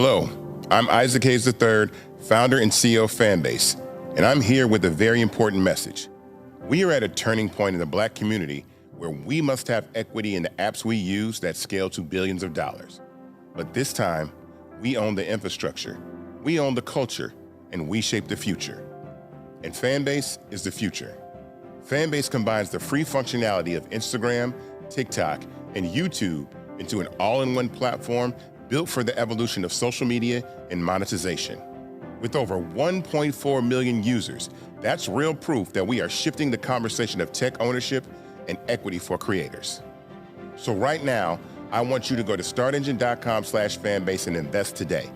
Hello, I'm Isaac Hayes III, founder and CEO of Fanbase, and I'm here with a very important message. We are at a turning point in the Black community where we must have equity in the apps we use that scale to billions of dollars. But this time, we own the infrastructure, we own the culture, and we shape the future. And Fanbase is the future. Fanbase combines the free functionality of Instagram, TikTok, and YouTube into an all-in-one platform built for the evolution of social media and monetization. With over 1.4 million users, that's real proof that we are shifting the conversation of tech ownership and equity for creators. So right now, I want you to go to startengine.com/fanbase and invest today.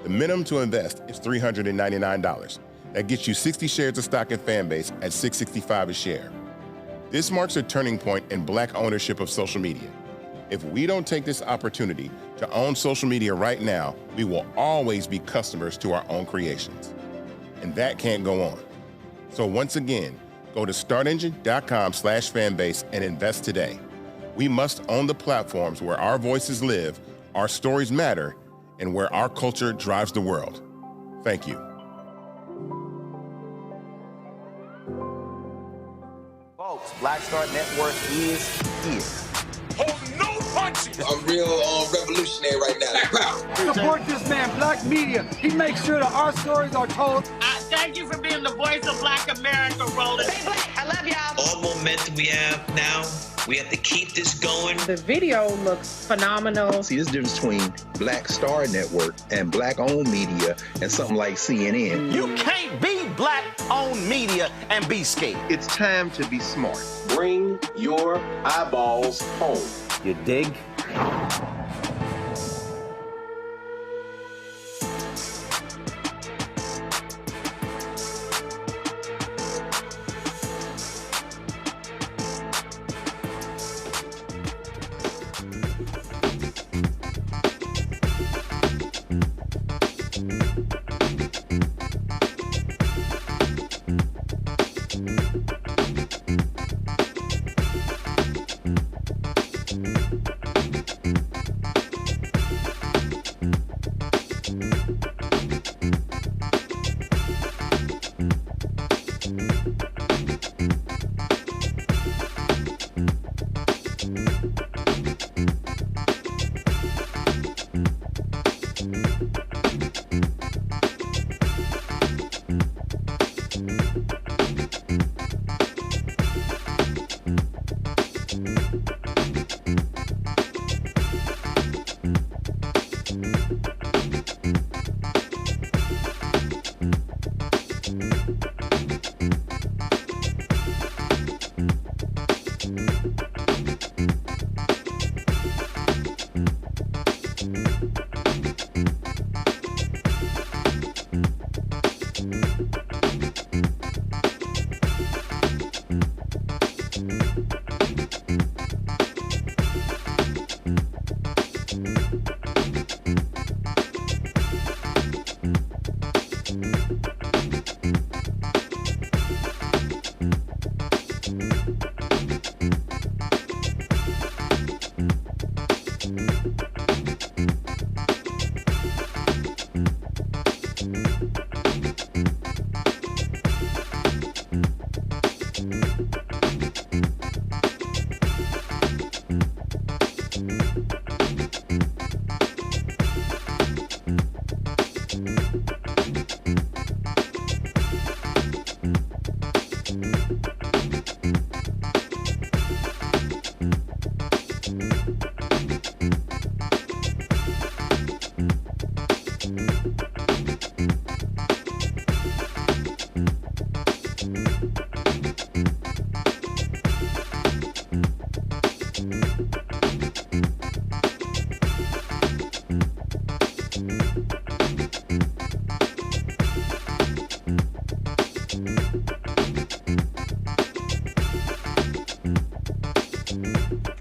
The minimum to invest is $399. That gets you 60 shares of stock in Fanbase at $665 a share. This marks a turning point in Black ownership of social media. If we don't take this opportunity to own social media right now, we will always be customers to our own creations. And that can't go on. So once again, go to startengine.com/fanbase and invest today. We must own the platforms where our voices live, our stories matter, and where our culture drives the world. Thank you. Folks, Black Star Network is here. Oh, no punches! I'm real revolutionary right now. Support this man, Black Media. He makes sure that our stories are told. Thank you for being the voice of Black America, Roland. Stay Black. I love y'all. All momentum we have now, we have to keep this going. The video looks phenomenal. See, there's a difference between Black Star Network and Black-owned media and something like CNN. You can't be Black-owned media and be scared. It's time to be smart. Bring your eyeballs home. You dig?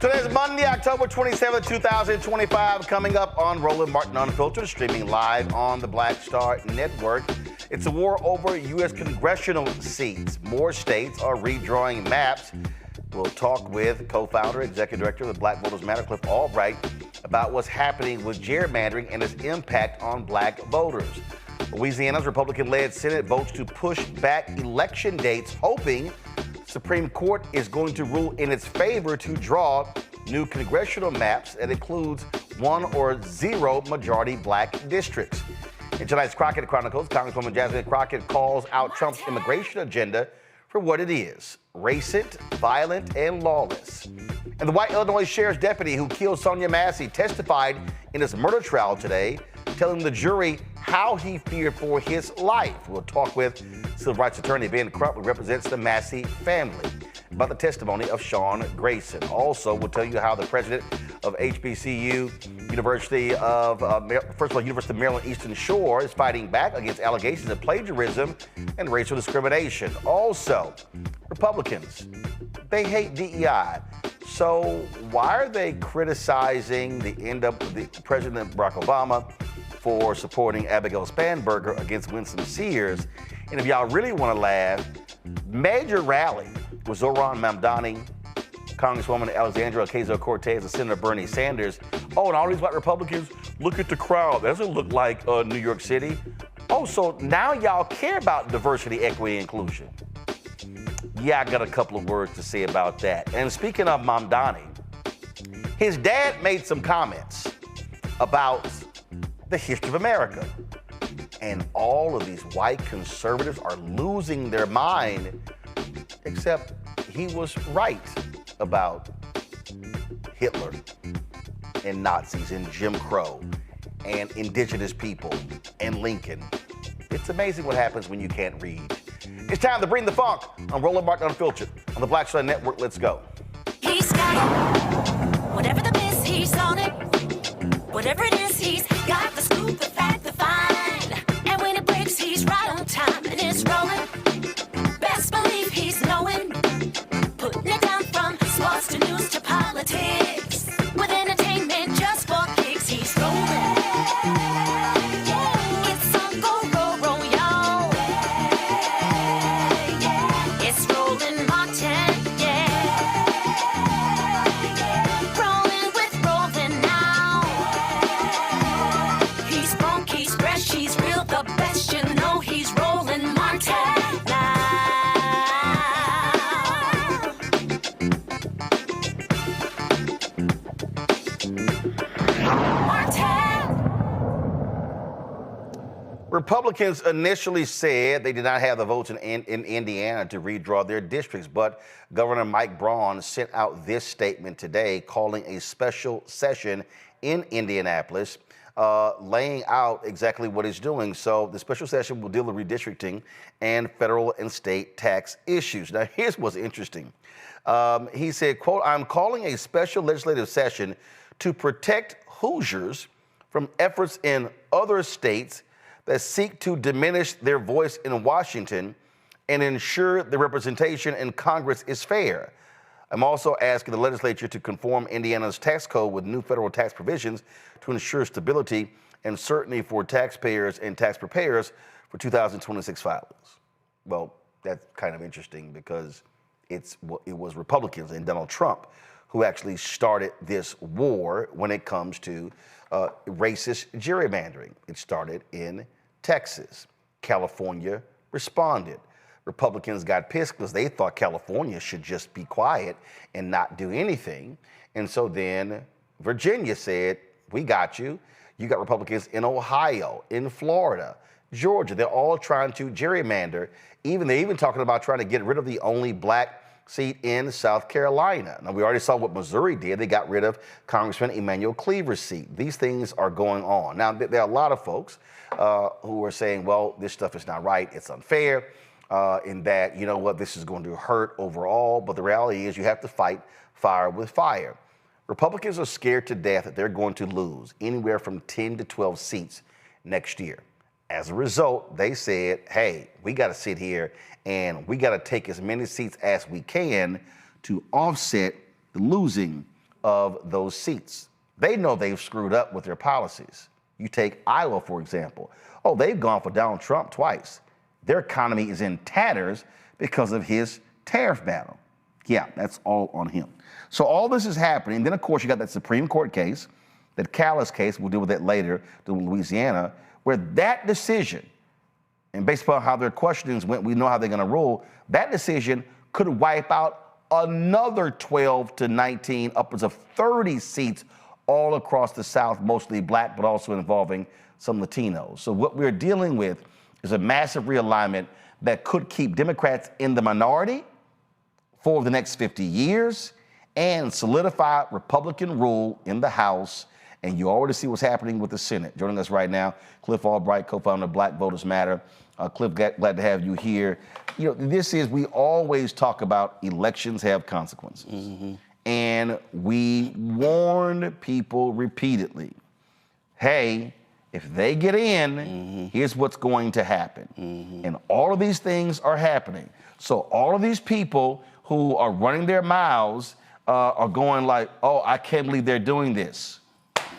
Today's Monday, October 27, 2025, coming up on Roland Martin Unfiltered, streaming live on the Black Star Network. It's a war over U.S. congressional seats. More states are redrawing maps. We'll talk with co-founder, executive director of the Black Voters Matter, Albright, about what's happening with gerrymandering and its impact on black voters. Louisiana's Republican-led Senate votes to push back election dates, hoping Supreme Court is going to rule in its favor to draw new congressional maps that includes 1 or 0 majority black districts. In tonight's Crocket Chronicles, Congresswoman Jasmine Crockett calls out Trump's immigration agenda for what it is: racist, violent, and lawless. And the white Illinois sheriff's deputy who killed Sonya Massey testified in his murder trial today, telling the jury how he feared for his life. We'll talk with Civil Rights Attorney Ben Crump, who represents the Massey family, about the testimony of Sean Grayson. Also, we'll tell you how the president of HBCU University of University of Maryland Eastern Shore is fighting back against allegations of plagiarism and racial discrimination. Also, Republicans, they hate DEI. So why are they criticizing the President Barack Obama for supporting Abigail Spanberger against Winsome Sears? And if y'all really want to laugh, major rally with Zoran Mamdani, Congresswoman Alexandria Ocasio-Cortez, and Senator Bernie Sanders. Oh, and all these white Republicans, look at the crowd. That doesn't look like New York City. Oh, so now y'all care about diversity, equity, inclusion. Yeah, I got a couple of words to say about that. And speaking of Mamdani, his dad made some comments about the history of America. And all of these white conservatives are losing their mind, except he was right about Hitler and Nazis and Jim Crow and indigenous people and Lincoln. It's amazing what happens when you can't read. It's time to bring the funk on Roland Martin Unfiltered on the Black Star Network. Let's go. He's got it. Whatever the miss, he's on it. Whatever it is, he's got the scoop, the fact, the find. And when it breaks, he's right on time and it's rolling. Best believe he's knowing. Putting it down from sports to news to politics. With entertainment just for kicks, he's rolling. It's on Go, roll, y'all. It's Roland Martin, yeah. Rolling with Roland now. He's funky, he's fresh, he's real, the best, you know he's Roland Martin now. Republicans initially said they did not have the votes in Indiana to redraw their districts, but Governor Mike Braun sent out this statement today calling a special session in Indianapolis, laying out exactly what he's doing. So the special session will deal with redistricting and federal and state tax issues. Now, here's what's interesting. He said, quote, "I'm calling a special legislative session to protect Hoosiers from efforts in other states that seek to diminish their voice in Washington and ensure the representation in Congress is fair. I'm also asking the legislature to conform Indiana's tax code with new federal tax provisions to ensure stability and certainty for taxpayers and tax preparers for 2026 filings." Well, that's kind of interesting because it was Republicans and Donald Trump who actually started this war when it comes to racist gerrymandering. It started in Texas. California responded. Republicans got pissed because they thought California should just be quiet and not do anything. And so then Virginia said, we got you. You got Republicans in Ohio, in Florida, Georgia. They're all trying to gerrymander. They're even talking about trying to get rid of the only black seat in South Carolina. Now, we already saw what Missouri did. They got rid of Congressman Emmanuel Cleaver's seat. These things are going on. Now, there are a lot of folks who are saying, well, this stuff is not right. It's unfair in that, you know what, this is going to hurt overall. But the reality is you have to fight fire with fire. Republicans are scared to death that they're going to lose anywhere from 10 to 12 seats next year. As a result, they said, hey, we got to sit here and we got to take as many seats as we can to offset the losing of those seats. They know they've screwed up with their policies. You take Iowa, for example. Oh, they've gone for Donald Trump twice. Their economy is in tatters because of his tariff battle. Yeah, that's all on him. So all this is happening. Then, of course, you got that Supreme Court case that Callis case, we'll deal with that later, to Louisiana, where that decision, and based upon how their questionings went, we know how they're going to rule, that decision could wipe out another 12 to 19, upwards of 30 seats all across the South, mostly black, but also involving some Latinos. So what we're dealing with is a massive realignment that could keep Democrats in the minority for the next 50 years and solidify Republican rule in the House. And you already see what's happening with the Senate. Joining us right now, Cliff Albright, co-founder of Black Voters Matter. Cliff, glad to have you here. You know, we always talk about elections have consequences. Mm-hmm. And we warn people repeatedly, hey, if they get in, mm-hmm. here's what's going to happen. Mm-hmm. And all of these things are happening. So all of these people who are running their mouths are going like, oh, I can't believe they're doing this.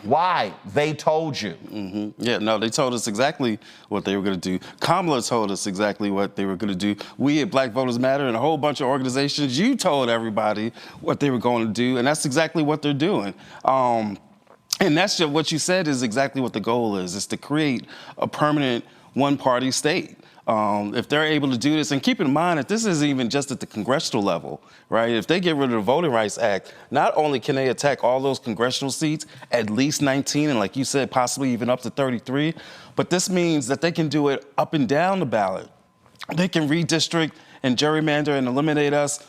Why? They told you. Mm-hmm. Yeah, no, they told us exactly what they were going to do. Kamala told us exactly what they were going to do. We at Black Voters Matter and a whole bunch of organizations, you told everybody what they were going to do, and that's exactly what they're doing. And that's just what you said is exactly what the goal is to create a permanent one-party state. If they're able to do this, and keep in mind that this isn't even just at the congressional level, right? If they get rid of the Voting Rights Act, not only can they attack all those congressional seats, at least 19, and like you said, possibly even up to 33, but this means that they can do it up and down the ballot. They can redistrict and gerrymander and eliminate us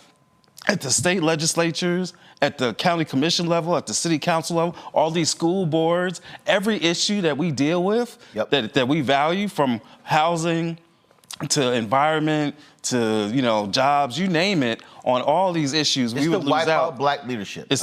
at the state legislatures, at the county commission level, at the city council level, all these school boards, every issue that we deal with, that we value, from housing to environment, to jobs, you name it, on all these issues, we would lose out. It's to wipe out black leadership. It's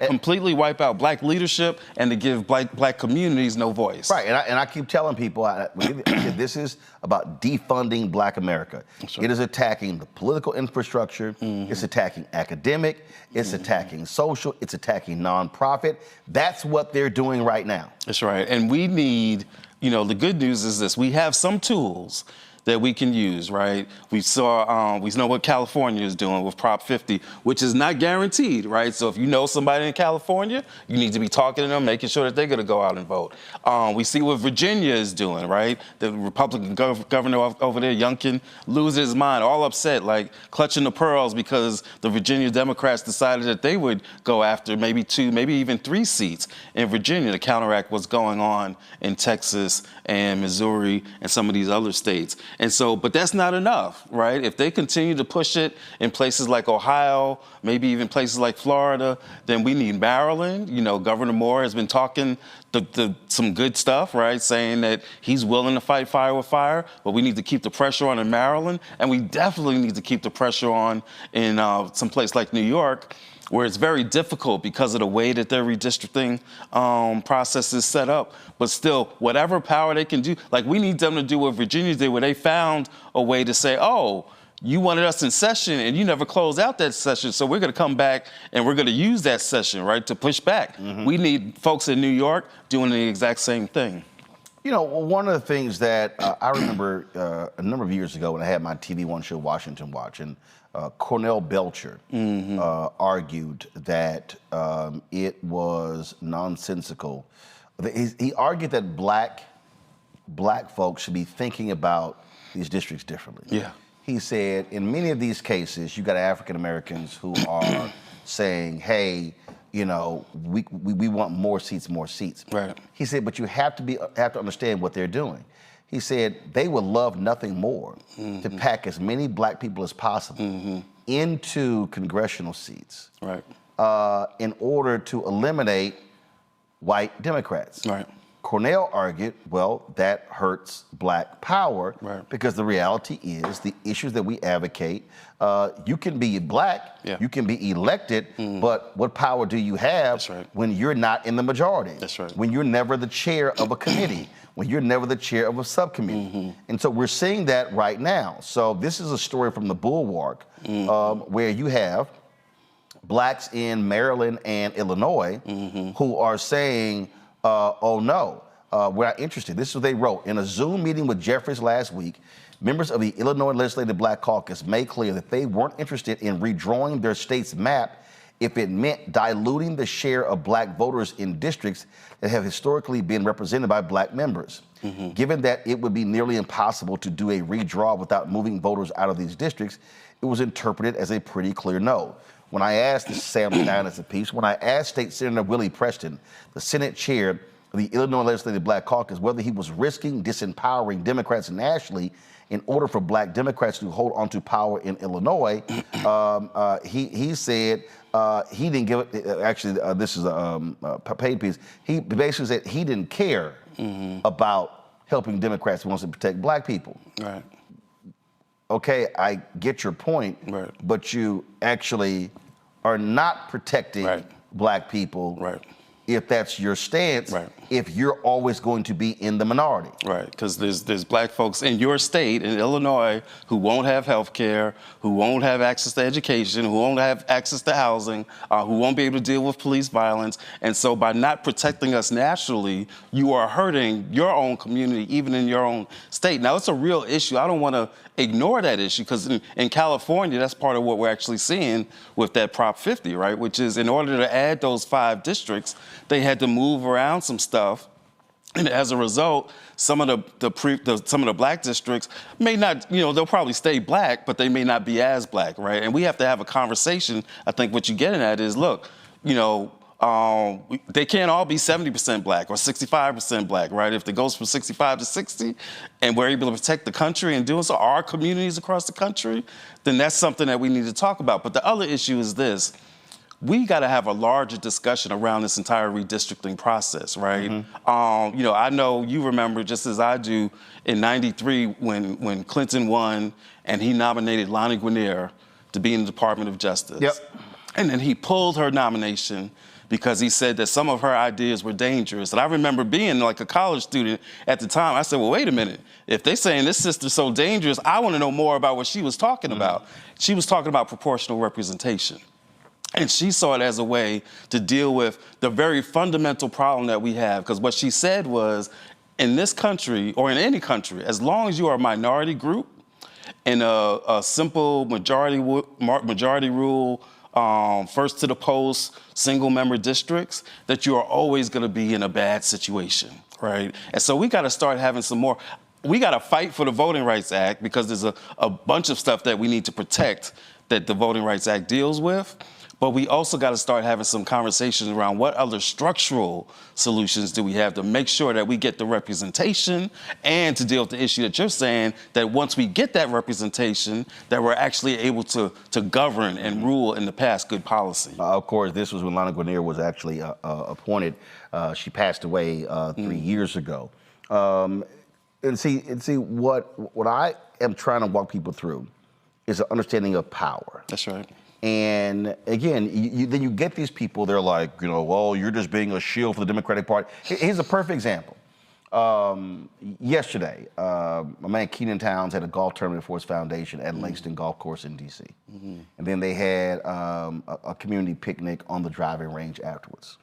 completely wipe out black leadership and to give black communities no voice. Right, and I keep telling people, this is about defunding black America. Right. It is attacking the political infrastructure, mm-hmm. it's attacking academic, it's mm-hmm. attacking social, it's attacking nonprofit. That's what they're doing right now. That's right, and we need, the good news is this, we have some tools that we can use, right? We know what California is doing with Prop 50, which is not guaranteed, right? So if you know somebody in California, you need to be talking to them, making sure that they're gonna go out and vote. We see what Virginia is doing, right? The Republican governor over there, Youngkin, loses his mind, all upset, like clutching the pearls because the Virginia Democrats decided that they would go after maybe 2, maybe even 3 seats in Virginia to counteract what's going on in Texas and Missouri and some of these other states. And so, but that's not enough, right? If they continue to push it in places like Ohio, maybe even places like Florida, then we need Maryland. Governor Moore has been talking some good stuff, right? Saying that he's willing to fight fire with fire, but we need to keep the pressure on in Maryland. And we definitely need to keep the pressure on in some place like New York, where it's very difficult because of the way that their redistricting process is set up. But still, whatever power they can do, like we need them to do what Virginia did, where they found a way to say, oh, you wanted us in session and you never closed out that session, so we're gonna come back and we're gonna use that session, right, to push back. Mm-hmm. We need folks in New York doing the exact same thing. One of the things that I remember a number of years ago when I had my TV One show, Washington Watch, and Cornell Belcher mm-hmm. Argued that it was nonsensical. He argued that black folks should be thinking about these districts differently. Yeah. He said, in many of these cases, you got African Americans who are saying, hey, we want more seats. Right. He said, but you have to understand what they're doing. He said they would love nothing more mm-hmm. to pack as many black people as possible mm-hmm. into congressional seats, right? In order to eliminate white Democrats. Right. Cornell argued, well, that hurts black power right. because the reality is the issues that we advocate, you can be black, yeah. you can be elected, but what power do you have right. when you're not in the majority? That's right. When you're never the chair of a committee, when you're never the chair of a subcommittee. Mm-hmm. And so we're seeing that right now. So this is a story from the Bulwark where you have blacks in Maryland and Illinois mm-hmm. who are saying, oh no, we're not interested. This is what they wrote. In a Zoom meeting with Jeffries last week, members of the Illinois Legislative Black Caucus made clear that they weren't interested in redrawing their state's map if it meant diluting the share of black voters in districts that have historically been represented by black members. Given that it would be nearly impossible to do a redraw without moving voters out of these districts, it was interpreted as a pretty clear no. When I asked, this is Sam Stein as a piece, when I asked State Senator Willie Preston, the Senate chair of the Illinois Legislative Black Caucus, whether he was risking disempowering Democrats nationally in order for black Democrats to hold on to power in Illinois, he said he didn't give it, actually this is a paid piece, he basically said he didn't care about helping Democrats who wants to protect black people. Right. Okay, I get your point, but you actually are not protecting black people if that's your stance, if you're always going to be in the minority. Right, because there's black folks in your state, in Illinois, who won't have health care, who won't have access to education, who won't have access to housing, who won't be able to deal with police violence. And so by not protecting us nationally, you are hurting your own community, even in your own state. Now, it's a real issue. I don't want to ignore that issue, because in California, that's part of what we're actually seeing with that Prop 50, right? Which is, in order to add those 5 districts, they had to move around some stuff, and as a result, some of the black districts may not, they'll probably stay black, but they may not be as black, right? And we have to have a conversation. I think what you're getting at is, look, they can't all be 70% black or 65% black, right? If it goes from 65 to 60, and we're able to protect the country and doing so, our communities across the country, then that's something that we need to talk about. But the other issue is this. We got to have a larger discussion around this entire redistricting process, right? I know you remember, just as I do, in '93 when Clinton won and he nominated Lonnie Guinier to be in the Department of Justice. And then he pulled her nomination because he said that some of her ideas were dangerous. And I remember being like a college student at the time. I said, well, wait a minute. If they're saying this sister's so dangerous, I want to know more about what she was talking about. She was talking about proportional representation. And she saw it as a way to deal with the very fundamental problem that we have. Because what she said was, in this country, or in any country, as long as you are a minority group in a simple majority rule, first to the post, single-member districts, that you are always going to be in a bad situation, right? And so we got to start having some more. We got to fight for the Voting Rights Act, because there's a bunch of stuff that we need to protect that the Voting Rights Act deals with. But we also got to start having some conversations around what other structural solutions do we have to make sure that we get the representation, and to deal with the issue that you're saying, that once we get that representation, that we're actually able to govern and rule and to pass good policy. Of course, this was when Lonnie Guinier was actually appointed. She passed away 3 years ago. And see, what I am trying to walk people through is an understanding of power. That's right. And again, then you get these people, they're like, well, you're just being a shield for the Democratic Party. Here's a perfect example. Yesterday, my man Keenan Towns had a golf tournament for his foundation at Langston Golf Course in D.C. And then they had a community picnic on the driving range afterwards.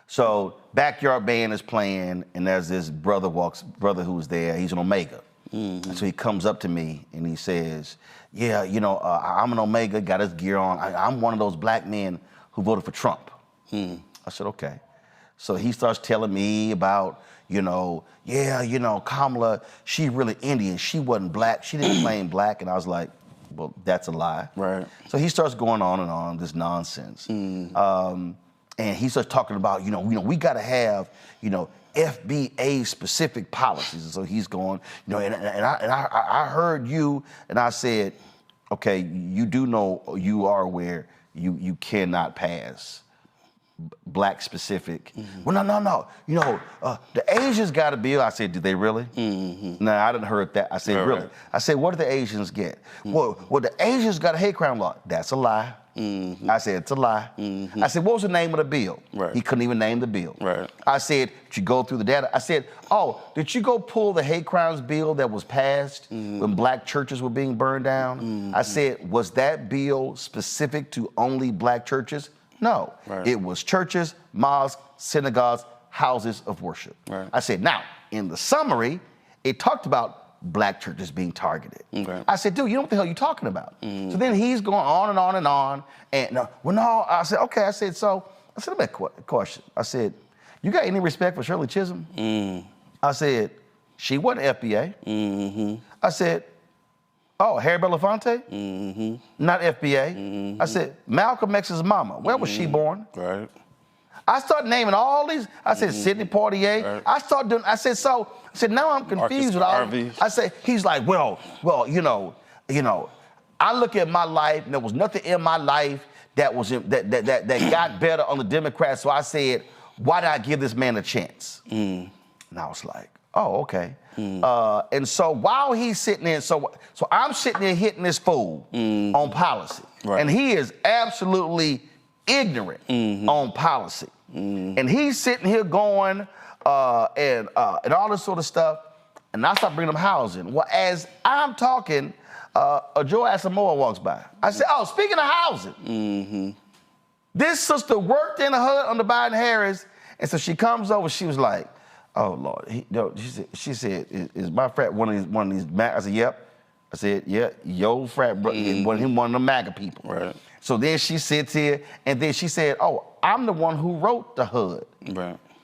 So backyard band is playing, and there's this brother who's there. He's an Omega. And so he comes up to me and he says, yeah, I'm an Omega, got his gear on. I'm one of those black men who voted for Trump. I said, okay. So he starts telling me about, Kamala, she really Indian. She wasn't black. She didn't claim black. And I was like, well, that's a lie. Right. So he starts going on and on, this nonsense. And he starts talking about, we got to have, FBA specific policies. And so he's going, and I heard you, and I said, okay, you do know, you are aware you cannot pass black specific. Well, no. The Asians got a bill. I said, did they really? No, I didn't heard that. I said, really? I said, what did the Asians get? Well, the Asians got a hate crime law. That's a lie. I said, it's a lie. I said, what was the name of the bill? He couldn't even name the bill. I said, did you go through the data? I said, did you go pull the hate crimes bill that was passed when black churches were being burned down? I said, was that bill specific to only black churches? No. It was churches, mosques, synagogues, houses of worship. I said, now, in the summary, it talked about black churches being targeted. Okay. I said, dude, you know what the hell you're talking about? So then he's going on and on and on. And well, no, I said, okay. I said, let me ask a question. I said, you got any respect for Shirley Chisholm? I said, she wasn't FBA. I said, oh, Harry Belafonte? Not FBA. I said, Malcolm X's mama, where was she born? Right. I started naming all these. I said, Sidney Poitier. Right. I started doing, I said, now I'm confused with all. I said, he's like, well, you know, I look at my life and there was nothing in my life that got better on the Democrats. So I said, why did I give this man a chance? And I was like, oh, okay. And so while he's sitting there, so I'm sitting there hitting this fool on policy. Right. And he is absolutely ignorant on policy. And he's sitting here going and all this sort of stuff. And I start bringing up housing. Well, as I'm talking, Joe Asamoah walks by. I said, oh, speaking of housing, this sister worked in the hood under Biden-Harris. And so she comes over, she was like, oh, Lord. She said, is my frat one of these I said, yep. I said, yeah, your frat brother, one of the MAGA people. Right. So then she sits here, and then she said, oh, I'm the one who wrote the HUD,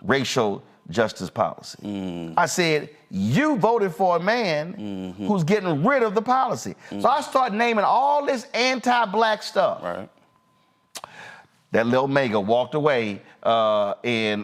racial justice policy. I said, you voted for a man who's getting rid of the policy. So I started naming all this anti-black stuff. Right. That little Mega walked away and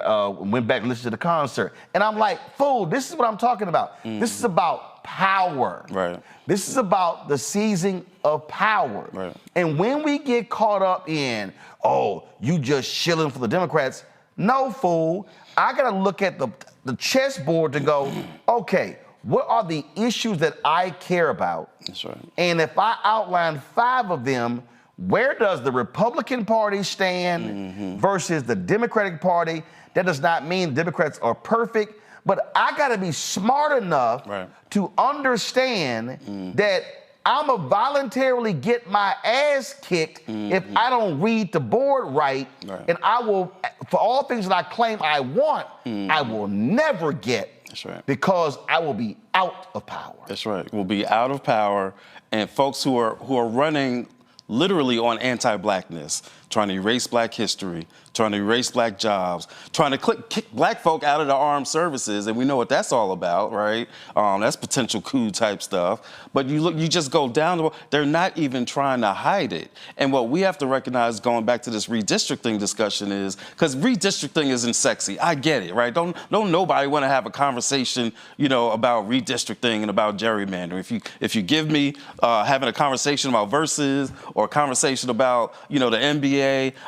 went back and listened to the concert. And I'm like, fool, this is what I'm talking about. This is about power. Right. This is about the seizing of power. Right. And when we get caught up in, oh, you just shilling for the Democrats, no, fool. I got to look at the chessboard to go, okay, what are the issues that I care about? That's right. And if I outline 5 of them, where does the Republican Party stand versus the Democratic Party? That does not mean Democrats are perfect, but I got to be smart enough to understand that I'm going to voluntarily get my ass kicked if I don't read the board right. And I will, for all things that I claim I want, I will never get. That's right. Because I will be out of power. That's right. We'll be out of power. And folks who are running literally on anti-blackness, trying to erase black history, trying to erase black jobs, trying to kick black folk out of the armed services, and we know what that's all about, right? That's potential coup type stuff. But you just go down the road. They're not even trying to hide it. And what we have to recognize, going back to this redistricting discussion, is because redistricting isn't sexy. I get it, right? Don't nobody want to have a conversation, about redistricting and about gerrymandering. If you give me having a conversation about versus, or a conversation about the NBA,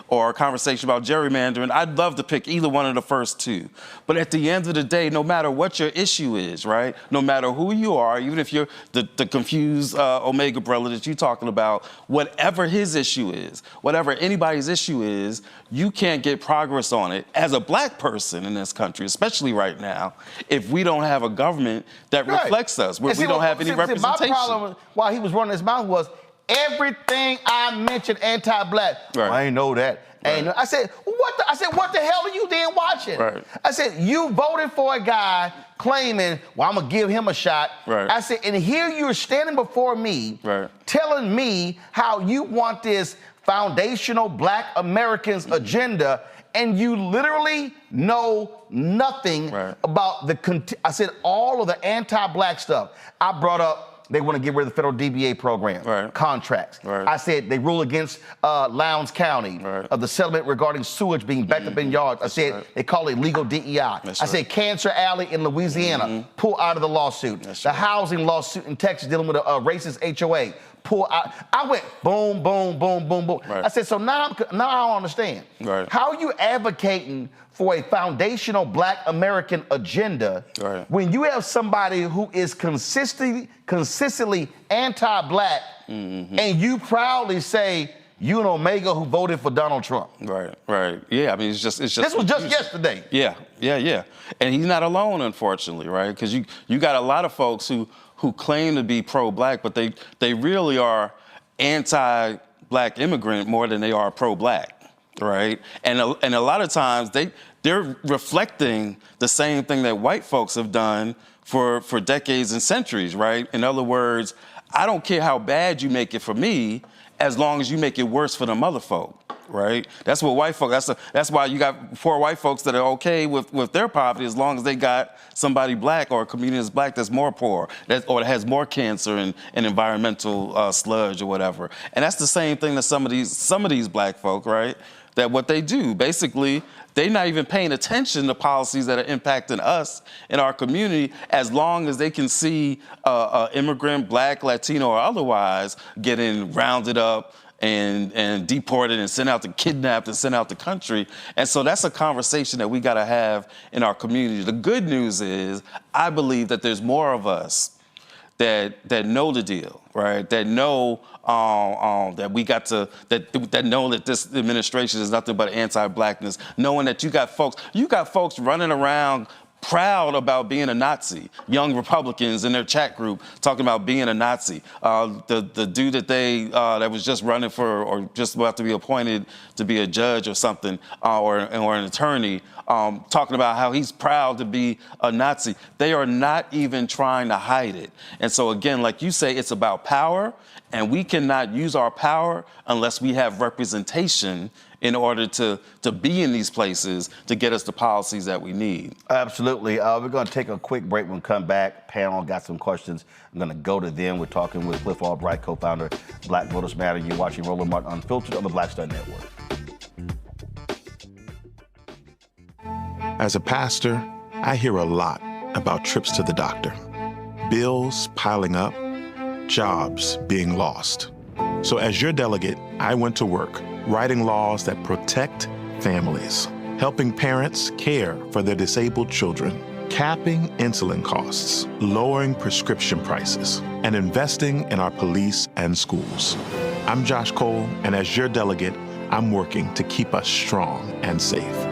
or a conversation about gerrymandering, I'd love to pick either one of the first two. But at the end of the day, no matter what your issue is, right? No matter who you are, even if you're the confused Omega brother that you're talking about, whatever his issue is, whatever anybody's issue is, you can't get progress on it as a black person in this country, especially right now, if we don't have a government that reflects us, where we don't have any representation. My problem while he was running his mouth was everything I mentioned anti-black. Right. I ain't know that. Right. I said, what the hell are you then watching? Right. I said, you voted for a guy claiming, well, I'm going to give him a shot. Right. I said, and here you're standing before me telling me how you want this foundational black Americans agenda, and you literally know nothing about I said all of the anti-black stuff. I brought up they want to get rid of the federal DBA program, contracts. I said they rule against Lowndes County, the settlement regarding sewage being backed up in yards. I said they call it legal DEI. I said Cancer Alley in Louisiana, pull out of the lawsuit. The housing lawsuit in Texas dealing with a racist HOA, pull out. I went boom, boom, boom, boom, boom. I said, so now I don't understand. How are you advocating for a foundational black American agenda when you have somebody who is consistently anti-black and you proudly say you and Omega who voted for Donald Trump? Right. Yeah, I mean, it's just. This was just yesterday. Yeah. And he's not alone, unfortunately, right? Because you got a lot of folks who claim to be pro-black, but they really are anti-black immigrant more than they are pro-black. Right, and a lot of times they're reflecting the same thing that white folks have done for decades and centuries, right? In other words, I don't care how bad you make it for me, as long as you make it worse for them other folk, right? That's what white folk, that's why you got poor white folks that are okay with their poverty as long as they got somebody black or a community that's black that's more poor, or that has more cancer and environmental sludge or whatever. And that's the same thing that some of these black folk, right? That what they do, basically, they're not even paying attention to policies that are impacting us in our community, as long as they can see immigrant, black, Latino, or otherwise getting rounded up and deported and sent out to kidnapped and sent out the country. And so that's a conversation that we gotta have in our community. The good news is, I believe that there's more of us that know the deal, right? That know that we got to, that know that this administration is nothing but anti-blackness, knowing that you got folks running around proud about being a Nazi. Young Republicans in their chat group talking about being a Nazi. The dude that was just running for, or just about to be appointed to be a judge or something, or an attorney, talking about how he's proud to be a Nazi. They are not even trying to hide it. And so again, like you say, it's about power, and we cannot use our power unless we have representation in order to be in these places to get us the policies that we need. Absolutely. We're going to take a quick break. When we come back, panel got some questions. I'm going to go to them. We're talking with Cliff Albright, co-founder Black Voters Matter. You're watching Roland Martin Unfiltered on the Black Star Network. As a pastor, I hear a lot about trips to the doctor, bills piling up, jobs being lost. So as your delegate, I went to work writing laws that protect families, helping parents care for their disabled children, capping insulin costs, lowering prescription prices, and investing in our police and schools. I'm Josh Cole, and as your delegate, I'm working to keep us strong and safe.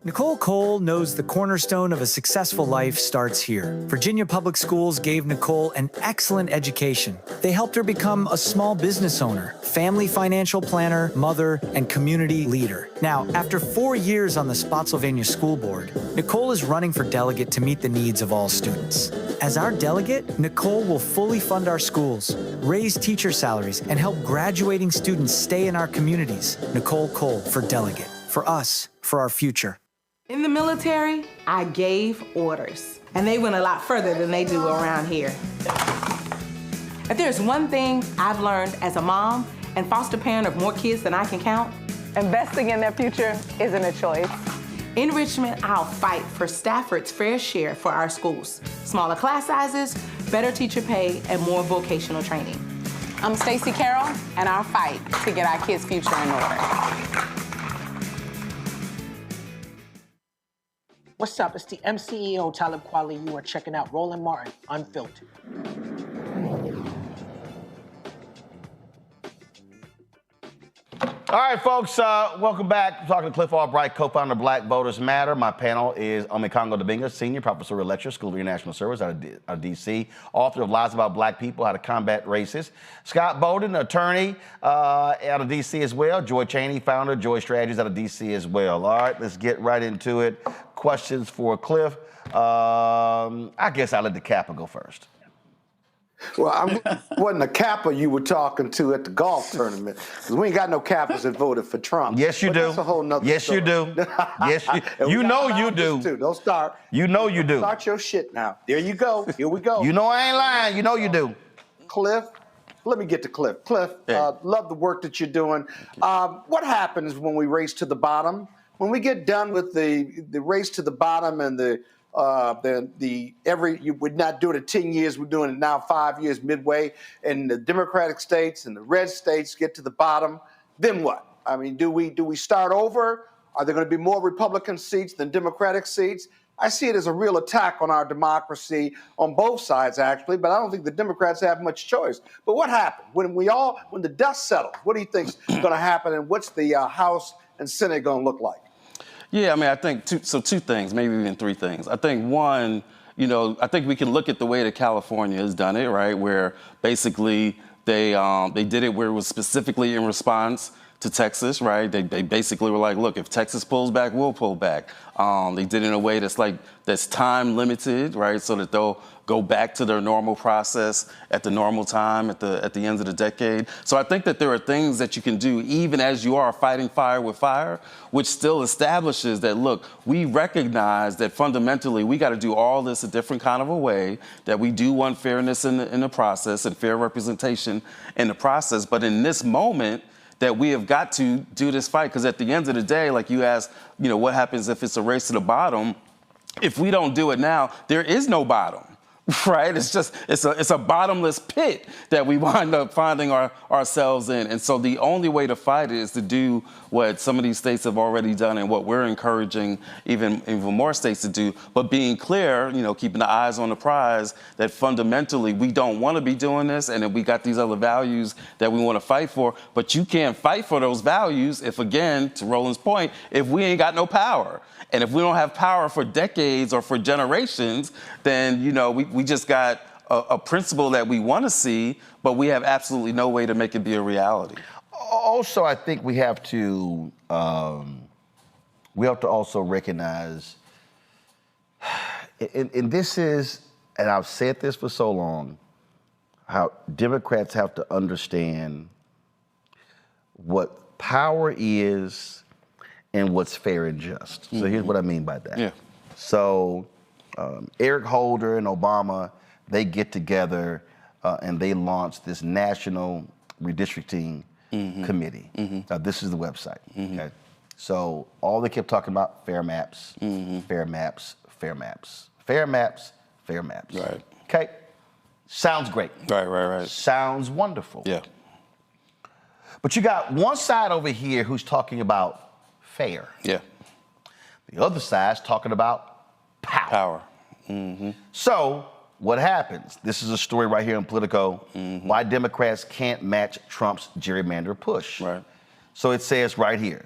Nicole Cole knows the cornerstone of a successful life starts here. Virginia Public Schools gave Nicole an excellent education. They helped her become a small business owner, family financial planner, mother, and community leader. Now, after 4 years on the Spotsylvania School Board, Nicole is running for delegate to meet the needs of all students. As our delegate, Nicole will fully fund our schools, raise teacher salaries, and help graduating students stay in our communities. Nicole Cole for delegate. For us, for our future. In the military, I gave orders, and they went a lot further than they do around here. If there's one thing I've learned as a mom and foster parent of more kids than I can count, investing in their future isn't a choice. In Richmond, I'll fight for Stafford's fair share for our schools. Smaller class sizes, better teacher pay, and more vocational training. I'm Stacey Carroll, and I'll fight to get our kids' future in order. What's up? It's the MCEO Talib Kweli. You are checking out Roland Martin Unfiltered. All right, folks, welcome back. I'm talking to Cliff Albright, co-founder of Black Voters Matter. My panel is Omekongo Dibinga, senior professor of lecture, School of International Service out of D.C., author of Lies About Black People, How to Combat Racism. Scott Bowden, attorney out of D.C. as well. Joy Chaney, founder of Joy Strategies out of D.C. as well. All right, let's get right into it. Questions for Cliff. I guess I'll let the Kappa go first. Well, I wasn't a Kappa you were talking to at the golf tournament, because we ain't got no Kappas that voted for Trump. Yes, you do. That's a whole nother yes, story. You do. Yes, you know you do. Too. Don't start. You know you do. Start your shit now. There you go. Here we go. You know I ain't lying. You know you do. Cliff, let me get to Cliff. Cliff, love the work that you're doing. What happens when we race to the bottom? When we get done with the race to the bottom and we're not doing it 10 years, we're doing it now 5 years midway, and the Democratic states and the red states get to the bottom, then what? I mean, do we start over? Are there going to be more Republican seats than Democratic seats? I see it as a real attack on our democracy on both sides, actually, but I don't think the Democrats have much choice. But what happened? When the dust settles, what do you think's going to happen, and what's the House and Senate going to look like? Yeah, I mean, I think two things, maybe even three things. I think one, I think we can look at the way that California has done it, right? Where basically they did it where it was specifically in response to Texas, right? They basically were like, look, if Texas pulls back, we'll pull back. They did it in a way that's time limited, right? So that they'll go back to their normal process at the normal time at the end of the decade. So I think that there are things that you can do even as you are fighting fire with fire, which still establishes that, look, we recognize that fundamentally we got to do all this a different kind of a way, that we do want fairness in the process and fair representation in the process. But in this moment, that we have got to do this fight, because at the end of the day, like you asked, what happens if it's a race to the bottom? If we don't do it now, there is no bottom. Right? It's a bottomless pit that we wind up finding ourselves in. And so the only way to fight it is to do what some of these states have already done and what we're encouraging even more states to do. But being clear, keeping the eyes on the prize, that fundamentally we don't want to be doing this, and that we got these other values that we want to fight for. But you can't fight for those values if, again, to Roland's point, if we ain't got no power. And if we don't have power for decades or for generations, then, we just got a principle that we want to see, but we have absolutely no way to make it be a reality. Also, I think we have to also recognize, and this is, and I've said this for so long, how Democrats have to understand what power is and what's fair and just. So here's what I mean by that. Yeah. So Eric Holder and Obama, they get together and they launch this national redistricting committee. This is the website. Okay. So all they kept talking about, fair maps, fair maps, fair maps, fair maps, fair maps. Right. Okay. Sounds great. Right. Sounds wonderful. Yeah. But you got one side over here who's talking about fair. Yeah. The other side's talking about power. So what happens? This is a story right here in Politico, why Democrats can't match Trump's gerrymander push. Right. So it says right here,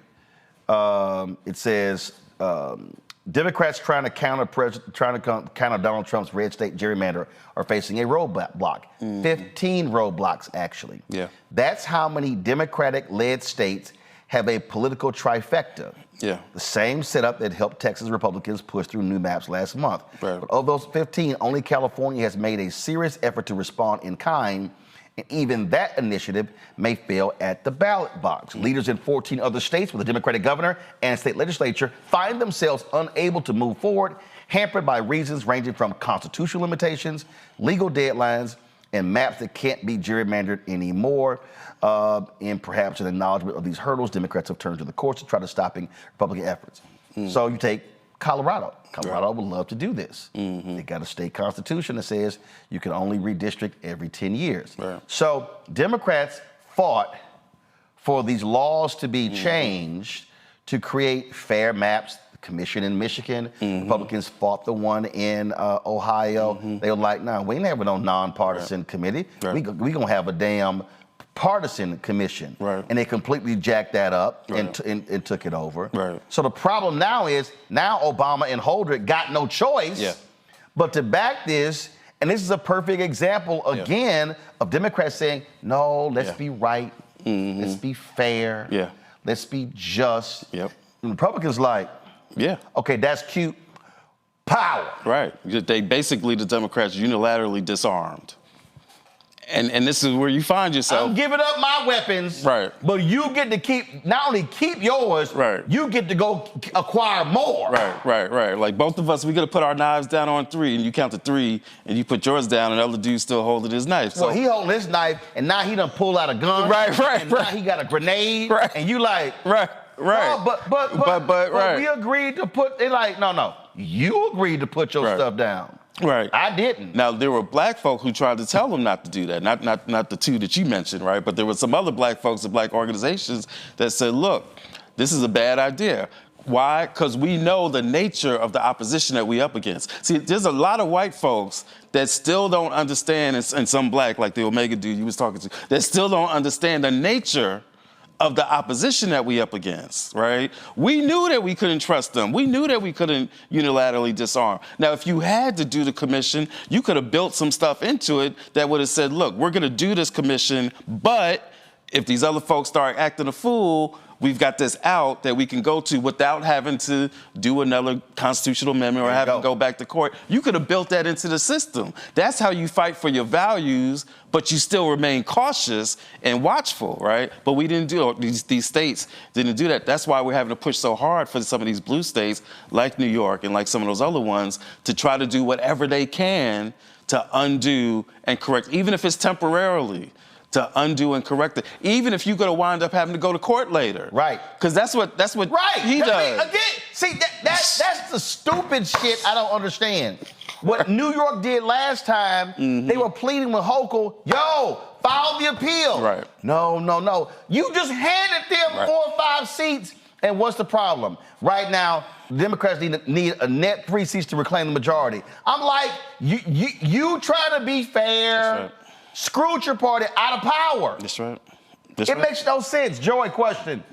Democrats trying to counter Donald Trump's red state gerrymander are facing a roadblock. 15 roadblocks, actually. Yeah. That's how many Democratic-led states have a political trifecta. Yeah. The same setup that helped Texas Republicans push through new maps last month. Right. But of those 15, only California has made a serious effort to respond in kind, and even that initiative may fail at the ballot box. Leaders in 14 other states with a Democratic governor and state legislature find themselves unable to move forward, hampered by reasons ranging from constitutional limitations, legal deadlines, and maps that can't be gerrymandered anymore. And perhaps an acknowledgement of these hurdles, Democrats have turned to the courts to try to stopping Republican efforts. So you take Colorado. Colorado would love to do this. They got a state constitution that says you can only redistrict every 10 years. Right. So Democrats fought for these laws to be changed to create fair maps. The commission in Michigan, Republicans fought the one in Ohio. They were like, no, we ain't having no nonpartisan committee. We gonna have a damn partisan commission. Right. And they completely jacked that up and took it over. Right. So the problem now is, Obama and Holder got no choice but to back this. And this is a perfect example, again, of Democrats saying, no, let's be right. Let's be fair. Let's be just. And Republicans like, okay, that's cute. Power. Right. They basically, the Democrats unilaterally disarmed. And this is where you find yourself. I'm giving up my weapons. Right. But you get to not only keep yours, you get to go acquire more. Right. Like both of us, we got to put our knives down on 3, and you count to 3, and you put yours down, and the other dude's still holding his knife. Well, he holding his knife, and now he done pull out a gun. And now he got a grenade. And you like. Right. No, but we agreed to put, they like, no. You agreed to put your stuff down. Right. I didn't. Now, there were black folk who tried to tell them not to do that. Not the two that you mentioned, right? But there were some other black folks and black organizations that said, look, this is a bad idea. Why? Because we know the nature of the opposition that we up against. See, there's a lot of white folks that still don't understand, and some black, like the Omega dude you was talking to, that still don't understand the nature of the opposition that we up against, right? We knew that we couldn't trust them. We knew that we couldn't unilaterally disarm. Now, if you had to do the commission, you could have built some stuff into it that would have said, look, we're gonna do this commission, but if these other folks start acting a fool, we've got this out that we can go to without having to do another constitutional amendment or having to go back to court. You could have built that into the system. That's how you fight for your values, but you still remain cautious and watchful, right? But we didn't do it. These states didn't do that. That's why we're having to push so hard for some of these blue states, like New York and like some of those other ones, to try to do whatever they can to undo and correct, even if it's temporarily, to undo and correct it, even if you're going to wind up having to go to court later. Right. Because that's what he does. Again, see, that's the stupid shit I don't understand. What New York did last time, they were pleading with Hochul, yo, file the appeal. Right. No. You just handed them 4 or 5 seats, and what's the problem? Right now, Democrats need a net 3 seats to reclaim the majority. I'm like, you trying to be fair. That's right. Screwed your party out of power. That's right. It makes no sense. Joy, question.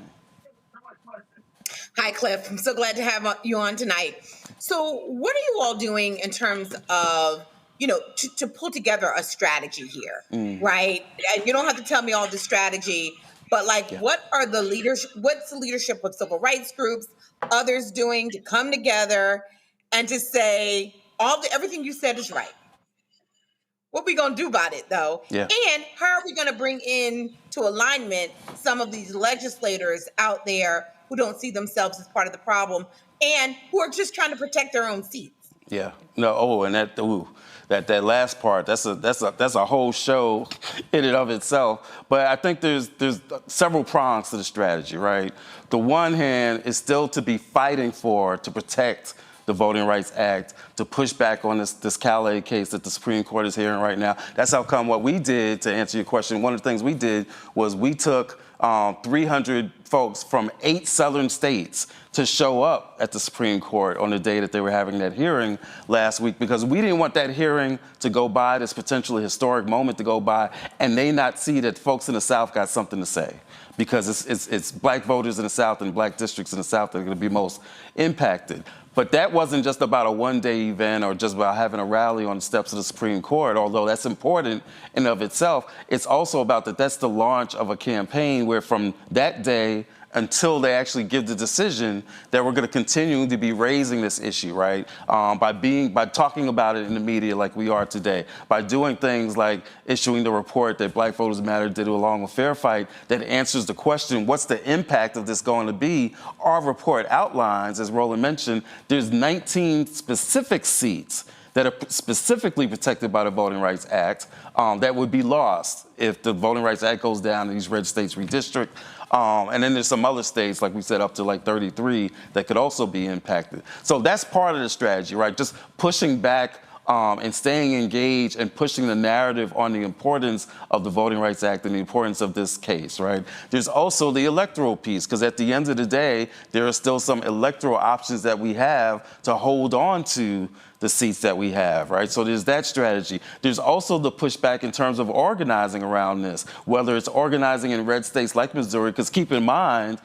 Hi, Cliff. I'm so glad to have you on tonight. So what are you all doing in terms of, to pull together a strategy here, right? And you don't have to tell me all the strategy, but what's the leadership of civil rights groups, others doing to come together and to say everything you said is right? What are we going to do about it, though? Yeah. And how are we going to bring in to alignment some of these legislators out there who don't see themselves as part of the problem and who are just trying to protect their own seats? Yeah. No. And that last part, that's a whole show in and of itself. But I think there's several prongs to the strategy, right? The one hand is still to be fighting to protect the Voting Rights Act, to push back on this Calais case that the Supreme Court is hearing right now. That's how come what we did, to answer your question, one of the things we did was we took 300 folks from 8 southern states to show up at the Supreme Court on the day that they were having that hearing last week, because we didn't want that hearing to go by, this potentially historic moment to go by, and they not see that folks in the South got something to say. Because it's black voters in the South and black districts in the South that are going to be most impacted. But that wasn't just about a one-day event or just about having a rally on the steps of the Supreme Court, although that's important in and of itself. It's also about that's the launch of a campaign where from that day until they actually give the decision that we're going to continue to be raising this issue, right? By talking about it in the media like we are today, by doing things like issuing the report that Black Voters Matter did along with Fair Fight that answers the question, what's the impact of this going to be? Our report outlines, as Roland mentioned, there's 19 specific seats that are specifically protected by the Voting Rights Act that would be lost if the Voting Rights Act goes down and these red states redistrict. And then there's some other states, like we said, up to 33 that could also be impacted. So that's part of the strategy, right? Just pushing back and staying engaged and pushing the narrative on the importance of the Voting Rights Act and the importance of this case, right? There's also the electoral piece, because at the end of the day, there are still some electoral options that we have to hold on to the seats that we have, right? So there's that strategy. There's also the pushback in terms of organizing around this, whether it's organizing in red states like Missouri, because keep in mind,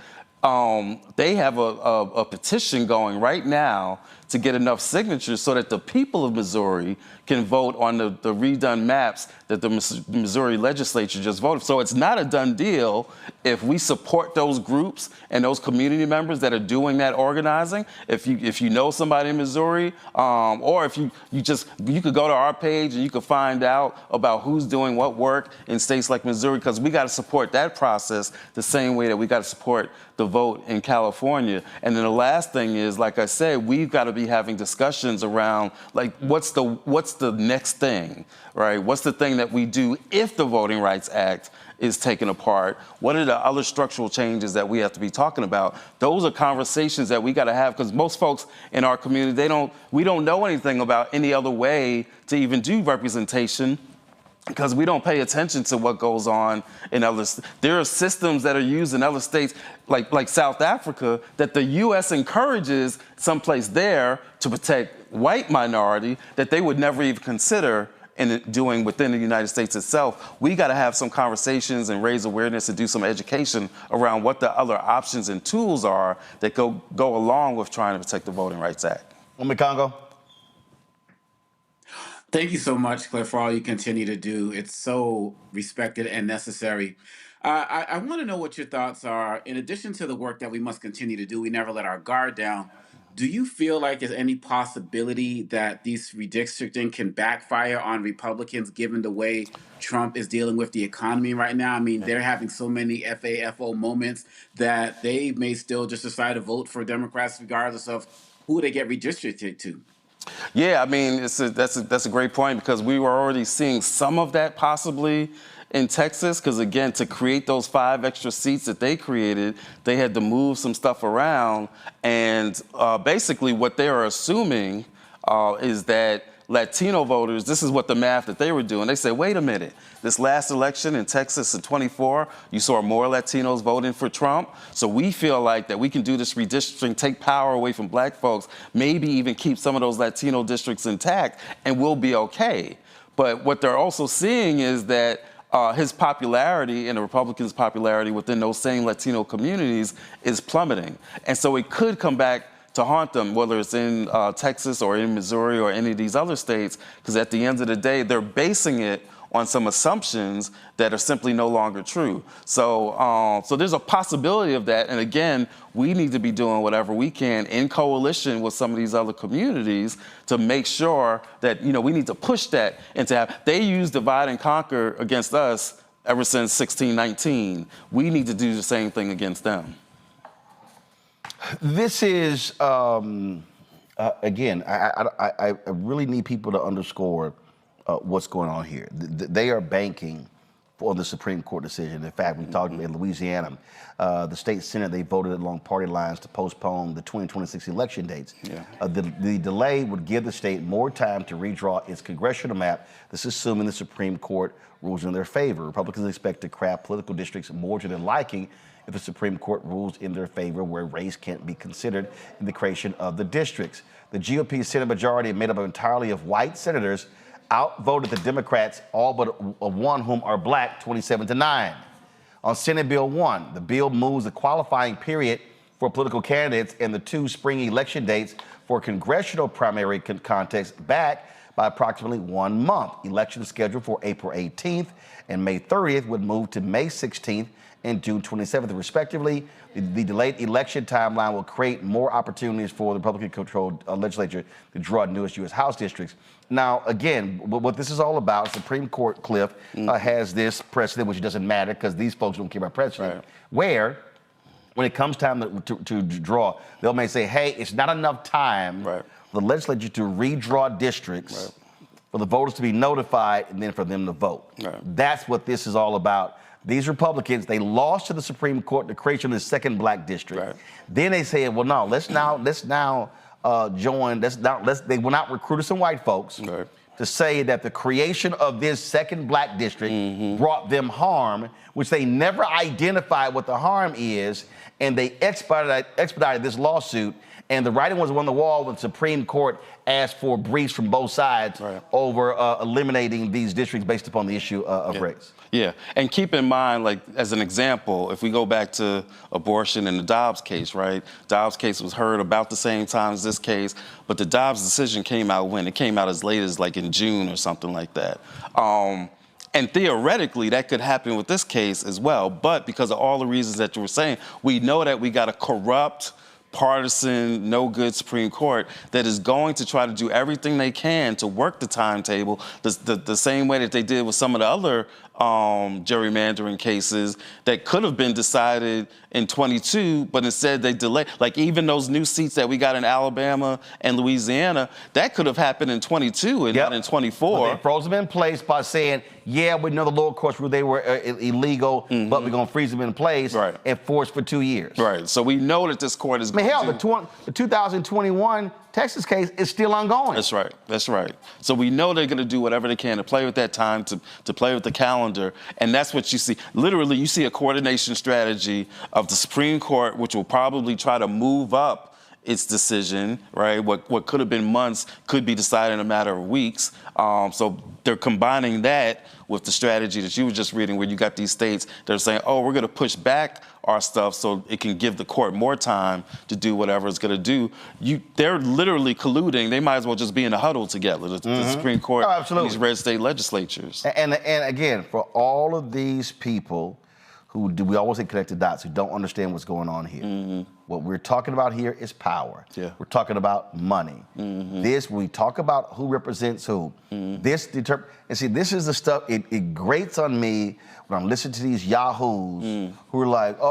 they have a petition going right now to get enough signatures so that the people of Missouri can vote on the redone maps that the Missouri legislature just voted. So it's not a done deal if we support those groups and those community members that are doing that organizing. If you know somebody in Missouri, or if you could go to our page and you could find out about who's doing what work in states like Missouri, because we got to support that process the same way that we got to support the vote in California. And then the last thing is, like I said, we've got to be having discussions around what's the next thing, right? What's the thing that we do if the Voting Rights Act is taken apart? What are the other structural changes that we have to be talking about? Those are conversations that we got to have, because most folks in our community, we don't know anything about any other way to even do representation, because we don't pay attention to what goes on in others. There are systems that are used in other states, like South Africa, that the U.S. encourages someplace there to protect white minority that they would never even consider in doing within the United States itself. We got to have some conversations and raise awareness and do some education around what the other options and tools are that go along with trying to protect the Voting Rights Act. Congo. Thank you so much, Cliff, for all you continue to do. It's so respected and necessary. I want to know what your thoughts are. In addition to the work that we must continue to do, we never let our guard down. Do you feel like there's any possibility that these redistricting can backfire on Republicans given the way Trump is dealing with the economy right now? I mean, they're having so many FAFO moments that they may still just decide to vote for Democrats regardless of who they get redistricted to. Yeah, I mean, that's a great point because we were already seeing some of that possibly in Texas because, again, to create those 5 extra seats that they created, they had to move some stuff around. And basically what they are assuming is that Latino voters, this is what the math that they were doing. They said, wait a minute, this last election in Texas in 24, you saw more Latinos voting for Trump. So we feel like that we can do this redistricting, take power away from black folks, maybe even keep some of those Latino districts intact, and we'll be okay. But what they're also seeing is that his popularity and the Republicans' popularity within those same Latino communities is plummeting. And so it could come back to haunt them, whether it's in Texas or in Missouri or any of these other states, because at the end of the day, they're basing it on some assumptions that are simply no longer true. So, so there's a possibility of that. And again, we need to be doing whatever we can in coalition with some of these other communities to make sure that, you know, we need to push that and to have, they use divide and conquer against us ever since 1619. We need to do the same thing against them. This is, again, I really need people to underscore what's going on here. They are banking for the Supreme Court decision. In fact, we talked in Louisiana, the state Senate, they voted along party lines to postpone the 2026 election dates. Yeah. The delay would give the state more time to redraw its congressional map. This is assuming the Supreme Court rules in their favor. Republicans expect to craft political districts more to their liking if the Supreme Court rules in their favor where race can't be considered in the creation of the districts. The GOP Senate majority, made up entirely of white senators, outvoted the Democrats, all but one whom are black, 27-9. On Senate Bill 1, the bill moves the qualifying period for political candidates and the 2 spring election dates for congressional primary contests back by approximately 1 month. Elections scheduled for April 18th and May 30th would move to May 16th and June 27th, respectively. The delayed election timeline will create more opportunities for the Republican-controlled legislature to draw newest U.S. House districts. Now, again, what this is all about, Supreme Court, Cliff, has this precedent, which doesn't matter because these folks don't care about precedent, where when it comes time to draw, they'll may say, hey, it's not enough time for the legislature to redraw districts, for the voters to be notified, and then for them to vote. That's what this is all about. These Republicans, they lost to the Supreme Court the creation of the second black district. Then they said, well, no, let's now join. They will not recruit some white folks to say that the creation of this second black district brought them harm, which they never identified what the harm is, and they expedited this lawsuit. And the writing was on the wall when the Supreme Court asked for briefs from both sides over eliminating these districts based upon the issue of race. Yeah, and keep in mind, like, as an example, if we go back to abortion in the Dobbs case, right? Dobbs case was heard about the same time as this case, but the Dobbs decision came out when? It came out as late as like in June or something like that. And theoretically, that could happen with this case as well, but because of all the reasons that you were saying, we know that we got a corrupt, partisan, no good Supreme Court that is going to try to do everything they can to work the timetable the same way that they did with some of the other gerrymandering cases that could have been decided in 22, but instead they delayed. Like even those new seats that we got in Alabama and Louisiana, that could have happened in 22 and not in 24. But they froze them in place by saying, yeah, we know the lower courts ruled they were illegal, but we're going to freeze them in place and force for 2 years. Right, so we know that this court is the 2021 Texas case is still ongoing. That's right, that's right. So we know they're going to do whatever they can to play with that time, to play with the calendar, and that's what you see. Literally, you see a coordination strategy of the Supreme Court, which will probably try to move up its decision, right? What could have been months could be decided in a matter of weeks. So they're combining that with the strategy that you were just reading, where you got these states that are saying, oh, we're going to push back our stuff so it can give the court more time to do whatever it's going to do. They're literally colluding. They might as well just be in a huddle together, the Supreme Court and these red state legislatures. And again, for all of these people who we always say connect the dots, who don't understand what's going on here. What we're talking about here is power. Yeah. We're talking about money. This, we talk about who represents who. This and see, this is the stuff, it grates on me when I'm listening to these yahoos who are like, I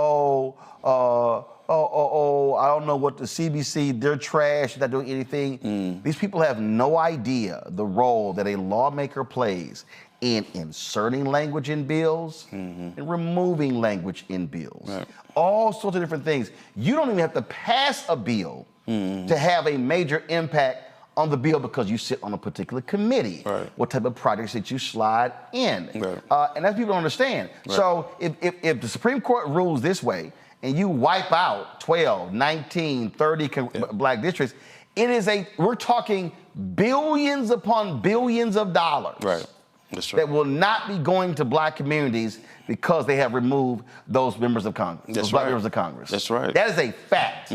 don't know what the CBC, they're trash, they're not doing anything. These people have no idea the role that a lawmaker plays in inserting language in bills and removing language in bills. Right. All sorts of different things. You don't even have to pass a bill to have a major impact on the bill because you sit on a particular committee. Right. What type of projects that you slide in. Right. And that's people don't understand. Right. So if the Supreme Court rules this way and you wipe out 12, 19, 30 black districts, we're talking billions upon billions of dollars. Right. That's right. That will not be going to black communities because they have removed those members of Congress. That's black right. members of Congress. That's right. That is a fact.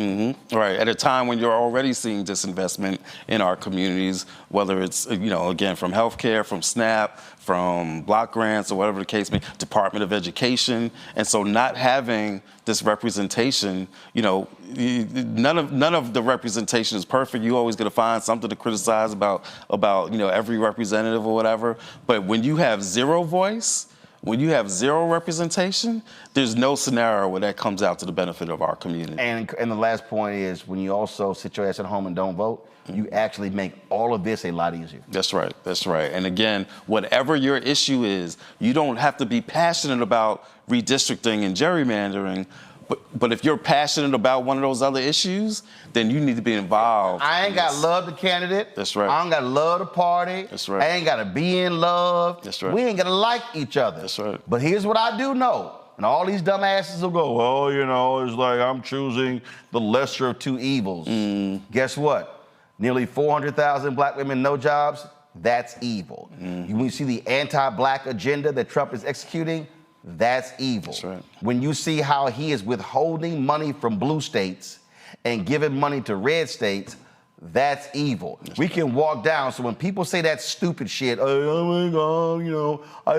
Right. At a time when you're already seeing disinvestment in our communities, whether it's, again, from healthcare, from SNAP, from block grants, or whatever the case may be, Department of Education. And so not having this representation, none of the representation is perfect. You're always going to find something to criticize about every representative or whatever. But when you have zero voice, when you have zero representation, there's no scenario where that comes out to the benefit of our community. And the last point is, when you also sit your ass at home and don't vote, you actually make all of this a lot easier. That's right. That's right. And again, whatever your issue is, you don't have to be passionate about redistricting and gerrymandering. But if you're passionate about one of those other issues, then you need to be involved. I ain't got to love the candidate. That's right. I ain't got to love the party. That's right. I ain't got to be in love. That's right. We ain't got to like each other. That's right. But here's what I do know. And all these dumbasses will go, well, it's like I'm choosing the lesser of two evils. Guess what? Nearly 400,000 black women, no jobs. That's evil. When you see the anti-black agenda that Trump is executing, that's evil. That's right. When you see how he is withholding money from blue states and giving money to red states, that's evil. We can walk down. So when people say that stupid shit, I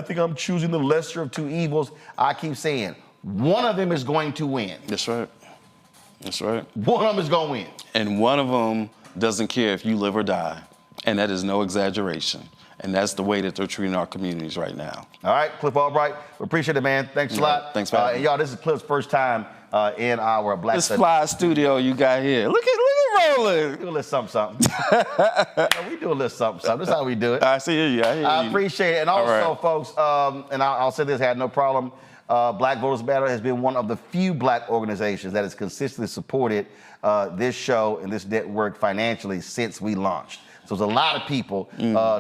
think I'm choosing the lesser of two evils, I keep saying, one of them is going to win. That's right. That's right. One of them is going to win. And one of them doesn't care if you live or die. And that is no exaggeration. And that's the way that they're treating our communities right now. All right, Cliff Albright, we appreciate it, man. Thanks a lot. Thanks for having me. And y'all, this is Cliff's first time in our Black This fly studio you got here. Look at Roland. We do a little something. We do a little something. This is how we do it. I see you. I appreciate it. And also, folks, and I'll say this, I had no problem. Black Voters Matter has been one of the few black organizations that has consistently supported this show and this network financially since we launched. So there's a lot of people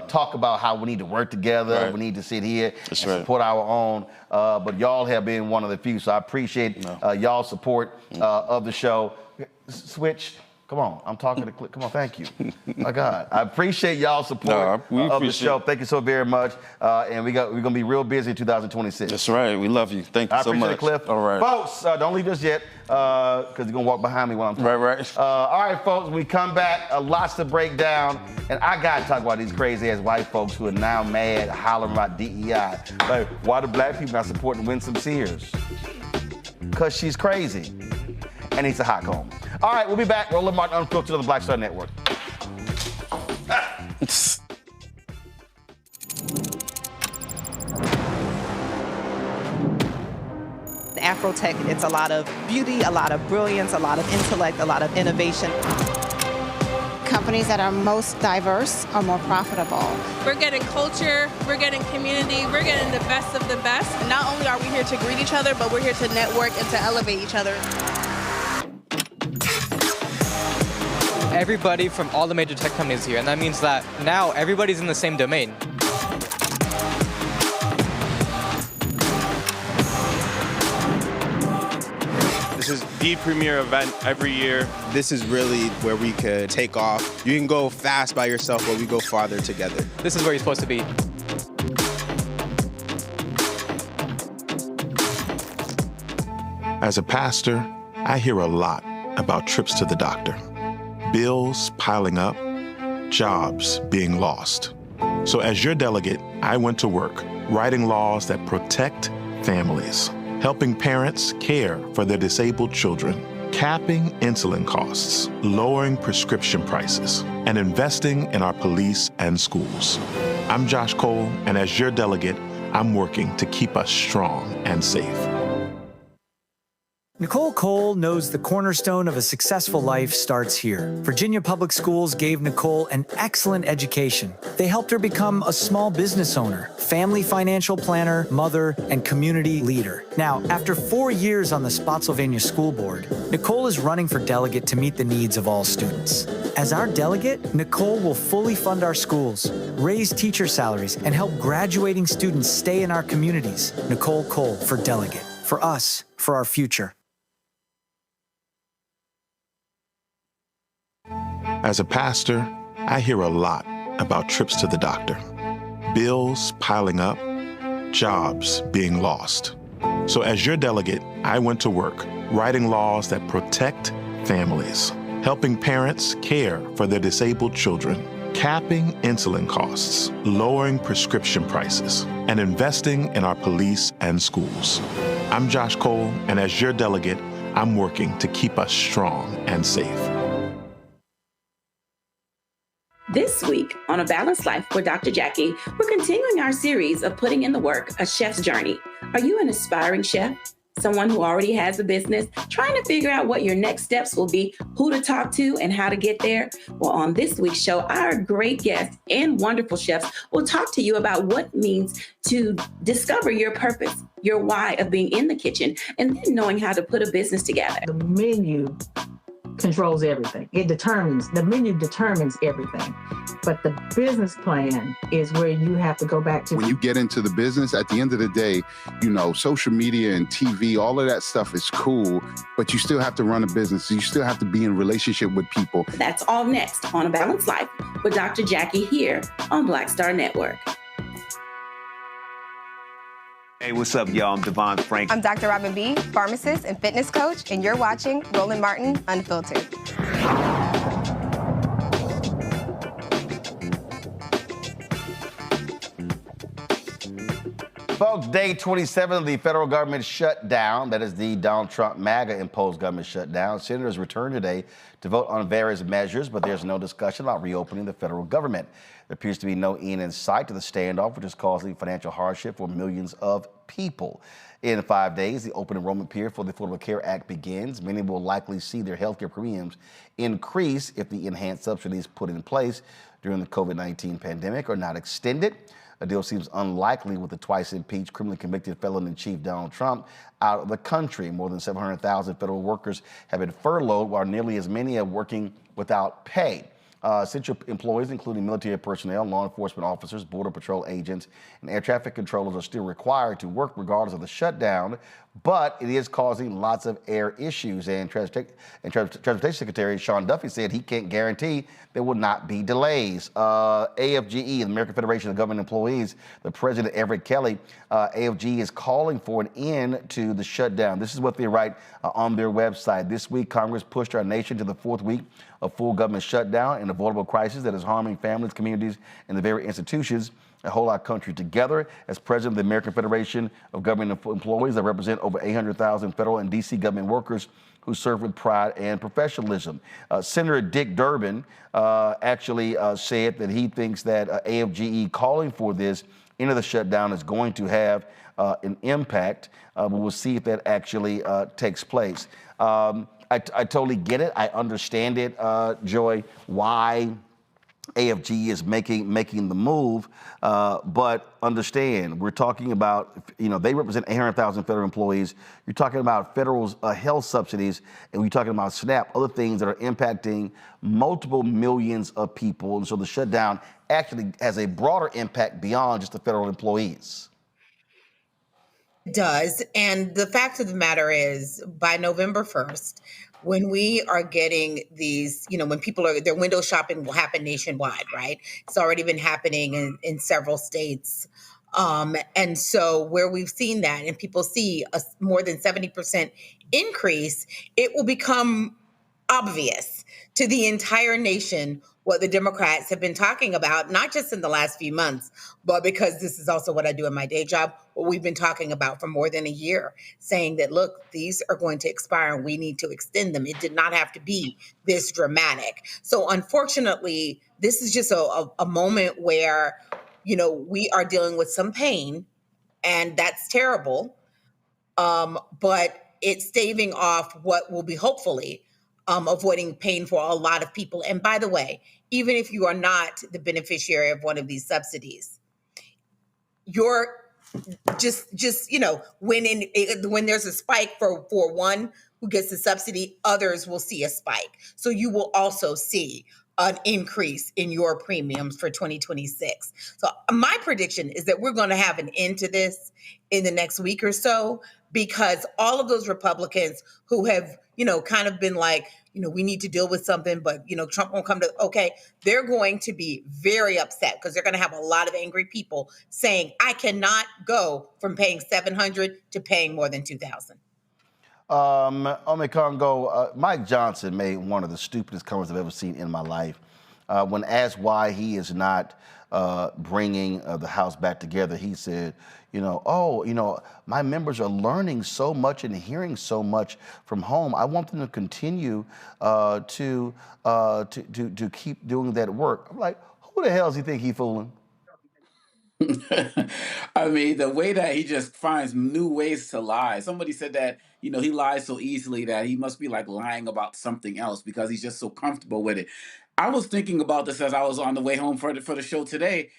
talk about how we need to work together, we need to sit here and support our own, but y'all have been one of the few, so I appreciate y'all's support of the show. Switch. Come on, I'm talking to Cliff. Come on, thank you. My God, I appreciate y'all's support of the show. Thank you so very much. And we're gonna be real busy in 2026. That's right. We love you. Thank you so much. I appreciate it, Cliff. All right, folks. Don't leave us yet, because you're gonna walk behind me while I'm talking. Right. All right, folks. When we come back, lots to break down, and I gotta talk about these crazy ass white folks who are now mad, hollering about DEI. Like, why do black people not supporting Winsome Sears? Because she's crazy and needs a hot comb. All right, we'll be back. Roland Martin Unfiltered on the Black Star Network. Afrotech, it's a lot of beauty, a lot of brilliance, a lot of intellect, a lot of innovation. Companies that are most diverse are more profitable. We're getting culture, we're getting community, we're getting the best of the best. And not only are we here to greet each other, but we're here to network and to elevate each other. Everybody from all the major tech companies here, and that means that now everybody's in the same domain. The This is the premier event every year. This is really where we could take off. You can go fast by yourself, but we go farther together. This is where you're supposed to be. As a pastor, I hear a lot about trips to the doctor, bills piling up, jobs being lost. So as your delegate, I went to work writing laws that protect families, helping parents care for their disabled children, capping insulin costs, lowering prescription prices, and investing in our police and schools. I'm Josh Cole, and as your delegate, I'm working to keep us strong and safe. Nicole Cole knows the cornerstone of a successful life starts here. Virginia Public Schools gave Nicole an excellent education. They helped her become a small business owner, family financial planner, mother, and community leader. Now, after 4 years on the Spotsylvania School Board, Nicole is running for delegate to meet the needs of all students. As our delegate, Nicole will fully fund our schools, raise teacher salaries, and help graduating students stay in our communities. Nicole Cole for delegate. For us, for our future. As a pastor, I hear a lot about trips to the doctor, bills piling up, jobs being lost. So as your delegate, I went to work writing laws that protect families, helping parents care for their disabled children, capping insulin costs, lowering prescription prices, and investing in our police and schools. I'm Josh Cole, and as your delegate, I'm working to keep us strong and safe. This week on A Balanced Life with Dr. Jackie, we're continuing our series of putting in the work, A Chef's Journey. Are you an aspiring chef? Someone who already has a business, trying to figure out what your next steps will be, who to talk to, and how to get there? Well, on this week's show, our great guests and wonderful chefs will talk to you about what it means to discover your purpose, your why of being in the kitchen, and then knowing how to put a business together. The menu controls everything. The menu determines everything. But the business plan is where you have to go back to. When you get into the business, at the end of the day, you know, social media and TV, all of that stuff is cool, but you still have to run a business. You still have to be in relationship with people. That's all next on A Balanced Life with Dr. Jackie here on Black Star Network. Hey, what's up, y'all? I'm Devon Frank. I'm Dr. Robin B., pharmacist and fitness coach, and you're watching Roland Martin Unfiltered. Folks, day 27 of the federal government shutdown, that is the Donald Trump MAGA-imposed government shutdown. Senators return today to vote on various measures, but there's no discussion about reopening the federal government. There appears to be no end in sight to the standoff, which is causing financial hardship for millions of people. In 5 days, the open enrollment period for the Affordable Care Act begins. Many will likely see their healthcare premiums increase if the enhanced subsidies put in place during the COVID-19 pandemic are not extended. A deal seems unlikely with the twice impeached, criminally convicted felon-in-chief Donald Trump out of the country. More than 700,000 federal workers have been furloughed, while nearly as many are working without pay. Essential employees, including military personnel, law enforcement officers, border patrol agents, and air traffic controllers are still required to work regardless of the shutdown, but it is causing lots of air issues. And Transportation Secretary Sean Duffy said he can't guarantee there will not be delays. AFGE, the American Federation of Government Employees, the president, Everett Kelly, AFGE is calling for an end to the shutdown. This is what they write on their website. This week, Congress pushed our nation to the 4th week of full government shutdown, an avoidable crisis that is harming families, communities, and the very institutions that hold our country together. As president of the American Federation of Government Employees, I represent over 800,000 federal and D.C. government workers who serve with pride and professionalism. Senator Dick Durbin actually said that he thinks that AFGE calling for this end of the shutdown is going to have an impact, but we'll see if that actually takes place. I totally get it. I understand it, Joy, why AFG is making the move, but understand, we're talking about, they represent 800,000 federal employees. You're talking about federal health subsidies, and we're talking about SNAP, other things that are impacting multiple millions of people. And so the shutdown actually has a broader impact beyond just the federal employees. It does. And the fact of the matter is, by November 1st, when we are getting these, when people their window shopping will happen nationwide, right? It's already been happening in several states. And so where we've seen that and people see a more than 70% increase, it will become obvious to the entire nation what the Democrats have been talking about, not just in the last few months, but because this is also what I do in my day job, what we've been talking about for more than a year, saying that, look, these are going to expire and we need to extend them. It did not have to be this dramatic. So unfortunately, this is just a moment where, we are dealing with some pain, and that's terrible. But it's staving off what will be hopefully avoiding pain for a lot of people. And by the way, even if you are not the beneficiary of one of these subsidies, you're just when there's a spike for one who gets the subsidy, others will see a spike. So you will also see an increase in your premiums for 2026. So my prediction is that we're going to have an end to this in the next week or so, because all of those Republicans who have, kind of been like, we need to deal with something, but, Trump won't come to, okay, they're going to be very upset because they're going to have a lot of angry people saying, I cannot go from paying $700 to paying more than $2,000. Ome Congo, Mike Johnson made one of the stupidest comments I've ever seen in my life. When asked why he is not bringing the House back together, he said, my members are learning so much and hearing so much from home. I want them to continue to keep doing that work. I'm like, who the hell does he think he's fooling? I mean, the way that he just finds new ways to lie. Somebody said that, he lies so easily that he must be like lying about something else because he's just so comfortable with it. I was thinking about this as I was on the way home for the show today.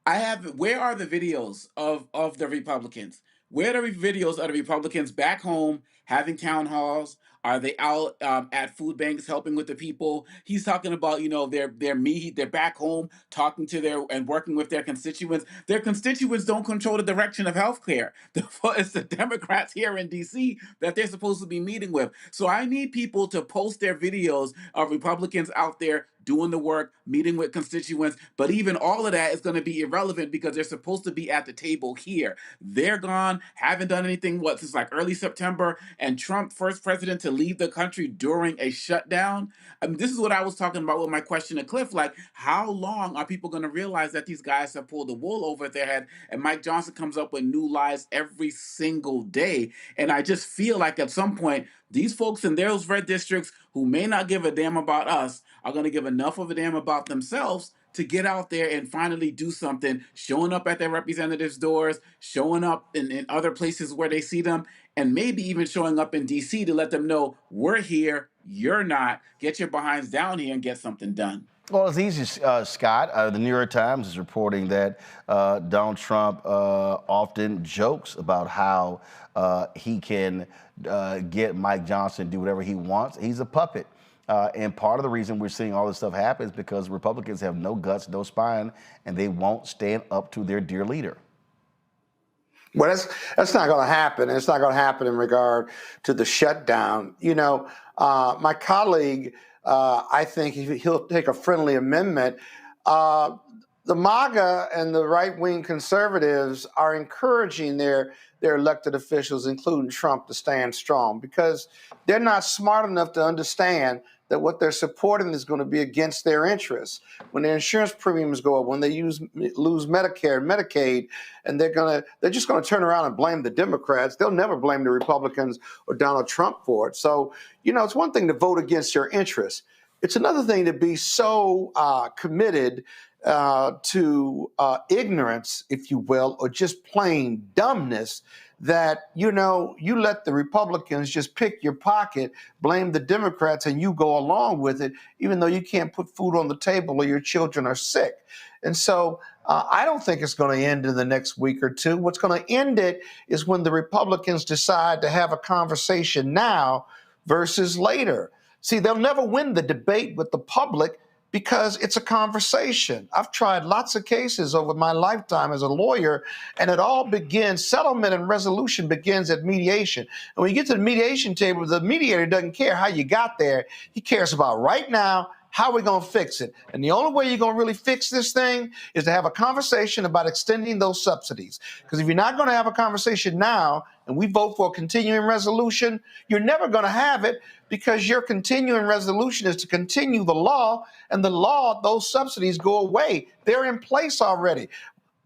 Where are the videos of the Republicans? Where are the videos of the Republicans back home having town halls? Are they out at food banks helping with the people? He's talking about, they're back home talking to and working with their constituents. Their constituents don't control the direction of healthcare. It's the Democrats here in D.C. that they're supposed to be meeting with. So I need people to post their videos of Republicans out there doing the work, meeting with constituents, but even all of that is going to be irrelevant because they're supposed to be at the table here. They're gone, haven't done anything, since like early September, and Trump, first president to leave the country during a shutdown. I mean, this is what I was talking about with my question to Cliff, like, how long are people going to realize that these guys have pulled the wool over their head, and Mike Johnson comes up with new lies every single day, and I just feel like at some point, these folks in those red districts who may not give a damn about us are going to give enough of a damn about themselves to get out there and finally do something, showing up at their representatives' doors, showing up in other places where they see them, and maybe even showing up in D.C. to let them know, we're here, you're not, get your behinds down here and get something done. Well, it's easy, Scott. The New York Times is reporting that Donald Trump often jokes about how he can get Mike Johnson to do whatever he wants. He's a puppet. And part of the reason we're seeing all this stuff happen is because Republicans have no guts, no spine, and they won't stand up to their dear leader. Well, that's not going to happen. It's not going to happen in regard to the shutdown. My colleague, I think he'll take a friendly amendment. The MAGA and the right-wing conservatives are encouraging their elected officials, including Trump, to stand strong because they're not smart enough to understand that what they're supporting is going to be against their interests. When their insurance premiums go up, when they lose Medicare and Medicaid, and they're just going to turn around and blame the Democrats. They'll never blame the Republicans or Donald Trump for it. So, it's one thing to vote against your interests. It's another thing to be so committed to ignorance, if you will, or just plain dumbness that, you let the Republicans just pick your pocket, blame the Democrats, and you go along with it, even though you can't put food on the table or your children are sick. And so I don't think it's going to end in the next week or two. What's going to end it is when the Republicans decide to have a conversation now versus later. See, they'll never win the debate with the public because it's a conversation. I've tried lots of cases over my lifetime as a lawyer, and it all begins, settlement and resolution begins at mediation. And when you get to the mediation table, the mediator doesn't care how you got there. He cares about right now, how we're going to fix it. And the only way you're going to really fix this thing is to have a conversation about extending those subsidies. Because if you're not going to have a conversation now, and we vote for a continuing resolution, you're never going to have it, because your continuing resolution is to continue the law, and the law, those subsidies go away. They're in place already.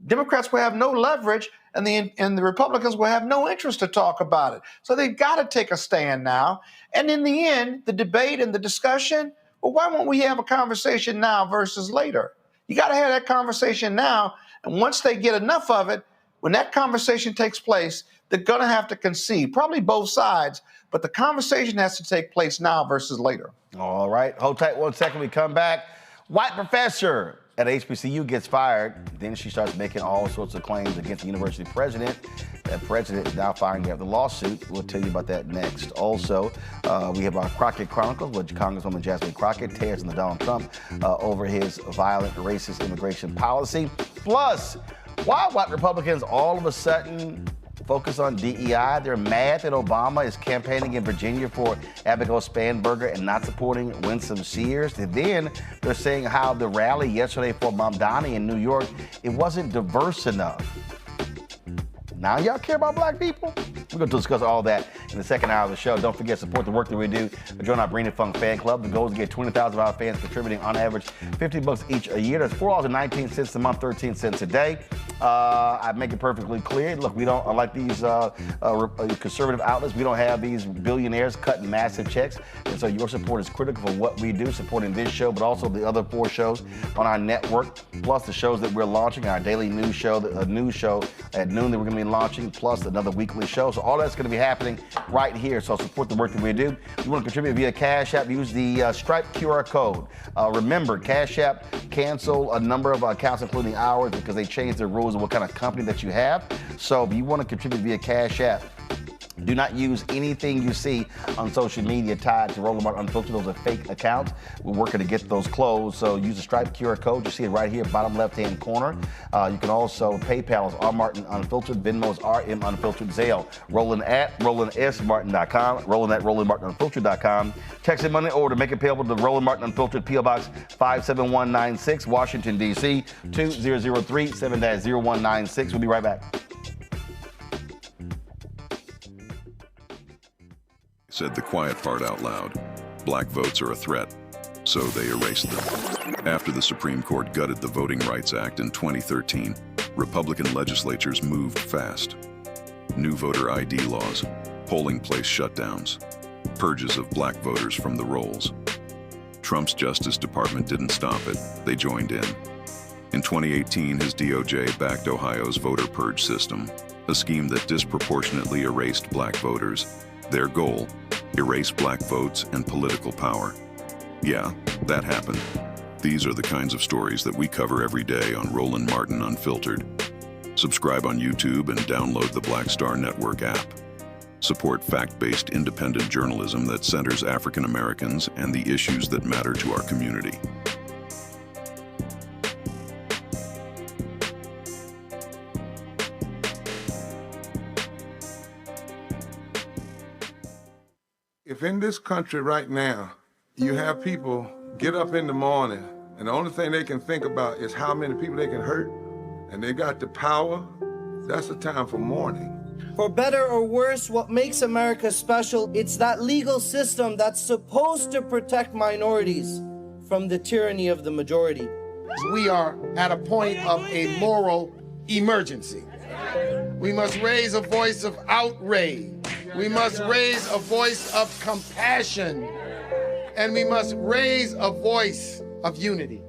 Democrats will have no leverage, and the Republicans will have no interest to talk about it. So they've got to take a stand now. And in the end, the debate and the discussion, well, why won't we have a conversation now versus later? You got to have that conversation now. And once they get enough of it, when that conversation takes place, they're going to have to concede, probably both sides, but the conversation has to take place now versus later. All right. Hold tight 1 second. We come back. White professor at HBCU gets fired. Then she starts making all sorts of claims against the university president. That president is now firing after the lawsuit. We'll tell you about that next. Also, we have our Crocket Chronicles with Congresswoman Jasmine Crockett tears into Donald Trump over his violent, racist immigration policy. Plus, why white Republicans all of a sudden focus on DEI? They're mad that Obama is campaigning in Virginia for Abigail Spanberger and not supporting Winsome Sears. And then they're saying how the rally yesterday for Mamdani in New York, it wasn't diverse enough. Now y'all care about black people? We're going to discuss all that in the second hour of the show. Don't forget, support the work that we do. Join our Breen and Funk fan club. The goal is to get 20,000 of our fans contributing on average $50 each a year. That's $4.19 a month, 13 cents a day. I make it perfectly clear. Look, we don't, unlike these conservative outlets, we don't have these billionaires cutting massive checks. And so your support is critical for what we do, supporting this show, but also the other 4 shows on our network, plus the shows that we're launching, our daily news show, a news show at noon that we're going to be launching, plus another weekly show. So all that's going to be happening right here. So support the work that we do. If you want to contribute via Cash App, use the Stripe QR code. Remember, Cash App cancel a number of accounts, including ours, because they changed their rules of what kind of company that you have. So if you want to contribute via Cash App, do not use anything you see on social media tied to Roland Martin Unfiltered. Those are fake accounts. We're working to get those closed. So use the Stripe QR code. You see it right here, bottom left-hand corner. You can also PayPal is R Martin Unfiltered, Venmo is RM Unfiltered, Zelle, Roland at RolandSMartin.com, Roland at RolandMartinUnfiltered.com. Text and money order, make it payable to Roland Martin Unfiltered, P.O. Box 57196, Washington, D.C. 2003 7-0196. We'll be right back. Said the quiet part out loud. Black votes are a threat, so they erased them. After the Supreme Court gutted the Voting Rights Act in 2013, Republican legislatures moved fast. New voter ID laws, polling place shutdowns, purges of black voters from the rolls. Trump's Justice Department didn't stop it, they joined in. In 2018, his DOJ backed Ohio's voter purge system, a scheme that disproportionately erased black voters. Their goal, erase black votes and political power. Yeah, that happened. These are the kinds of stories that we cover every day on Roland Martin Unfiltered. Subscribe on YouTube and download the Black Star Network app. Support fact-based independent journalism that centers African Americans and the issues that matter to our community. If in this country right now, you have people get up in the morning and the only thing they can think about is how many people they can hurt, and they got the power, that's a time for mourning. For better or worse, what makes America special, it's that legal system that's supposed to protect minorities from the tyranny of the majority. We are at a point of a moral emergency. We must raise a voice of outrage. We must raise a voice of compassion, and we must raise a voice of unity.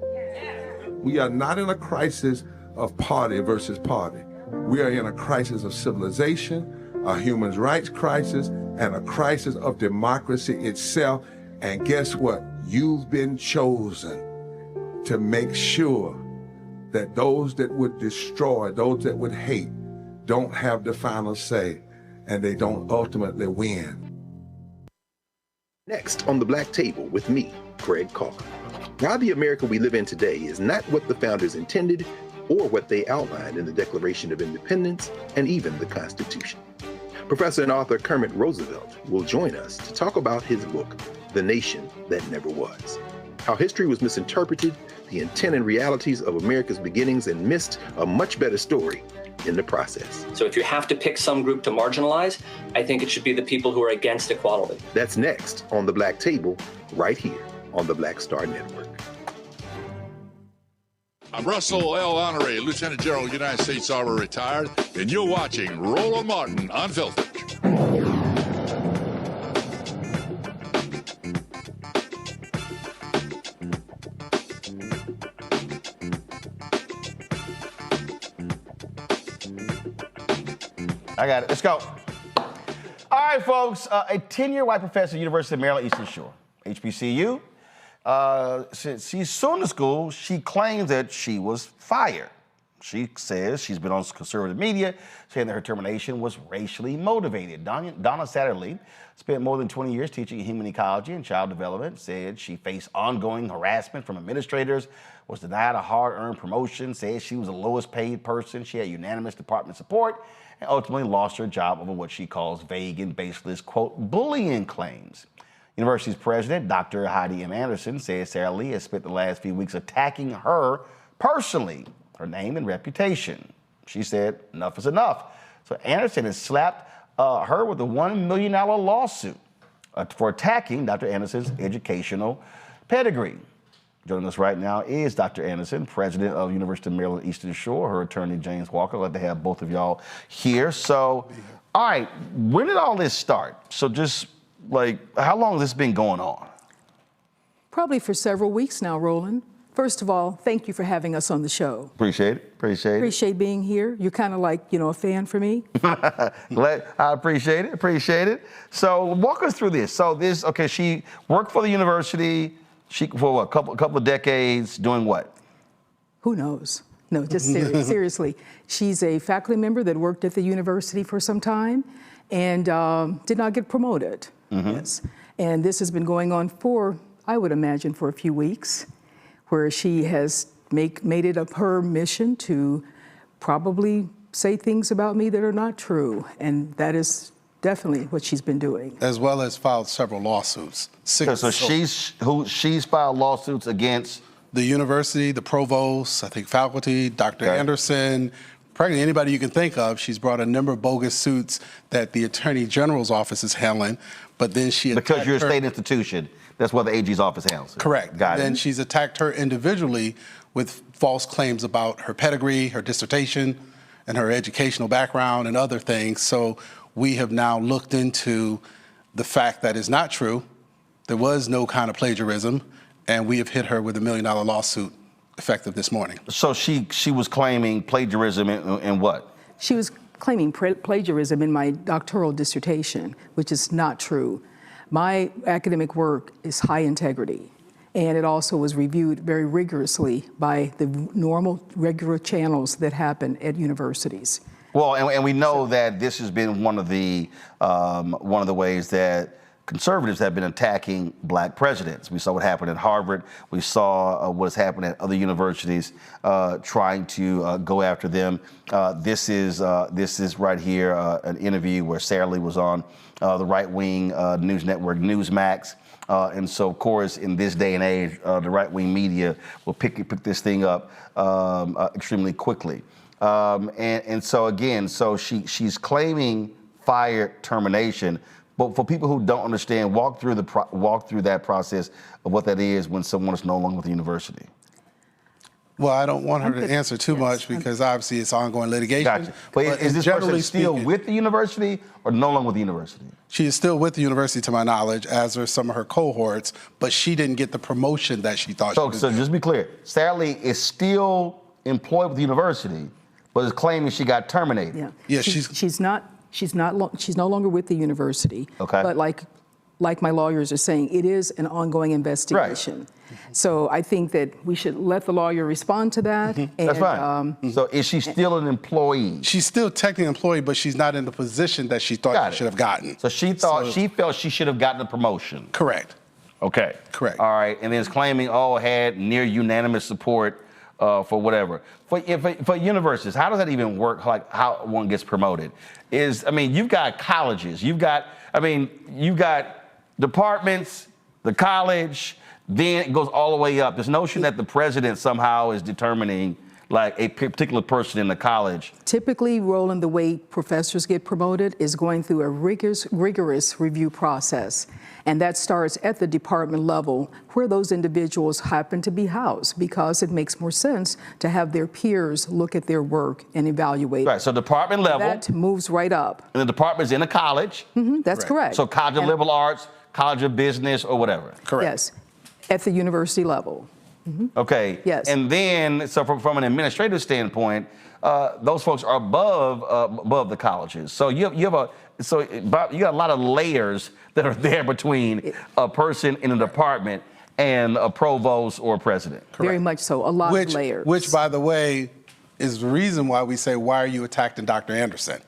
We are not in a crisis of party versus party. We are in a crisis of civilization, a human rights crisis, and a crisis of democracy itself. And guess what? You've been chosen to make sure that those that would destroy, those that would hate, don't have the final say, and they don't ultimately win. Next on The Black Table with me, Greg Carr. Why the America we live in today is not what the founders intended or what they outlined in the Declaration of Independence and even the Constitution. Professor and author Kermit Roosevelt will join us to talk about his book, The Nation That Never Was. How history was misinterpreted, the intent and realities of America's beginnings, and missed a much better story in the process. So if you have to pick some group to marginalize, I think it should be the people who are against equality. That's next on The Black Table, right here on the Black Star Network. I'm Russell L. Honoré, Lieutenant General, United States Army, retired, and you're watching Roland Martin Unfiltered. I got it. Let's go. All right, folks. A 10-year white professor at the University of Maryland Eastern Shore, HBCU. Since she's suing the school, she claims that she was fired. She says she's been on conservative media saying that her termination was racially motivated. Donna Satterley spent more than 20 years teaching human ecology and child development, said she faced ongoing harassment from administrators, was denied a hard-earned promotion, said she was the lowest paid person, she had unanimous department support, and ultimately lost her job over what she calls vague and baseless, quote, bullying claims. University's president, Dr. Heidi M. Anderson, says Sarah Lee has spent the last few weeks attacking her personally, her name and reputation. She said, enough is enough. So Anderson has slapped her with a $1 million lawsuit for attacking Dr. Anderson's educational pedigree. Joining us right now is Dr. Anderson, president of University of Maryland Eastern Shore, her attorney, James Walker. I'd like to have both of y'all here. So, all right, when did all this start? So just like, how long has this been going on? Probably for several weeks now, Roland. First of all, thank you for having us on the show. Appreciate it. Appreciate being here. You're kind of like, a fan for me. I appreciate it. So walk us through this. So she worked for the university for a couple of decades, doing what? Who knows? No, just seriously. She's a faculty member that worked at the university for some time and did not get promoted. Mm-hmm. Yes. And this has been going on for, I would imagine, for a few weeks, where she has made it her mission to probably say things about me that are not true. And that is definitely what she's been doing. As well as filed several lawsuits. So she's filed lawsuits against? The university, the provost, I think faculty, Dr. Anderson, practically anybody you can think of. She's brought a number of bogus suits that the Attorney General's office is handling, but then she because you're a state institution, that's what the AG's office handles. Correct. Got it. Then she's attacked her individually with false claims about her pedigree, her dissertation, and her educational background and other things. So we have now looked into the fact that is not true. There was no kind of plagiarism, and we have hit her with $1 million lawsuit effective this morning. So she was claiming plagiarism in what? She was claiming plagiarism in my doctoral dissertation, which is not true. My academic work is high integrity, and it also was reviewed very rigorously by the normal, regular channels that happen at universities. Well, and we know that this has been one of the ways that conservatives have been attacking black presidents. We saw what happened at Harvard. We saw what's happened at other universities, trying to go after them. This is right here an interview where Sarah Lee was on the right-wing news network Newsmax. And so, of course, in this day and age, the right-wing media will pick this thing up extremely quickly. And so, again, she's claiming fire termination. But for people who don't understand, walk through that process of what that is when someone is no longer with the university. Well, I don't want her to answer too much because obviously it's ongoing litigation. Gotcha. But is this person still with the university or no longer with the university? She is still with the university, to my knowledge, as are some of her cohorts, but she didn't get the promotion that she thought she would. So just be clear, Sarah Lee is still employed with the university, but is claiming she got terminated. Yeah, she's no longer with the university. Okay. But like my lawyers are saying, it is an ongoing investigation. Right. So I think that we should let the lawyer respond to that. Mm-hmm. And, that's fine. So is she still an employee? She's still technically an employee, but she's not in the position that she thought she should have gotten. So she felt she should have gotten a promotion. Correct. Okay. Correct. All right. And then it's claiming, had near unanimous support for whatever. For universities, how does that even work? Like how one gets promoted? You've got colleges, you've got departments, the college, then it goes all the way up. This notion that the president somehow is determining like a particular person in the college. Typically, Roland, the way professors get promoted is going through a rigorous review process. And that starts at the department level where those individuals happen to be housed, because it makes more sense to have their peers look at their work and evaluate. Right, so department level. That moves right up. And the department's in a college. That's correct. So College of Liberal Arts, College of Business, or whatever. Correct. Yes, at the university level. Okay. Yes. And then, so from an administrative standpoint, those folks are above the colleges. So you got a lot of layers that are there between a person in a department and a provost or a president. Very much so. A lot of layers. Which, by the way, is the reason why we say, why are you attacking Dr. Anderson?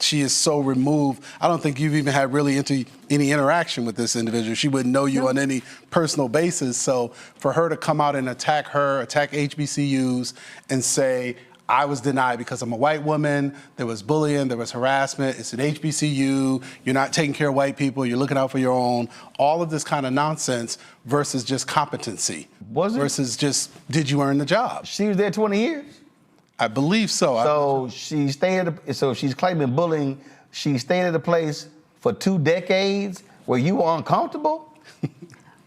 She is so removed. I don't think you've even had really any interaction with this individual. She wouldn't know you on any personal basis. So for her to come out and attack HBCUs and say, I was denied because I'm a white woman, there was bullying, there was harassment, it's an HBCU, you're not taking care of white people, you're looking out for your own, all of this kind of nonsense versus just competency. Was it? Versus just, did you earn the job? She was there 20 years? I believe so. So she's claiming bullying. She stayed at a place for 2 decades where you were uncomfortable?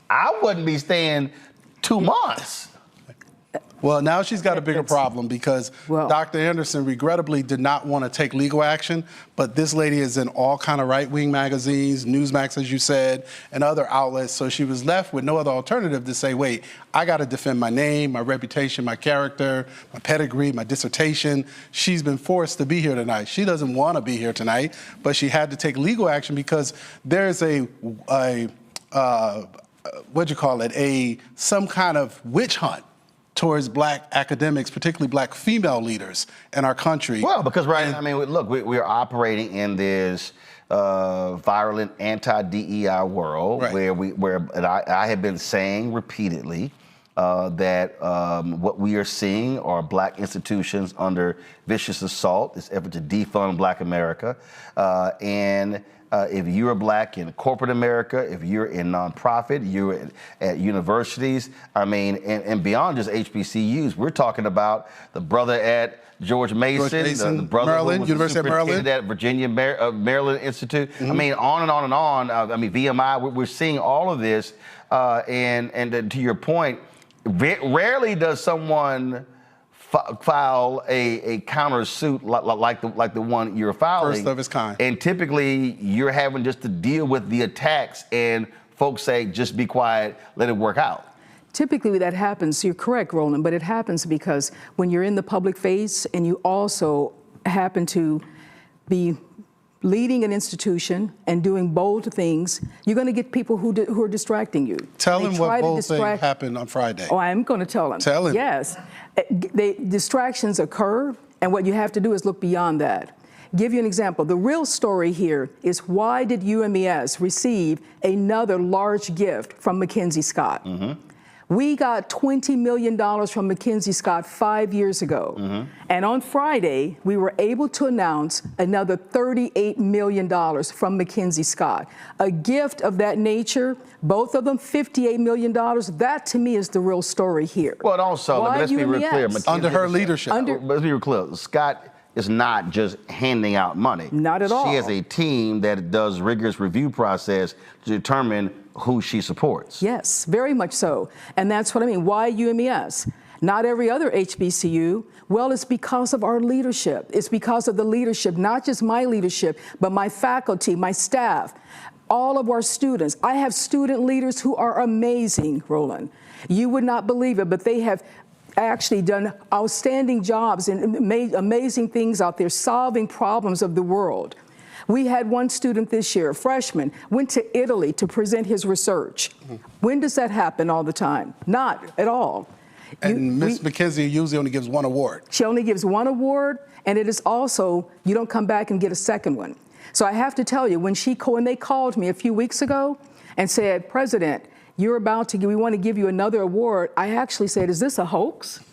I wouldn't be staying 2 months. Well, now she's got a bigger problem because Dr. Anderson regrettably did not want to take legal action, but this lady is in all kind of right-wing magazines, Newsmax, as you said, and other outlets. So she was left with no other alternative to say, wait, I got to defend my name, my reputation, my character, my pedigree, my dissertation. She's been forced to be here tonight. She doesn't want to be here tonight, but she had to take legal action because there's some kind of witch hunt towards black academics, particularly black female leaders in our country. Well, because look, we're operating in this virulent anti-DEI world where I have been saying repeatedly that what we are seeing are black institutions under vicious assault, this effort to defund black America, and if you're black in corporate America, if you're in nonprofit, you're at universities, and beyond just HBCUs, we're talking about the brother at George Mason, the brother Maryland, University of Maryland, at Virginia Maryland Institute. On and on and on. VMI. We're seeing all of this, and to your point, rarely does someone file a counter suit like the one you're filing. First of its kind. And typically you're having just to deal with the attacks, and folks say, just be quiet, let it work out. Typically that happens, you're correct, Roland, but it happens because when you're in the public face and you also happen to be leading an institution and doing bold things, you're going to get people who are distracting you. Tell them what bold thing happened on Friday. Oh, I'm going to tell them. Tell him. Yes. Distractions occur, and what you have to do is look beyond that. Give you an example. The real story here is, why did UMES receive another large gift from McKinsey Scott? We got $20 million from McKinsey Scott 5 years ago. And on Friday, we were able to announce another $38 million from McKinsey Scott. A gift of that nature, both of them $58 million, that to me is the real story here. Well, and also, let's be real clear. Under her leadership. Let's be real clear. Scott is not just handing out money. Not at all. She has a team that does rigorous review process to determine who she supports. Yes, very much so. And that's what I mean. Why UMES? Not every other HBCU. Well, it's because of our leadership. It's because of the leadership, not just my leadership, but my faculty, my staff, all of our students. I have student leaders who are amazing, Roland. You would not believe it, but they have actually done outstanding jobs and made amazing things out there, solving problems of the world. We had one student this year, a freshman, went to Italy to present his research. When does that happen all the time? Not at all. And Ms. McKenzie usually only gives one award. She only gives one award, and it is also, you don't come back and get a second one. So I have to tell you, when they called me a few weeks ago and said, President, we want to give you another award. I actually said, is this a hoax?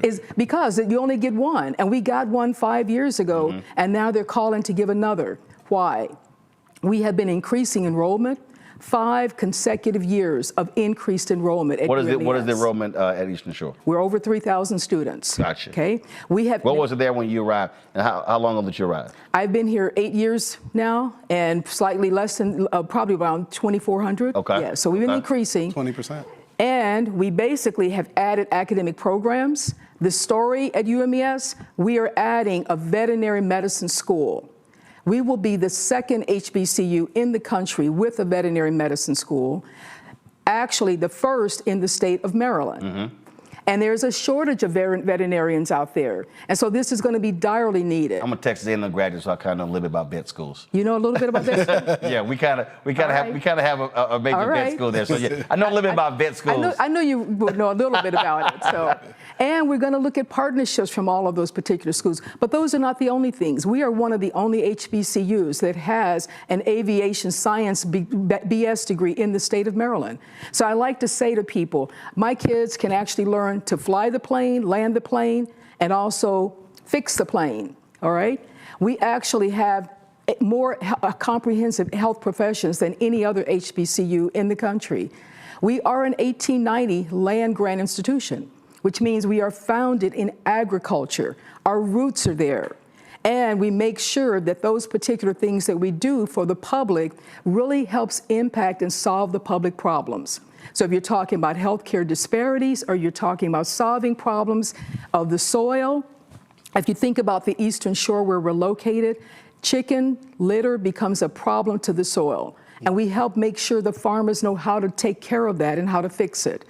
Is because you only get one. And we got one 5 years ago, and now they're calling to give another. Why? We have been increasing enrollment. 5 consecutive years of increased enrollment at UMES. What is the enrollment at Eastern Shore? We're over 3,000 students. Gotcha. Okay. What was it there when you arrived, and how long ago did you arrive? I've been here 8 years now, and slightly less than, probably around 2,400. Okay. Yeah, so we've been increasing. 20%. And we basically have added academic programs. The story at UMES, we are adding a veterinary medicine school. We will be the second HBCU in the country with a veterinary medicine school, actually the first in the state of Maryland. And there's a shortage of veterinarians out there. And so this is going to be direly needed. I'm a Texas A&M graduate, so I kind of know a little bit about vet schools. You know a little bit about vet schools? Yeah, we kind of have a major vet school there. So yeah, I know a little bit about vet schools. I know you would know a little bit about it. So, and we're going to look at partnerships from all of those particular schools. But those are not the only things. We are one of the only HBCUs that has an aviation science BS degree in the state of Maryland. So I like to say to people, my kids can actually learn to fly the plane, land the plane, and also fix the plane, all right? We actually have more comprehensive health professions than any other HBCU in the country. We are an 1890 land-grant institution, which means we are founded in agriculture. Our roots are there. And we make sure that those particular things that we do for the public really helps impact and solve the public problems. So if you're talking about healthcare disparities, or you're talking about solving problems of the soil, if you think about the Eastern Shore where we're located, chicken litter becomes a problem to the soil. And we help make sure the farmers know how to take care of that and how to fix it.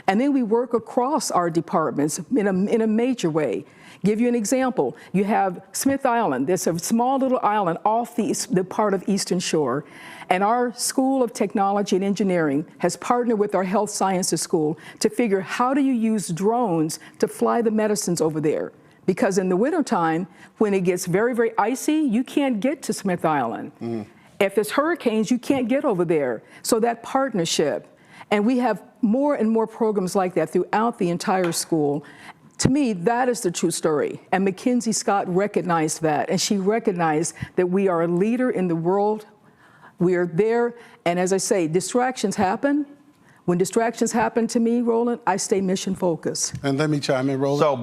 And then we work across our departments in a major way. Give you an example. You have Smith Island. There's a small little island off the part of Eastern Shore. And our School of Technology and Engineering has partnered with our Health Sciences School to figure how do you use drones to fly the medicines over there. Because in the wintertime, when it gets very, very icy, you can't get to Smith Island. If there's hurricanes, you can't get over there. So that partnership, and we have more and more programs like that throughout the entire school. To me, that is the true story. And Mackenzie Scott recognized that. And she recognized that we are a leader in the world. We are there. And as I say, distractions happen. When distractions happen to me, Roland, I stay mission focused. And let me chime in, Roland. So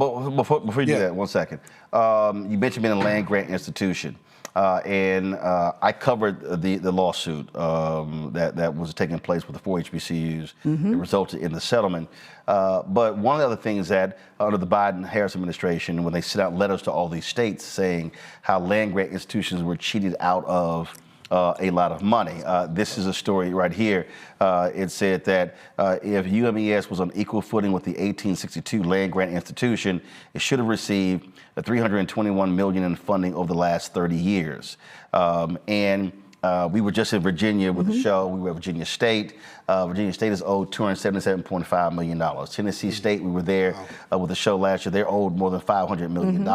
before you do that, 1 second. You mentioned being a land grant institution. And I covered the lawsuit that was taking place with the 4 HBCUs that resulted in the settlement. But one of the other things that under the Biden-Harris administration, when they sent out letters to all these states saying how land grant institutions were cheated out of a lot of money. This is a story right here. It said that if UMES was on equal footing with the 1862 land grant institution, it should have received $321 million in funding over the last 30 years. We were just in Virginia with the show. We were at Virginia State. Virginia State is owed $277.5 million. Tennessee State, we were there with the show last year. They're owed more than $500 million.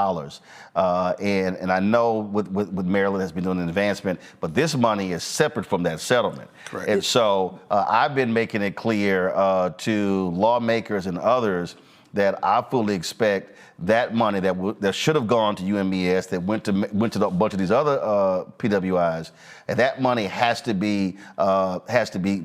And I know with Maryland has been doing an advancement, but this money is separate from that settlement. Correct. And so I've been making it clear to lawmakers and others that I fully expect that money that should have gone to UMES, that went to a bunch of these other PWIs, and that money has to be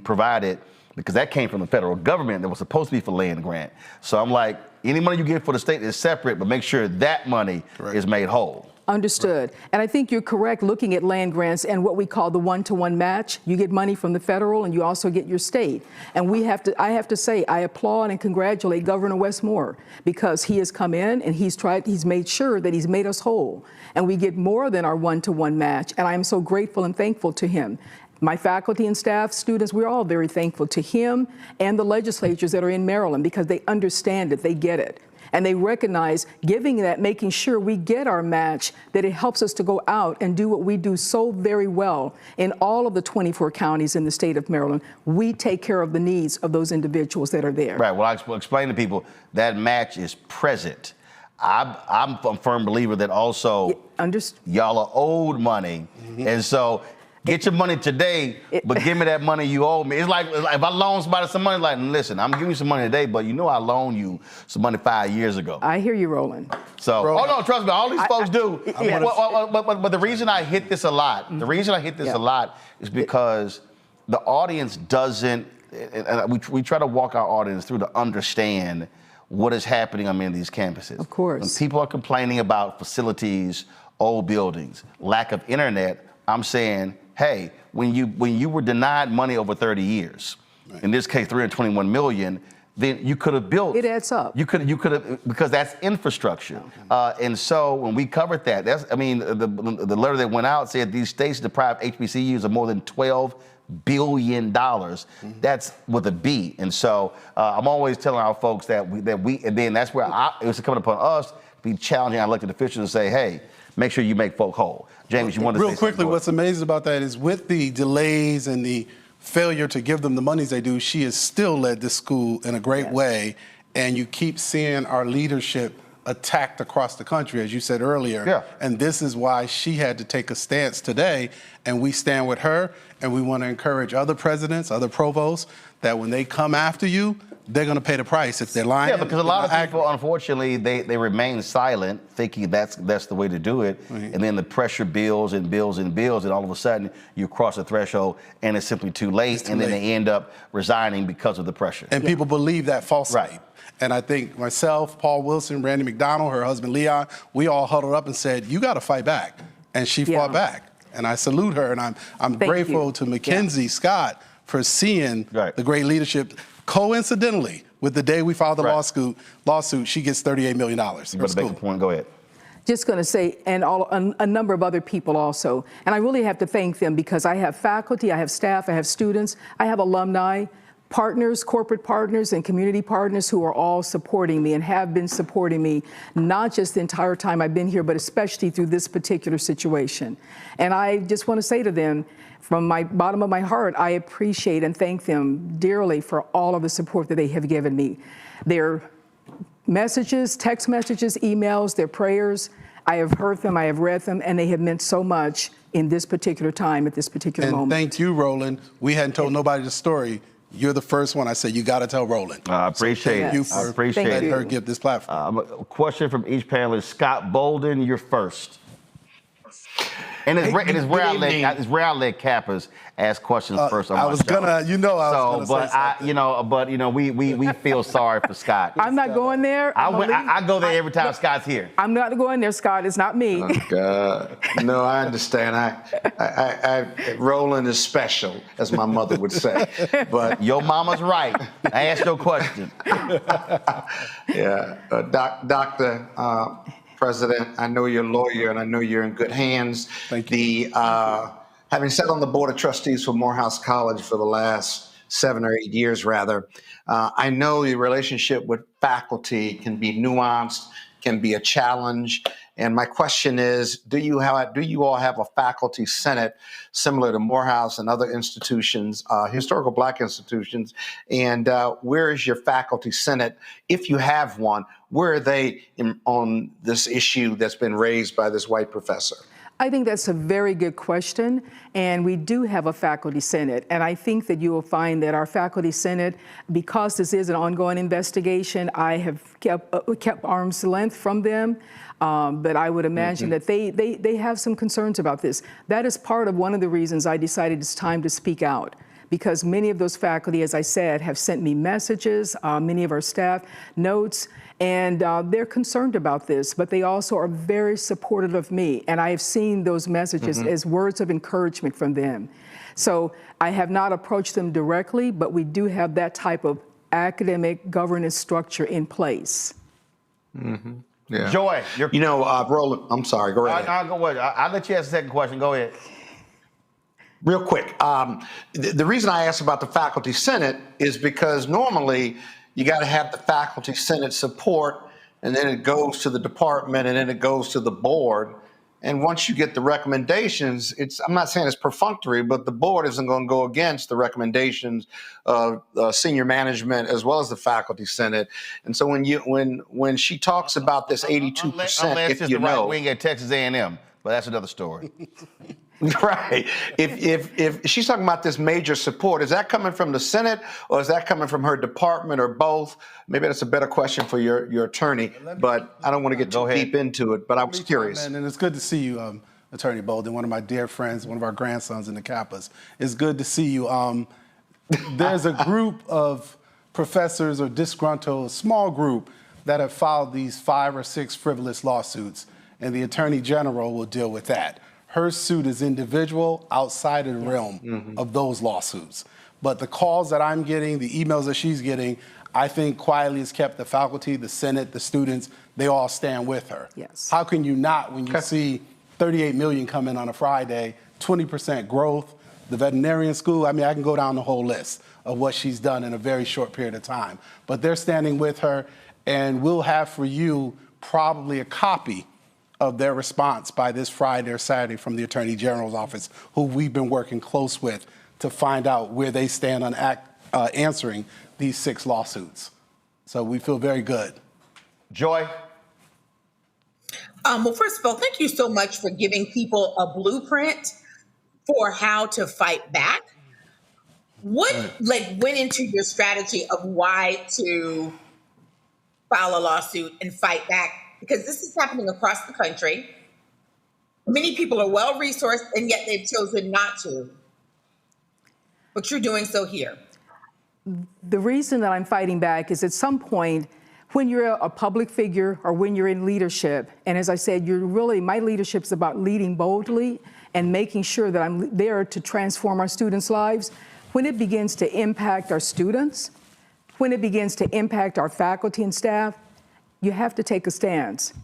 provided, because that came from the federal government that was supposed to be for land grant. So I'm like, any money you get for the state is separate, but make sure that money is made whole. Understood. And I think you're correct looking at land grants and what we call the one-to-one match. You get money from the federal and you also get your state. And I have to say, I applaud and congratulate Governor Westmore, because he has come in and he's made sure that he's made us whole. And we get more than our one-to-one match. And I am so grateful and thankful to him. My faculty and staff, students, we're all very thankful to him and the legislatures that are in Maryland, because they understand it, they get it. And they recognize giving that, making sure we get our match, that it helps us to go out and do what we do so very well in all of the 24 counties in the state of Maryland. We take care of the needs of those individuals that are there. Right. Well, I explain to people that match is present. I'm a firm believer that also y'all are owed money. And so Get your money today, but give me that money you owe me. It's like if I loan somebody some money, like, listen, I'm giving you some money today, but you know I loaned you some money 5 years ago. I hear you, Roland. So, no, trust me, all these folks do. Yes. But the reason I hit this a lot, a lot is because the audience doesn't, and we try to walk our audience through to understand what is happening on many of these campuses. Of course. When people are complaining about facilities, old buildings, lack of internet, I'm saying, hey, when you were denied money over 30 years, in this case, $321 million, then you could have built. It adds up. You could have, because that's infrastructure. And so when we covered that, the letter that went out said these states deprive HBCUs of more than $12 billion. That's with a B. And so I'm always telling our folks that we and then that's where it was coming upon us to be challenging our elected officials and say, hey, make sure you make folk whole. James, you want to say real quickly, what's amazing about that is with the delays and the failure to give them the monies they do, she has still led this school in a great way. And you keep seeing our leadership attacked across the country, as you said earlier. Yeah. And this is why she had to take a stance today, and we stand with her, and we want to encourage other presidents, other provosts, that when they come after you, they're going to pay the price if they're lying. Yeah, because a lot of people, unfortunately, they remain silent, thinking that's the way to do it. And then the pressure builds and builds and builds, and all of a sudden you cross the threshold and it's simply too late, then they end up resigning because of the pressure. And people believe that falsely. Right. And I think myself, Paul Wilson, Randy McDonald, her husband Leon, we all huddled up and said, you got to fight back. And she fought back. And I salute her, and I'm grateful to Mackenzie Scott for seeing the great leadership. Coincidentally, with the day we filed the lawsuit, she gets $38 million. You better make a point. Go ahead. Just going to say, and a number of other people also. And I really have to thank them because I have faculty, I have staff, I have students, I have alumni, partners, corporate partners, and community partners who are all supporting me and have been supporting me, not just the entire time I've been here, but especially through this particular situation. And I just want to say to them, from my bottom of my heart, I appreciate and thank them dearly for all of the support that they have given me. Their messages, text messages, emails, their prayers, I have heard them, I have read them, and they have meant so much in this particular time, at this particular moment. And thank you, Roland. We hadn't told nobody the story. You're the first one. I said, you got to tell Roland. I appreciate it. Thank you for letting her give this platform. A question from each panelist. Scott Bolden, you're first. And it's rare I let Kappas ask questions first on my show. I was gonna we feel sorry for Scott. I'm not going there. I go there every time Scott's here. I'm not going there, Scott. It's not me. Oh, God. No, I understand. Roland is special, as my mother would say. But your mama's right. I asked your question. Yeah, Dr. President, I know you're a lawyer and I know you're in good hands. Thank you. Having sat on the board of trustees for Morehouse College for the last 7 or 8 years, rather, I know the relationship with faculty can be nuanced, can be a challenge. And my question is, do you all have a faculty senate similar to Morehouse and other institutions, historical Black institutions? And where is your faculty senate, if you have one? Where are they on this issue that's been raised by this white professor? I think that's a very good question, and we do have a faculty senate, and I think that you will find that our faculty senate, because this is an ongoing investigation, I have kept arm's length from them, but I would imagine that they have some concerns about this. That is part of one of the reasons I decided it's time to speak out, because many of those faculty, as I said, have sent me messages, many of our staff, notes, and they're concerned about this, but they also are very supportive of me. And I have seen those messages as words of encouragement from them. So I have not approached them directly, but we do have that type of academic governance structure in place. Yeah. Joy. Roland, I'm sorry, go ahead. I'll let you ask the second question. Go ahead. Real quick. The reason I asked about the faculty senate is because normally you got to have the faculty senate support, and then it goes to the department, and then it goes to the board. And once you get the recommendations, I'm not saying it's perfunctory, but the board isn't going to go against the recommendations of senior management as well as the faculty senate. And so when she talks about this 82%, unless it's the right wing at Texas A&M, but that's another story. Right. If she's talking about this major support, is that coming from the Senate or is that coming from her department or both? Maybe that's a better question for your attorney, but I don't want to get too deep into it, but I was curious. And it's good to see you, Attorney Bolden, one of my dear friends, one of our grandsons in the Kappas. It's good to see you. There's a group of professors or disgruntled, small group that have filed these 5 or 6 frivolous lawsuits, and the Attorney General will deal with that. Her suit is individual outside of the realm of those lawsuits. But the calls that I'm getting, the emails that she's getting, I think quietly has kept the faculty, the Senate, the students, they all stand with her. Yes. How can you not when you see 38 million come in on a Friday, 20% growth, the veterinarian school? I mean, I can go down the whole list of what she's done in a very short period of time. But they're standing with her, and we'll have for you probably a copy of their response by this Friday or Saturday from the Attorney General's office, who we've been working close with to find out where they stand on answering these 6 lawsuits. So we feel very good. Joy? Well, first of all, thank you so much for giving people a blueprint for how to fight back. What went into your strategy of why to file a lawsuit and fight back? Because this is happening across the country. Many people are well-resourced, and yet they've chosen not to. But you're doing so here. The reason that I'm fighting back is at some point, when you're a public figure or when you're in leadership, and as I said, my leadership's about leading boldly and making sure that I'm there to transform our students' lives. When it begins to impact our students, when it begins to impact our faculty and staff, you have to take a stance.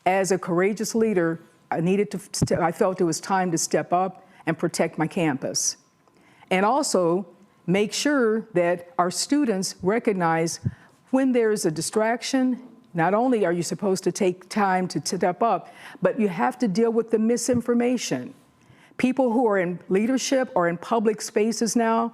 As a courageous leader, I felt it was time to step up and protect my campus. And also make sure that our students recognize when there's a distraction, not only are you supposed to take time to step up, but you have to deal with the misinformation. People who are in leadership or in public spaces now,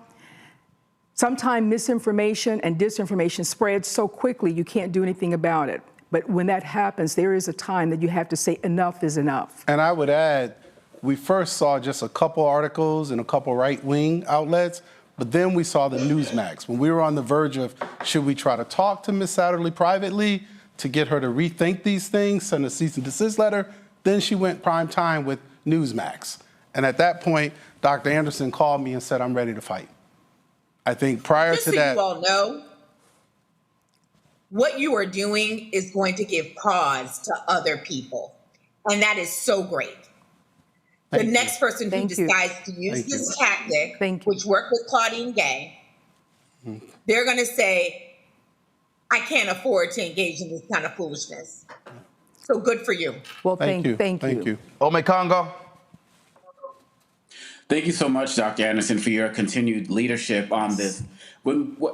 sometimes misinformation and disinformation spreads so quickly you can't do anything about it. But when that happens, there is a time that you have to say enough is enough. And I would add, we first saw just a couple articles in a couple right-wing outlets, but then we saw the Newsmax. When we were on the verge of, should we try to talk to Ms. Satterley privately to get her to rethink these things, send a cease and desist letter, then she went prime time with Newsmax. And at that point, Dr. Anderson called me and said, I'm ready to fight. I think prior to that— Just so you all know, what you are doing is going to give pause to other people. And that is so great. The next person who decides to use this tactic, which worked with Claudine Gay, they're going to say, I can't afford to engage in this kind of foolishness. So good for you. Well, thank you. Ome Congo. Thank you so much, Dr. Anderson, for your continued leadership on this.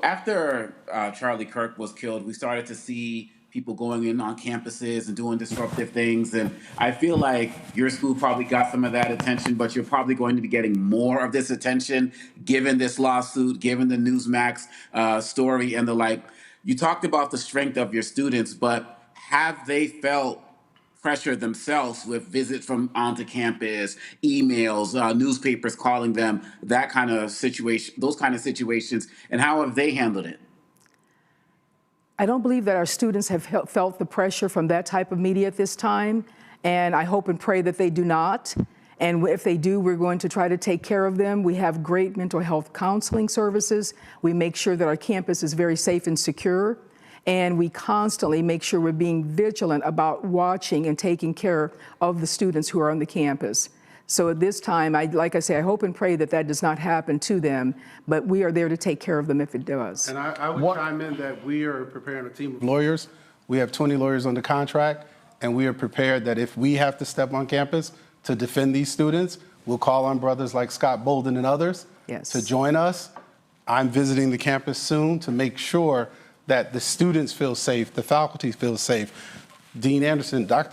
After Charlie Kirk was killed, we started to see people going in on campuses and doing disruptive things. And I feel like your school probably got some of that attention, but you're probably going to be getting more of this attention given this lawsuit, given the Newsmax story and the like. You talked about the strength of your students, but have they felt pressure themselves with visits from onto campus, emails, newspapers calling them, that kind of situation, those kind of situations, and how have they handled it? I don't believe that our students have felt the pressure from that type of media at this time, and I hope and pray that they do not. And if they do, we're going to try to take care of them. We have great mental health counseling services. We make sure that our campus is very safe and secure. And we constantly make sure we're being vigilant about watching and taking care of the students who are on the campus. So at this time, like I say, I hope and pray that that does not happen to them, but we are there to take care of them if it does. And I would chime in that we are preparing a team of lawyers. We have 20 lawyers under contract, and we are prepared that if we have to step on campus to defend these students, we'll call on brothers like Scott Bolden and others to join us. I'm visiting the campus soon to make sure that the students feel safe, the faculty feels safe, Dr.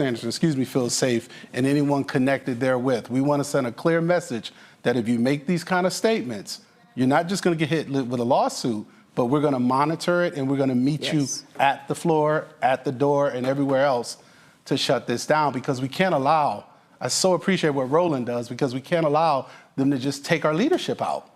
Anderson, feels safe, and anyone connected therewith. We want to send a clear message that if you make these kind of statements, you're not just going to get hit with a lawsuit, but we're going to monitor it and we're going to meet you at the floor, at the door, and everywhere else to shut this down, because we can't allow I so appreciate what Roland does because we can't allow them to just take our leadership out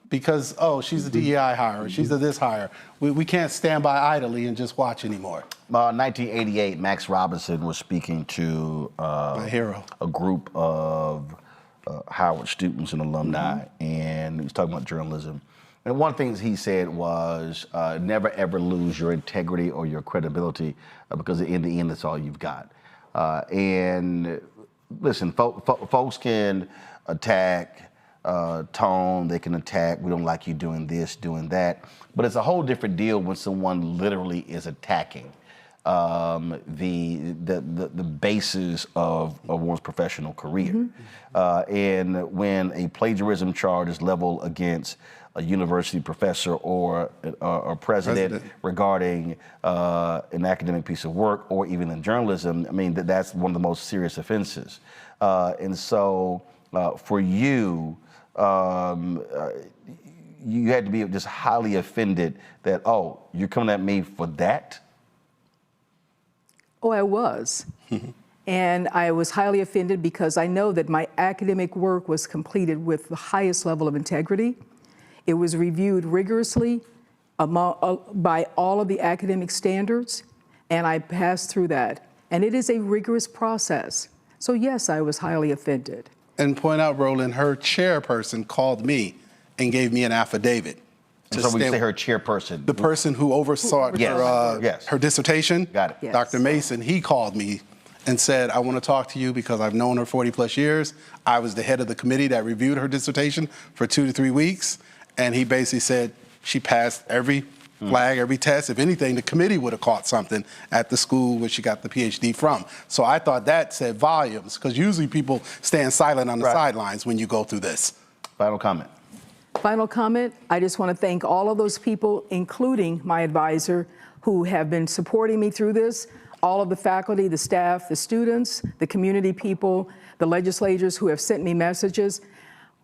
because, oh, she's a DEI hire, she's a this hire. We can't stand by idly and just watch anymore. 1988, Max Robinson was speaking to my hero, a group of Howard students and alumni, and he was talking about journalism. And one of the things he said was, never ever lose your integrity or your credibility because in the end, that's all you've got. And listen, folks can attack tone, they can attack, we don't like you doing this, doing that. But it's a whole different deal when someone literally is attacking the basis of one's professional career. And when a plagiarism charge is leveled against a university professor or a president regarding an academic piece of work or even in journalism, I mean, that's one of the most serious offenses. And so for you, you had to be just highly offended that, oh, you're coming at me for that? Oh, I was. And I was highly offended because I know that my academic work was completed with the highest level of integrity. It was reviewed rigorously by all of the academic standards, and I passed through that. And it is a rigorous process. So yes, I was highly offended. And point out, Roland, her chairperson called me and gave me an affidavit. And so when you say her chairperson? The person who oversaw her dissertation, got it. Yes. Dr. Mason, he called me and said, I want to talk to you because I've known her 40 plus years. I was the head of the committee that reviewed her dissertation for 2 to 3 weeks. And he basically said she passed every flag, every test. If anything, the committee would have caught something at the school where she got the PhD from. So I thought that said volumes because usually people stand silent on the sidelines when you go through this. Final comment. Final comment, I just want to thank all of those people, including my advisor, who have been supporting me through this, all of the faculty, the staff, the students, the community people, the legislators who have sent me messages.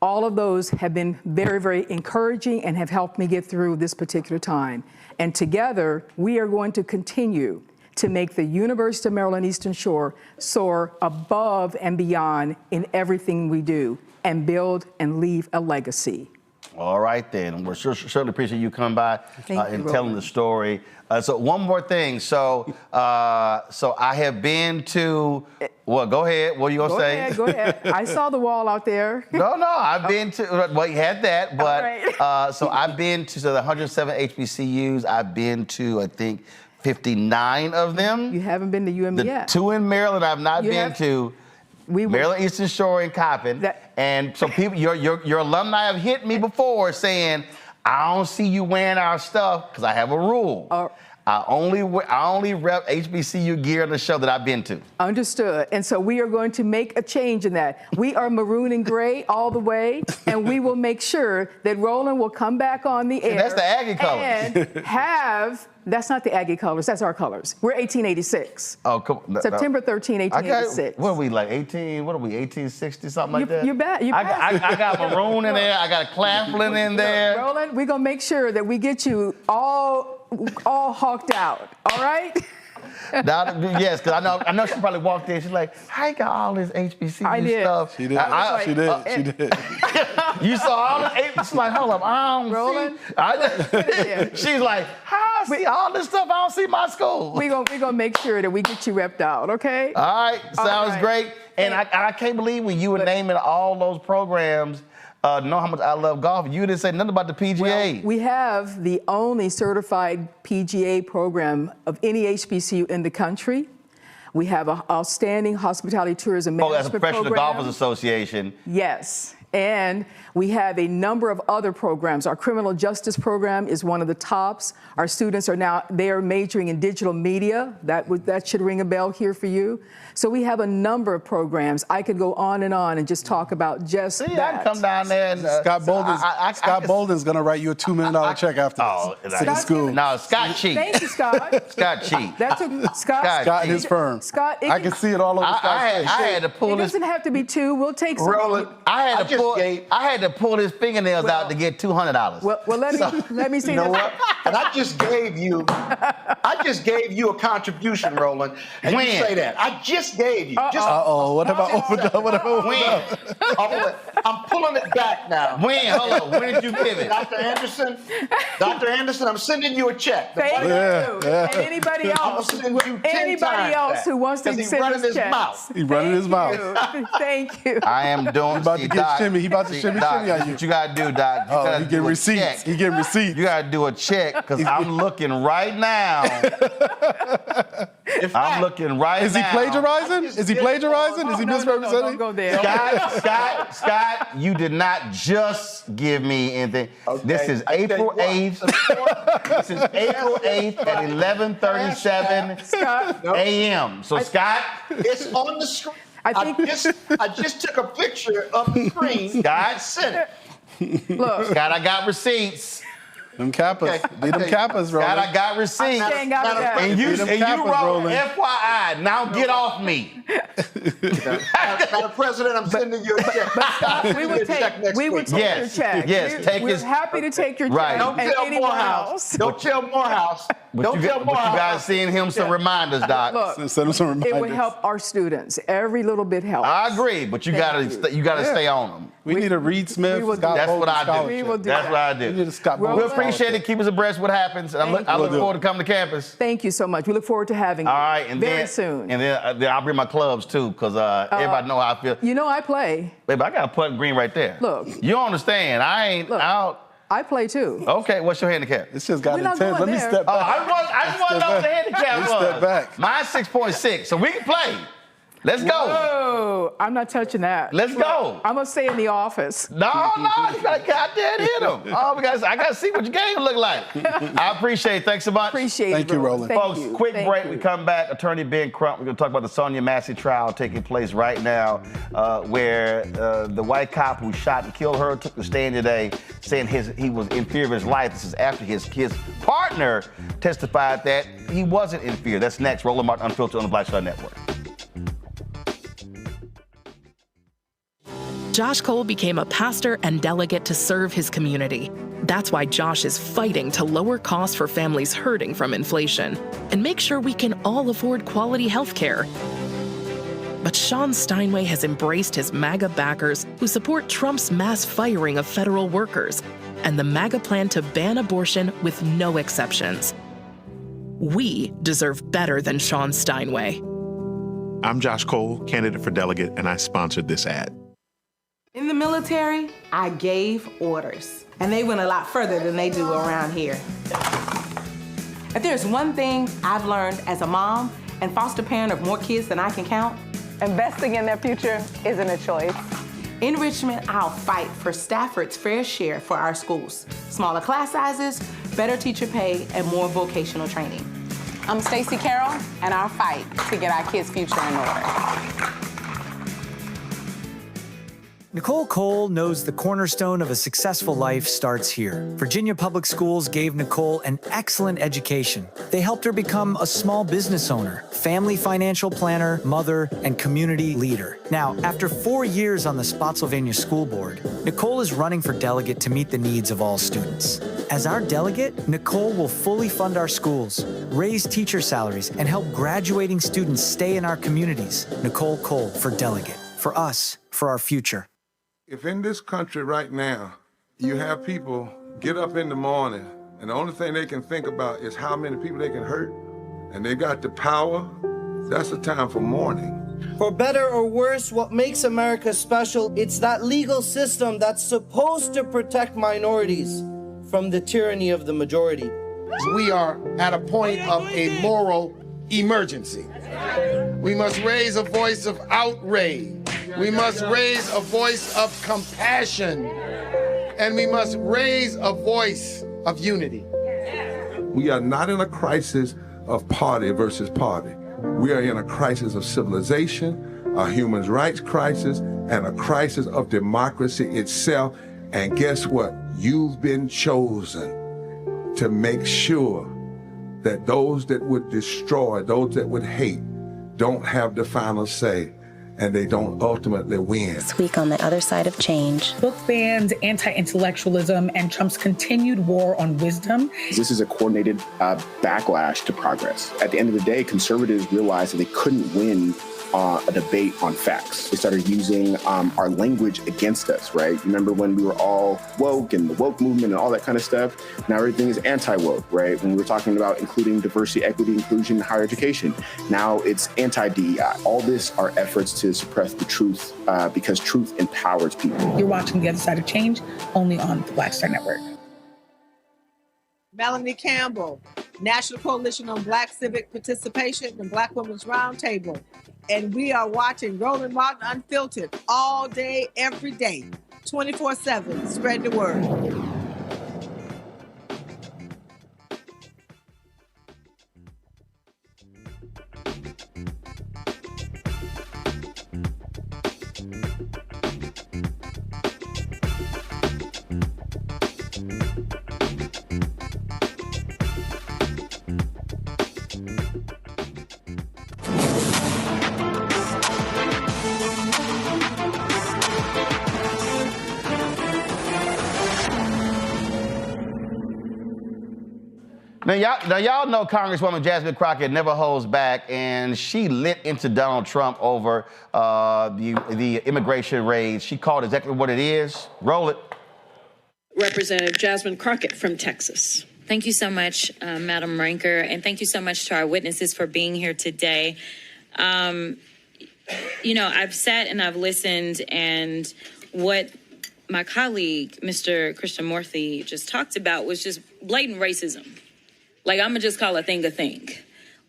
All of those have been very, very encouraging and have helped me get through this particular time. And together, we are going to continue to make the University of Maryland Eastern Shore soar above and beyond in everything we do and build and leave a legacy. All right, then. We're certainly appreciate you coming by and telling the story. So one more thing. So I have been to, well, go ahead. What are you going to say? Go ahead. I saw the wall out there. No, I've been to, well, you had that, but so I've been to the 107 HBCUs. I've been to, I think, 59 of them. You haven't been to UM yet. 2 in Maryland I've not been to. Maryland Eastern Shore and Coppin. And so people, your alumni have hit me before saying, I don't see you wearing our stuff because I have a rule. I only rep HBCU gear on the show that I've been to. Understood. And so we are going to make a change in that. We are maroon and gray all the way, and we will make sure that Roland will come back on the air. That's the Aggie colors. And have, that's not the Aggie colors, that's our colors. We're 1886. Oh, come on. September 13, 1886. What are we, like 1860, something like that? You bet. I got maroon in there. I got Claflin in there. Roland, we're going to make sure that we get you all hawked out, all right? Yes, because I know she probably walked in. She's like, I got all this HBCU stuff. She did. She did. You saw all this. She's like, hold up, I don't Roland, see. She's like, how I see all this stuff? I don't see my school. We're gonna make sure that we get you repped out, okay? All right, sounds great. And I can't believe when you were naming all those programs, know how much I love golf. You didn't say nothing about the PGA. Well, we have the only certified PGA program of any HBCU in the country. We have an outstanding hospitality tourism management that's a Professional program. Golfers Association. Yes. And we have a number of other programs. Our criminal justice program is one of the tops. Our students they are majoring in digital media. That should ring a bell here for you. So we have a number of programs. I could go on and just talk about just that. I can come down there and Scott Bolden's going to write you a $2 million check after this. School. No, Scott cheat. Thank you, Scott. Scott cheat. That took Scott and his firm. Scott, I can see it all over Scott's face. I had to pull it doesn't have to be 2. We'll take some. Roland, I had to pull his fingernails out to get $200. Well, let me say you know what? And I just gave you I just gave you a contribution, Roland, and When? you say that. I just gave you. What about overdone? What about overdone? I'm pulling it back now. When? Hold on. When did you give it? Dr. Anderson, I'm sending you a check. Thank you. And anybody else, who wants to send us checks. He running his mouth. Thank you. I am doing. He about to get shimmy. He about to shimmy on you. What you gotta do, Doc? He getting receipts. He getting receipts. You gotta do a check because I'm looking right now. I'm looking right now. Is he plagiarizing? Is he plagiarizing? Is he misrepresenting? Don't go there. Scott, you did not just give me anything. Okay. This is April 8th. This is April 8th at 11:37 a.m. So, Scott. It's on the screen. I just took a picture of the screen. Scott, sent it. Look. Scott, I got receipts. Them Kappas. Be them Kappas, Roland. Scott, I got receipts. And you wrote FYI. Now get off me. Madam President, I'm sending you a check. But Scott, we would take your check. Yes, We're happy to take your check. Right. Don't tell Morehouse. Don't tell Morehouse. But you guys send him some reminders, Doc. Look, send him some reminders. It would help our students. Every little bit helps. I agree, but you gotta stay on them. We need a Reed Smith. That's what I do. We will do That's what I do. We need a Scott We appreciate it. Keep us abreast of what happens. I look forward to coming to campus. Thank you so much. We look forward to having you. All right, and very soon. And then I'll bring my clubs too, because everybody know how I feel. You know I play. Baby, I got a putt green right there. Look. You don't understand. I ain't out. I play too. Okay, what's your handicap? It's just got intense. Let me there. step back. I just want to know what the handicap was. Step back. Mine's 6.6, so we can play. Let's go. Whoa, I'm not touching that. Let's go. I'm going to stay in the office. No, you got to get out there and hit them. I got to see what your game look like. I appreciate it. Thanks so much. Appreciate it. Thank you, Roland. Folks, quick break. We come back. Attorney Ben Crump. We're going to talk about the Sonya Massey trial taking place right now, where the white cop who shot and killed her took the stand today, saying he was in fear of his life. This is after his partner testified that he wasn't in fear. That's next. Roland Martin Unfiltered on the Black Star Network. Josh Cole became a pastor and delegate to serve his community. That's why Josh is fighting to lower costs for families hurting from inflation and make sure we can all afford quality health care. But Sean Steinway has embraced his MAGA backers who support Trump's mass firing of federal workers and the MAGA plan to ban abortion with no exceptions. We deserve better than Sean Steinway. I'm Josh Cole, candidate for delegate, and I sponsored this ad. In the military, I gave orders, and they went a lot further than they do around here. If there's one thing I've learned as a mom and foster parent of more kids than I can count, investing in their future isn't a choice. In Richmond, I'll fight for Stafford's fair share for our schools. Smaller class sizes, better teacher pay, and more vocational training. I'm Stacey Carroll, and I'll fight to get our kids' future in order. Nicole Cole knows the cornerstone of a successful life starts here. Virginia Public Schools gave Nicole an excellent education. They helped her become a small business owner, family financial planner, mother, and community leader. Now, after 4 years on the Spotsylvania School Board, Nicole is running for delegate to meet the needs of all students. As our delegate, Nicole will fully fund our schools, raise teacher salaries, and help graduating students stay in our communities. Nicole Cole for delegate. For us, for our future. If in this country right now, you have people get up in the morning and the only thing they can think about is how many people they can hurt, and they got the power, that's the time for mourning. For better or worse, what makes America special, it's that legal system that's supposed to protect minorities from the tyranny of the majority. We are at a point of a moral emergency. We must raise a voice of outrage. We must raise a voice of compassion. And we must raise a voice of unity. We are not in a crisis of party versus party. We are in a crisis of civilization, a human rights crisis, and a crisis of democracy itself. And guess what? You've been chosen to make sure that those that would destroy, those that would hate, don't have the final say. and they don't ultimately win. This week on the other side of change. Book bans, anti-intellectualism, and Trump's continued war on wisdom. This is a coordinated backlash to progress. At the end of the day, conservatives realized that they couldn't win a debate on facts. They started using our language against us, right? Remember when we were all woke and the woke movement and all that kind of stuff? Now everything is anti-woke, right? When we were talking about including diversity, equity, inclusion, higher education, now it's anti-DEI. All this are efforts to suppress the truth because truth empowers people. You're watching The Other Side of Change only on the Black Star Network. Melanie Campbell, National Coalition on Black Civic Participation and Black Women's Roundtable. And we are watching Roland Martin Unfiltered all day, every day, 24/7. Spread the word. Now y'all know Congresswoman Jasmine Crockett never holds back, and she lit into Donald Trump over the immigration raids. She called it exactly what it is. Roll it. Representative Jasmine Crockett from Texas. Thank you so much, Madam Ranker, and thank you so much to our witnesses for being here today. You know, I've sat and I've listened, and what my colleague, Mr. Krishnamurthy, just talked about was just blatant racism. Like, I'm gonna just call a thing a thing.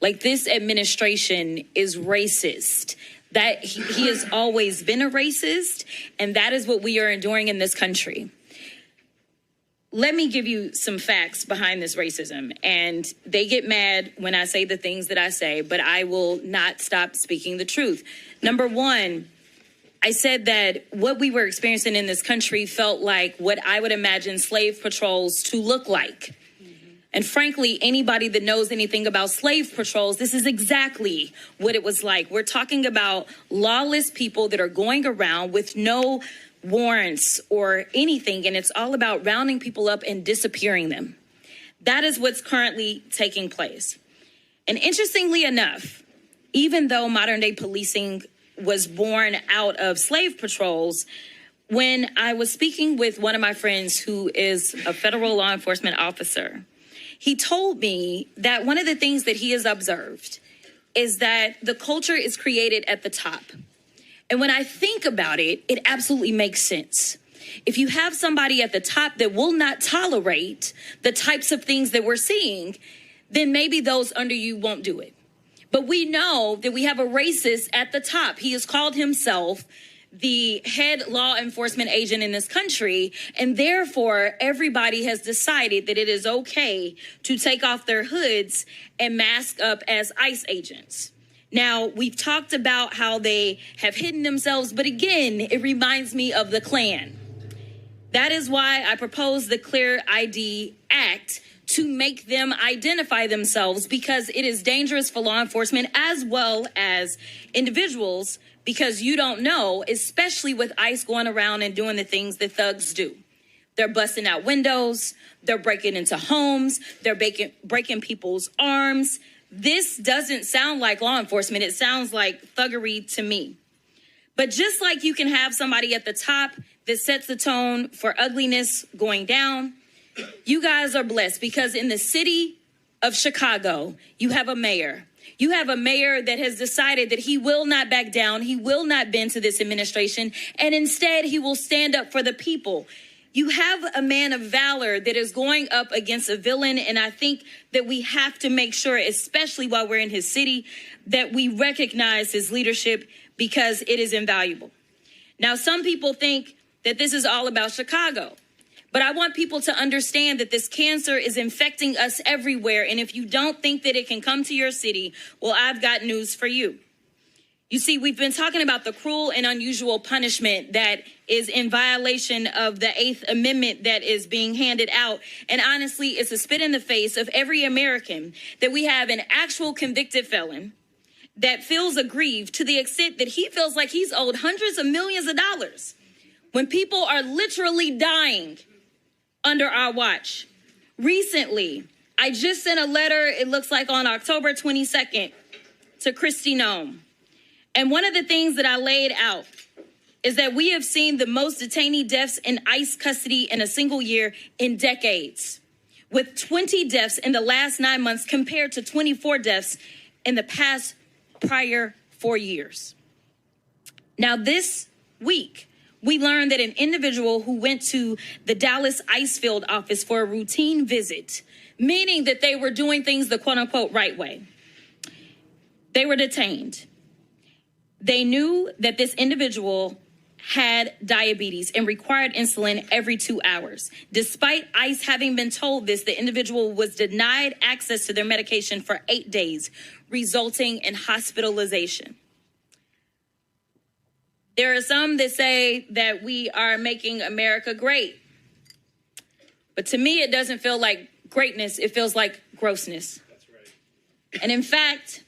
Like, this administration is racist. That he has always been a racist, and that is what we are enduring in this country. Let me give you some facts behind this racism, and they get mad when I say the things that I say, but I will not stop speaking the truth. Number one, I said that what we were experiencing in this country felt like what I would imagine slave patrols to look like. And frankly, anybody that knows anything about slave patrols, this is exactly what it was like. We're talking about lawless people that are going around with no warrants or anything, and it's all about rounding people up and disappearing them. That is what's currently taking place. And interestingly enough, even though modern day policing was born out of slave patrols, when I was speaking with one of my friends who is a federal law enforcement officer, he told me that one of the things that he has observed is that the culture is created at the top. And when I think about it, it absolutely makes sense. If you have somebody at the top that will not tolerate the types of things that we're seeing, then maybe those under you won't do it. But we know that we have a racist at the top. He has called himself the head law enforcement agent in this country, and therefore everybody has decided that it is okay to take off their hoods and mask up as ICE agents. Now, we've talked about how they have hidden themselves, but again, it reminds me of the Klan. That is why I proposed the Clear ID Act, to make them identify themselves, because it is dangerous for law enforcement as well as individuals, because you don't know, especially with ICE going around and doing the things that thugs do. They're busting out windows, they're breaking into homes, they're breaking people's arms. This doesn't sound like law enforcement, it sounds like thuggery to me. But just like you can have somebody at the top that sets the tone for ugliness going down, you guys are blessed, because in the city of Chicago, you have a mayor. You have a mayor that has decided that he will not back down. He will not bend to this administration. And instead, he will stand up for the people. You have a man of valor that is going up against a villain. And I think that we have to make sure, especially while we're in his city, that we recognize his leadership, because it is invaluable. Now, some people think that this is all about Chicago. But I want people to understand that this cancer is infecting us everywhere. And if you don't think that it can come to your city, well, I've got news for you. You see, we've been talking about the cruel and unusual punishment that is in violation of the 8th Amendment that is being handed out. And honestly, it's a spit in the face of every American that we have an actual convicted felon that feels aggrieved to the extent that he feels like he's owed hundreds of millions of dollars when people are literally dying under our watch. Recently, I just sent a letter, it looks like on October 22nd, to Kristi Noem. And one of the things that I laid out is that we have seen the most detainee deaths in ICE custody in a single year in decades, with 20 deaths in the last 9 months compared to 24 deaths in the prior 4 years. Now, this week, we learned that an individual who went to the Dallas ICE field office for a routine visit, meaning that they were doing things the quote unquote right way, they were detained. They knew that this individual had diabetes and required insulin every 2 hours. Despite ICE having been told this, the individual was denied access to their medication for 8 days, resulting in hospitalization. There are some that say that we are making America great. But to me, it doesn't feel like greatness. It feels like grossness. That's right. And in fact,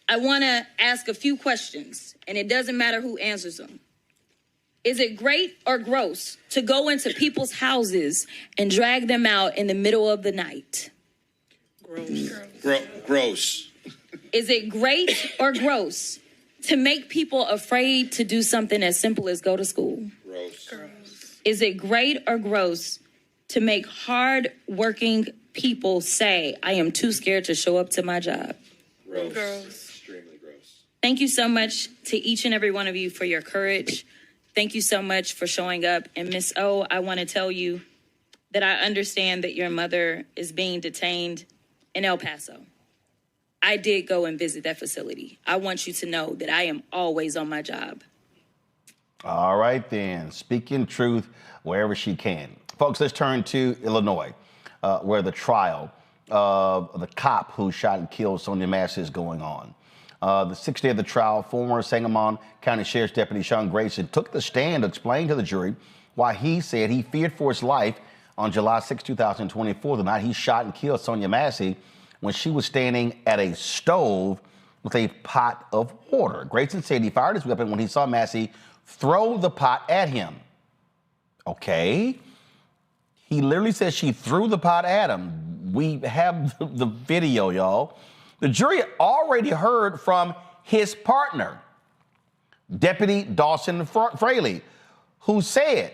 I want to ask a few questions, and it doesn't matter who answers them. Is it great or gross to go into people's houses and drag them out in the middle of the night? Gross. Is it great or gross to make people afraid to do something as simple as go to school? Gross. Is it great or gross to make hard-working people say, I am too scared to show up to my job? Gross. Extremely gross. Thank you so much to each and every one of you for your courage. Thank you so much for showing up. And Ms. O, I want to tell you that I understand that your mother is being detained in El Paso. I did go and visit that facility. I want you to know that I am always on my job. All right, then. Speaking truth wherever she can. Folks, let's turn to Illinois, where the trial of the cop who shot and killed Sonya Massey is going on. The sixth day of the trial, former Sangamon County Sheriff's Deputy Sean Grayson took the stand to explain to the jury why he said he feared for his life on July 6, 2024, the night he shot and killed Sonya Massey when she was standing at a stove with a pot of water. Grayson said he fired his weapon when he saw Massey throw the pot at him. Okay. He literally says she threw the pot at him. We have the video, y'all. The jury already heard from his partner, Deputy Dawson Fraley, who said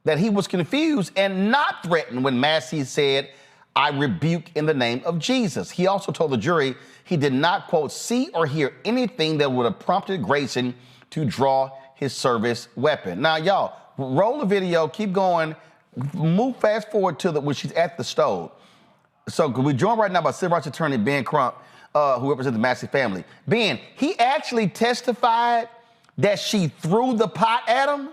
that he was confused and not threatened when Massey said, I rebuke in the name of Jesus. He also told the jury he did not, quote, see or hear anything that would have prompted Grayson to draw his service weapon. Now, y'all, roll the video, keep going, move fast forward to when she's at the stove. So we're joined right now by Civil Rights Attorney Ben Crump, who represents the Massey family. Ben, he actually testified that she threw the pot at him?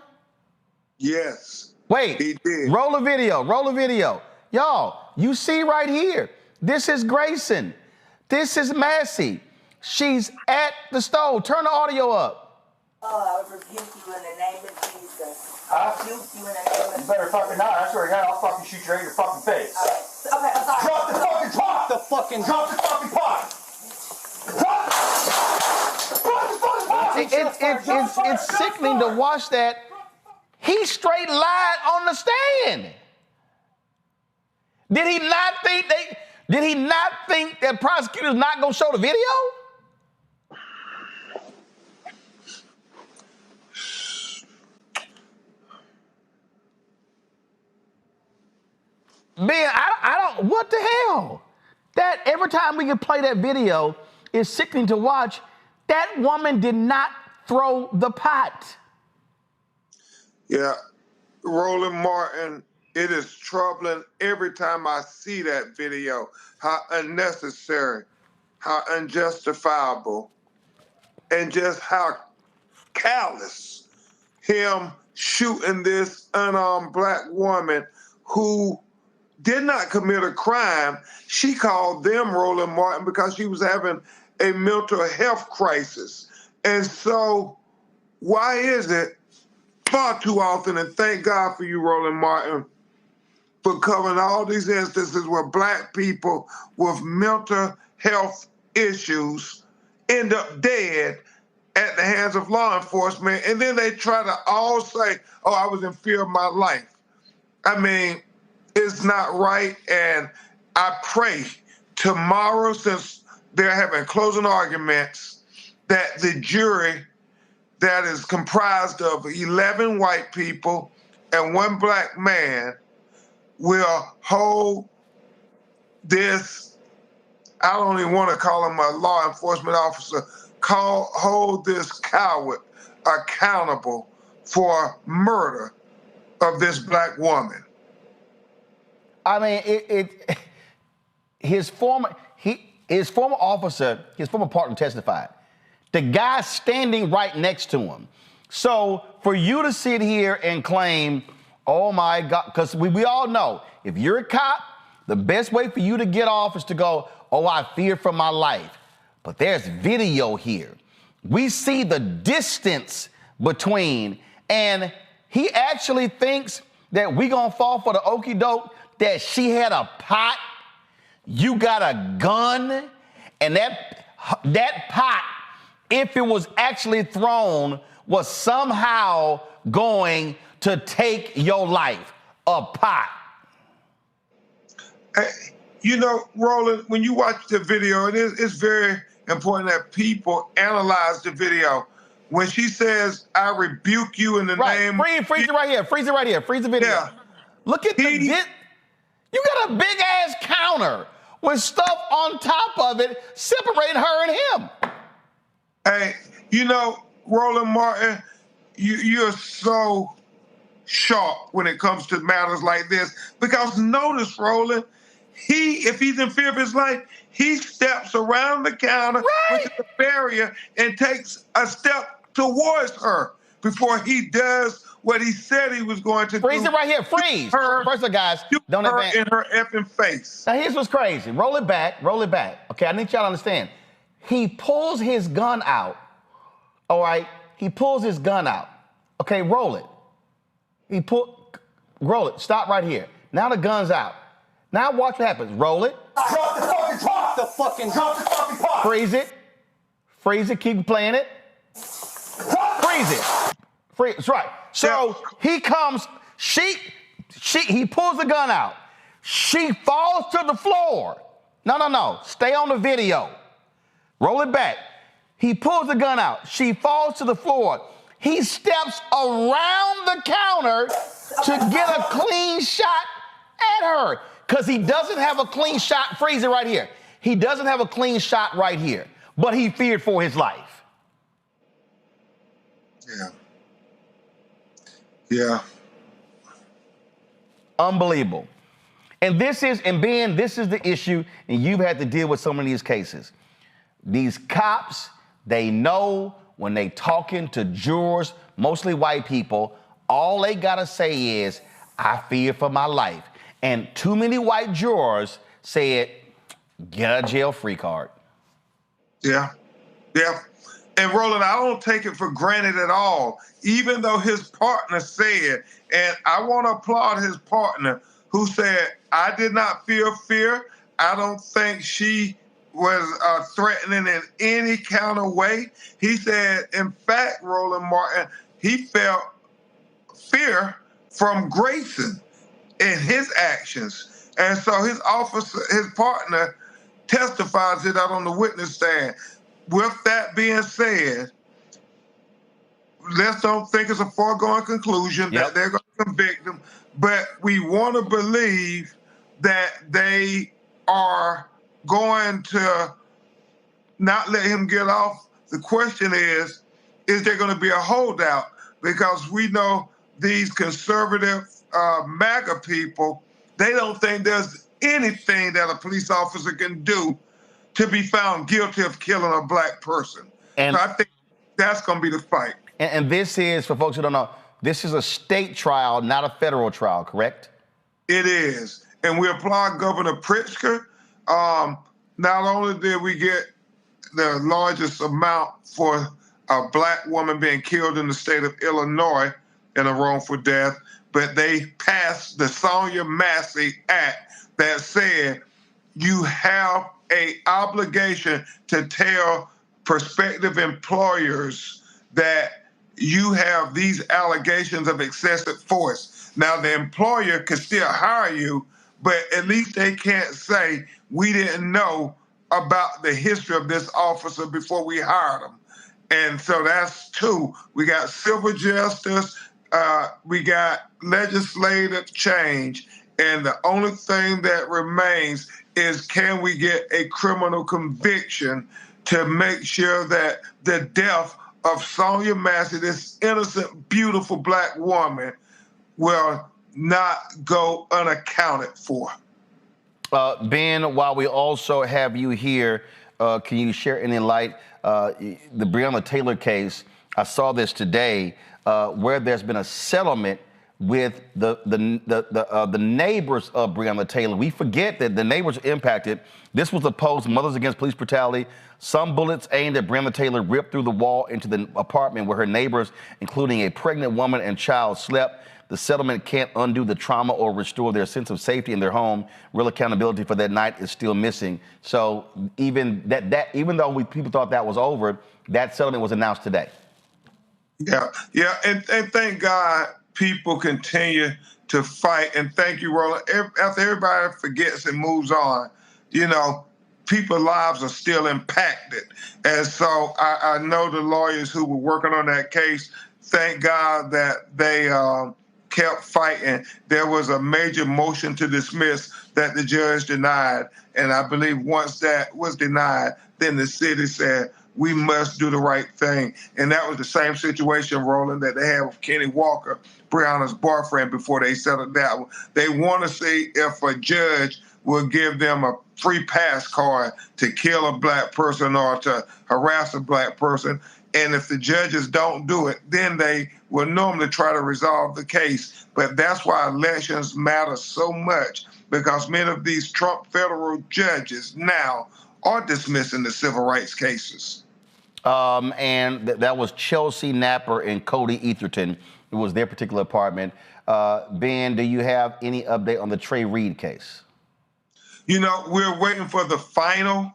Yes. Wait, he did. Roll a video. Y'all, you see right here, this is Grayson. This is Massey. She's at the stove. Turn the audio up. Oh, I would rebuke you in the name of Jesus. I rebuke you in the name of Jesus. You better fucking not. I swear to God, I'll fucking shoot you right in your fucking face. Okay, I'm sorry. Drop the fucking pot! Drop the fucking pot! It's sickening to watch that. He straight lied on the stand. Did he not think that prosecutors not gonna show the video? Man, I don't, what the hell? That every time we can play that video, it's sickening to watch. That woman did not throw the pot. Yeah, Roland Martin, it is troubling every time I see that video, how unnecessary, how unjustifiable, and just how callous him shooting this unarmed black woman who did not commit a crime. She called them Roland Martin because she was having a mental health crisis. And so why is it far too often, and thank God for you, Roland Martin, for covering all these instances where black people with mental health issues end up dead at the hands of law enforcement, and then they try to all say, oh, I was in fear of my life. I mean, it's not right, and I pray tomorrow, since they're having closing arguments, that the jury that is comprised of 11 white people and 1 black man will hold this, I don't even want to call him a law enforcement officer, hold this coward accountable for murder of this black woman. I mean, his former officer, his former partner testified. The guy standing right next to him. So for you to sit here and claim, oh my God, because we all know, if you're a cop, the best way for you to get off is to go, oh, I fear for my life. But there's video here. We see the distance between, and he actually thinks that we gonna fall for the okie doke that she had a pot, you got a gun, and that pot, if it was actually thrown, was somehow going to take your life. A pot. You know, Roland, when you watch the video, it's very important that people analyze the video. When she says, I rebuke you in the name... Freeze it right here. Freeze it right here. Freeze the video. Yeah. Look at you got a big-ass counter with stuff on top of it separating her and him. Hey, you know, Roland Martin, you're so sharp when it comes to matters like this. Because notice, Roland, if he's in fear of his life, he steps around the counter, which is a barrier, and takes a step towards her before he does what he said he was going to do. Freeze it right here. Freeze. First of all, guys, don't advance. In her effing face. Now, here's what's crazy. Roll it back. Roll it back. Okay, I need y'all to understand. He pulls his gun out. All right? He pulls his gun out. Okay, roll it. Roll it. Stop right here. Now the gun's out. Now watch what happens. Roll it. Drop the fucking pot. Freeze it. Freeze it. Keep playing it. Freeze it. Freeze. That's right. So he comes. He pulls the gun out. She falls to the floor. No. Stay on the video. Roll it back. He pulls the gun out. She falls to the floor. He steps around the counter to get a clean shot at her. Because he doesn't have a clean shot. Freeze it right here. He doesn't have a clean shot right here. But he feared for his life. Yeah. Unbelievable. And Ben, this is the issue, and you've had to deal with some of these cases. These cops, they know when they talking to jurors, mostly white people, all they gotta say is, I fear for my life. And too many white jurors said, get a jail-free card. Yeah. And Roland, I don't take it for granted at all, even though his partner said, and I want to applaud his partner who said, I did not feel fear. I don't think she was threatening in any kind of way. He said, in fact, Roland Martin, he felt fear from Grayson in his actions. And so his partner testifies it out on the witness stand. With that being said, let's don't think it's a foregone conclusion that they're going to convict him, but we want to believe that they are going to not let him get off. The question is there going to be a holdout? Because we know these conservative MAGA people, they don't think there's anything that a police officer can do to be found guilty of killing a black person. And so I think that's going to be the fight. And this is, for folks who don't know, this is a state trial, not a federal trial, correct? It is. And we applaud Governor Pritzker. Not only did we get the largest amount for a black woman being killed in the state of Illinois in a wrongful death, but they passed the Sonya Massey Act that said you have an obligation to tell prospective employers that you have these allegations of excessive force. Now, the employer could still hire you, but at least they can't say, we didn't know about the history of this officer before we hired him. And so that's two. We got civil justice, we got legislative change, and the only thing that remains is, can we get a criminal conviction to make sure that the death of Sonya Massey, this innocent, beautiful black woman, will not go unaccounted for. Ben, while we also have you here, can you share any light, the Breonna Taylor case? I saw this today, where there's been a settlement with the neighbors of Breonna Taylor. We forget that the neighbors are impacted. This was a post, Mothers Against Police Brutality. Some bullets aimed at Breonna Taylor ripped through the wall into the apartment where her neighbors, including a pregnant woman and child, slept. The settlement can't undo the trauma or restore their sense of safety in their home. Real accountability for that night is still missing. So even though people thought that was over, that settlement was announced today. Yeah, and thank God people continue to fight. And thank you, Roland. After everybody forgets and moves on, people's lives are still impacted. And so I know the lawyers who were working on that case, thank God that they kept fighting. There was a major motion to dismiss that the judge denied. And I believe once that was denied, then the city said, we must do the right thing. And that was the same situation, Roland, that they had with Kenny Walker, Breonna's boyfriend, before they settled that. They want to see if a judge will give them a free pass card to kill a black person or to harass a black person. And if the judges don't do it, then they will normally try to resolve the case. But that's why elections matter so much, because many of these Trump federal judges now are dismissing the civil rights cases. And that was Chelsea Napper and Cody Etherton. It was their particular apartment. Ben, do you have any update on the Trey Reed case? We're waiting for the final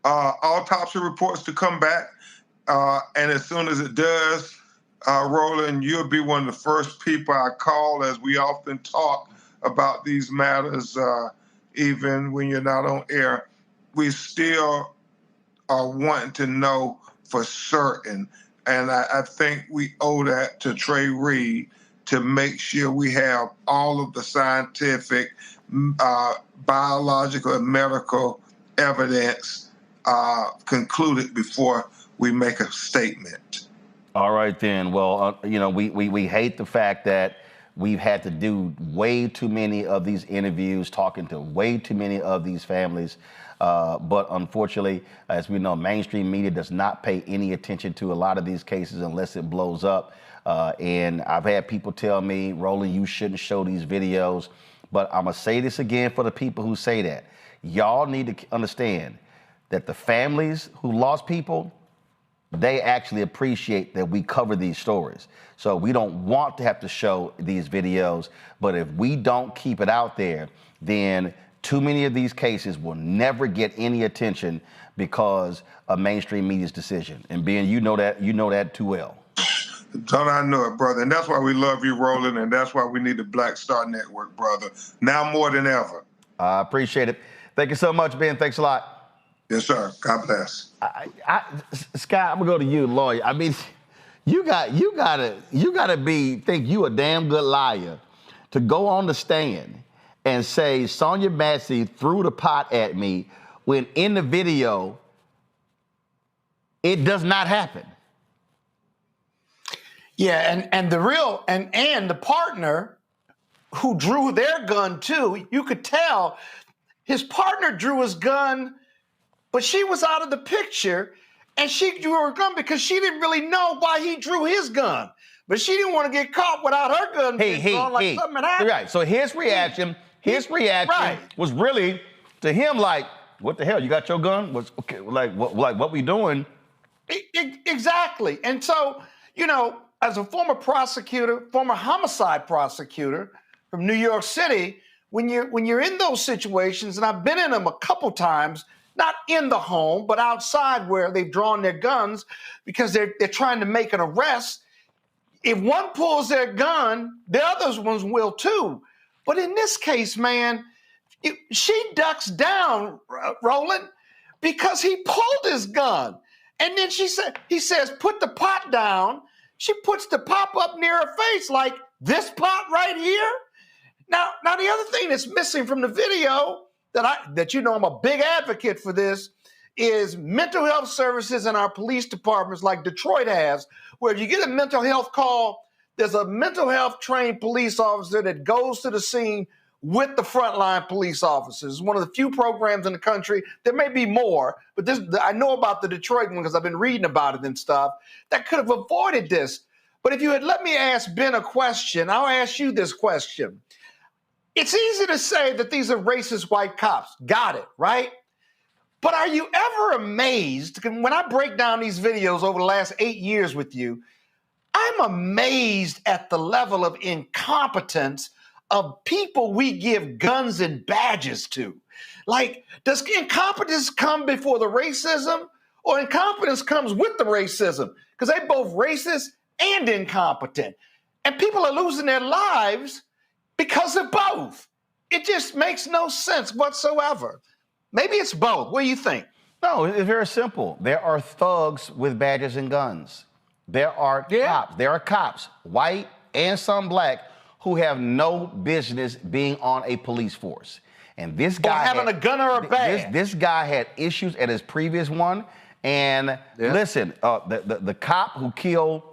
autopsy reports to come back. And as soon as it does, Roland, you'll be one of the first people I call, as we often talk about these matters, even when you're not on air. We still are wanting to know for certain. And I think we owe that to Trey Reed to make sure we have all of the scientific, biological, and medical evidence concluded before we make a statement. All right, then. Well, we hate the fact that we've had to do way too many of these interviews, talking to way too many of these families. But unfortunately, as we know, mainstream media does not pay any attention to a lot of these cases unless it blows up. And I've had people tell me, Roland, you shouldn't show these videos. But I'm going to say this again for the people who say that. Y'all need to understand that the families who lost people, they actually appreciate that we cover these stories. So we don't want to have to show these videos, but if we don't keep it out there, then too many of these cases will never get any attention because of mainstream media's decision. And Ben, you know that too well. Don't I know it, brother? And that's why we love you, Roland, and that's why we need the Black Star Network, brother, now more than ever. I appreciate it. Thank you so much, Ben. Thanks a lot. Yes, sir. God bless. Scott, I'm gonna go to you, lawyer. I mean, you gotta think you a damn good liar to go on the stand and say Sonya Massey threw the pot at me when in the video it does not happen. Yeah, and the real and the partner who drew their gun too, you could tell his partner drew his gun, but she was out of the picture, and she drew her gun because she didn't really know why he drew his gun. But she didn't want to get caught without her gun being drawn like something had happened. Right, so his reaction was really to him like, what the hell, you got your gun? Was okay, what we doing? Exactly. And so, as a former homicide prosecutor from New York City, when you're in those situations, and I've been in them a couple times, not in the home, but outside where they've drawn their guns because they're trying to make an arrest. If one pulls their gun, the other ones will too. But in this case, man, she ducks down, Roland, because he pulled his gun. And then he says, put the pot down. She puts the pop up near her face like, this pot right here? Now the other thing that's missing from the video that you know I'm a big advocate for this is mental health services in our police departments like Detroit has, where if you get a mental health call, there's a mental health trained police officer that goes to the scene with the frontline police officers. It's one of the few programs in the country. There may be more, but I know about the Detroit one because I've been reading about it and stuff that could have avoided this. But if you had let me ask Ben a question, I'll ask you this question. It's easy to say that these are racist white cops. Got it, right? But are you ever amazed, when I break down these videos over the last 8 years with you, I'm amazed at the level of incompetence of people we give guns and badges to. Like, does incompetence come before the racism, or incompetence comes with the racism? Because they're both racist and incompetent. And people are losing their lives because of both. It just makes no sense whatsoever. Maybe it's both. What do you think? No, it's very simple. There are thugs with badges and guns. There are cops. There are cops, white and some black, who have no business being on a police force. And this guy having a gun or a badge. This guy had issues at his previous one. And listen, the cop who killed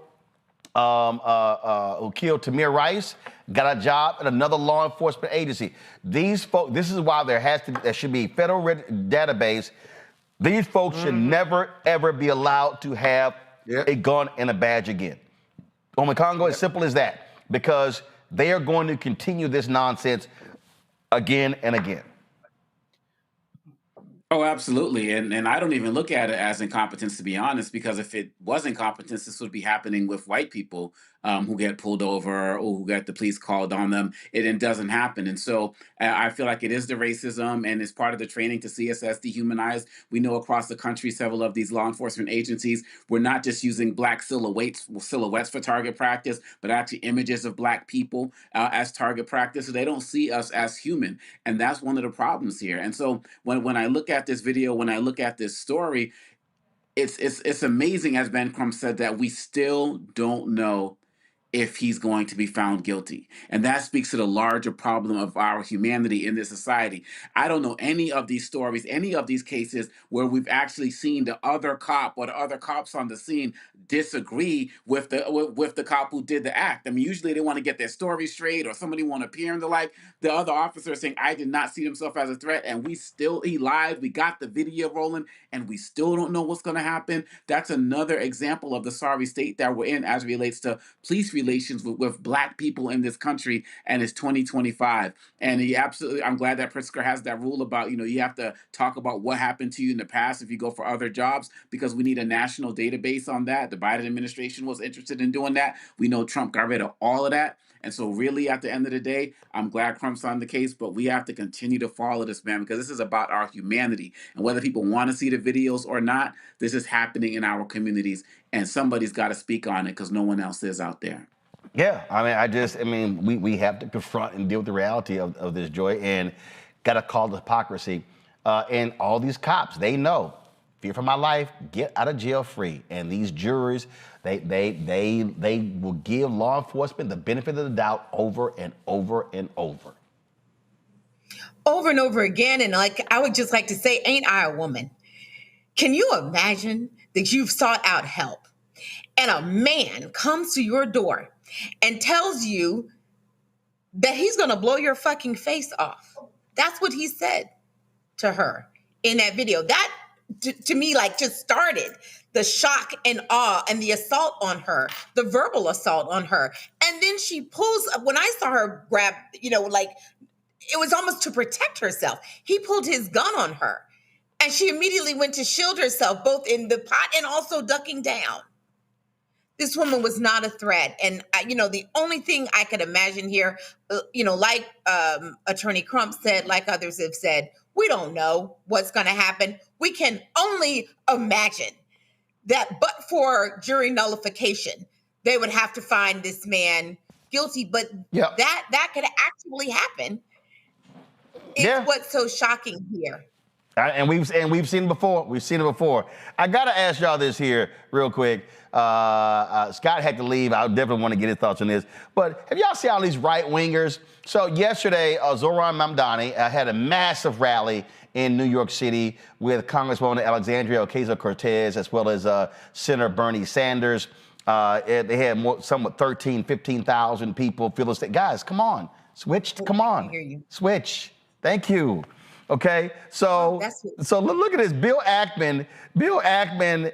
Tamir Rice got a job at another law enforcement agency. These folks, this is why there should be a federal database. These folks should never, ever be allowed to have a gun and a badge again. On the Congo, as simple as that, because they are going to continue this nonsense again and again. Oh, absolutely. And I don't even look at it as incompetence, to be honest, because if it was incompetence, this would be happening with white people who get pulled over or who get the police called on them. It doesn't happen. And so I feel like it is the racism, and it's part of the training to see us as dehumanized. We know across the country, several of these law enforcement agencies, we're not just using black silhouettes for target practice, but actually images of black people as target practice. So they don't see us as human. And that's one of the problems here. And so when I look at this video, when I look at this story, it's amazing, as Ben Crump said, that we still don't know if he's going to be found guilty. And that speaks to the larger problem of our humanity in this society. I don't know any of these stories, any of these cases where we've actually seen the other cop or the other cops on the scene disagree with the cop who did the act. I mean, usually they want to get their story straight, or somebody want to appear in the light. The other officer is saying, I did not see himself as a threat, and he lied. We got the video rolling, and we still don't know what's going to happen. That's another example of the sorry state that we're in as it relates to police relations with black people in this country, and it's 2025. And I'm glad that Pritzker has that rule about, you have to talk about what happened to you in the past if you go for other jobs, because we need a national database on that. The Biden administration was interested in doing that. We know Trump got rid of all of that. And so really, at the end of the day, I'm glad Crump's on the case, but we have to continue to follow this, man, because this is about our humanity. And whether people want to see the videos or not, this is happening in our communities, and somebody's got to speak on it because no one else is out there. Yeah, we have to confront and deal with the reality of this, Joy, and got to call the hypocrisy. And all these cops, they know, fear for my life, get out of jail free. And these jurors, they will give law enforcement the benefit of the doubt over and over and over. Over and over again. And I would just like to say, ain't I a woman? Can you imagine that you've sought out help and a man comes to your door and tells you that he's going to blow your fucking face off? That's what he said to her in that video. That, to me, just started the shock and awe and the assault on her, the verbal assault on her. And then she pulls up, when I saw her grab, it was almost to protect herself. He pulled his gun on her, and she immediately went to shield herself, both in the pot and also ducking down. This woman was not a threat. And, the only thing I could imagine here, like Attorney Crump said, like others have said, we don't know what's going to happen. We can only imagine that but for jury nullification, they would have to find this man guilty. But that could actually happen. It's what's so shocking here. And we've seen it before. We've seen it before. I gotta ask y'all this here real quick. Scott had to leave. I definitely want to get his thoughts on this. But have y'all seen all these right wingers? So yesterday, Zohran Mamdani had a massive rally in New York City with Congresswoman Alexandria Ocasio-Cortez as well as Senator Bernie Sanders. They had somewhat 15,000 people feel the state. Guys, come on, switch. Come on, switch. Thank you. Okay, so look at this. Bill Ackman,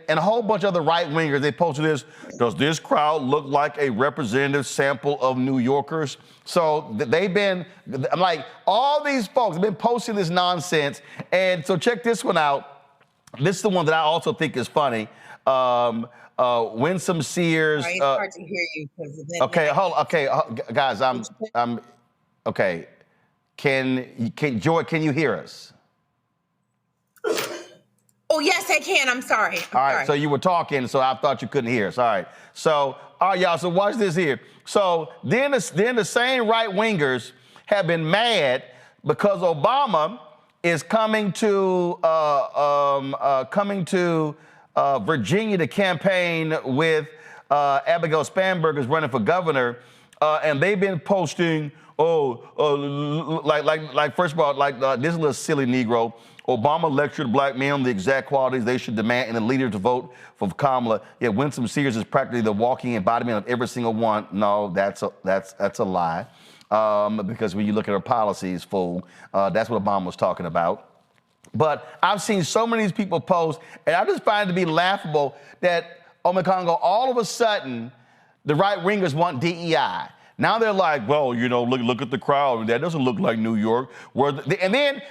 and a whole bunch of other right-wingers, they posted this. Does this crowd look like a representative sample of New Yorkers? So they've been, I'm like, all these folks have been posting this nonsense. And so check this one out. This is the one that I also think is funny. Winsome Sears. It's hard to hear you. Guys, I'm okay. Joy, can you hear us? Oh, yes, I can. I'm sorry. All right, so you were talking, so I thought you couldn't hear us. All right. So, all right, y'all, so watch this here. So then the same right-wingers have been mad because Obama is coming to Virginia to campaign with Abigail Spanberger is running for governor, and they've been posting, first of all, this little silly Negro. Obama lectured black men on the exact qualities they should demand in a leader to vote for Kamala. Yet Winsome Sears is practically the walking embodiment of every single one. No, that's a lie. Because when you look at her policies, fool, that's what Obama was talking about. But I've seen so many of these people post, and I just find it to be laughable that Congo, all of a sudden, the right-wingers want DEI. Now they're like, well, look at the crowd. That doesn't look like New York. And then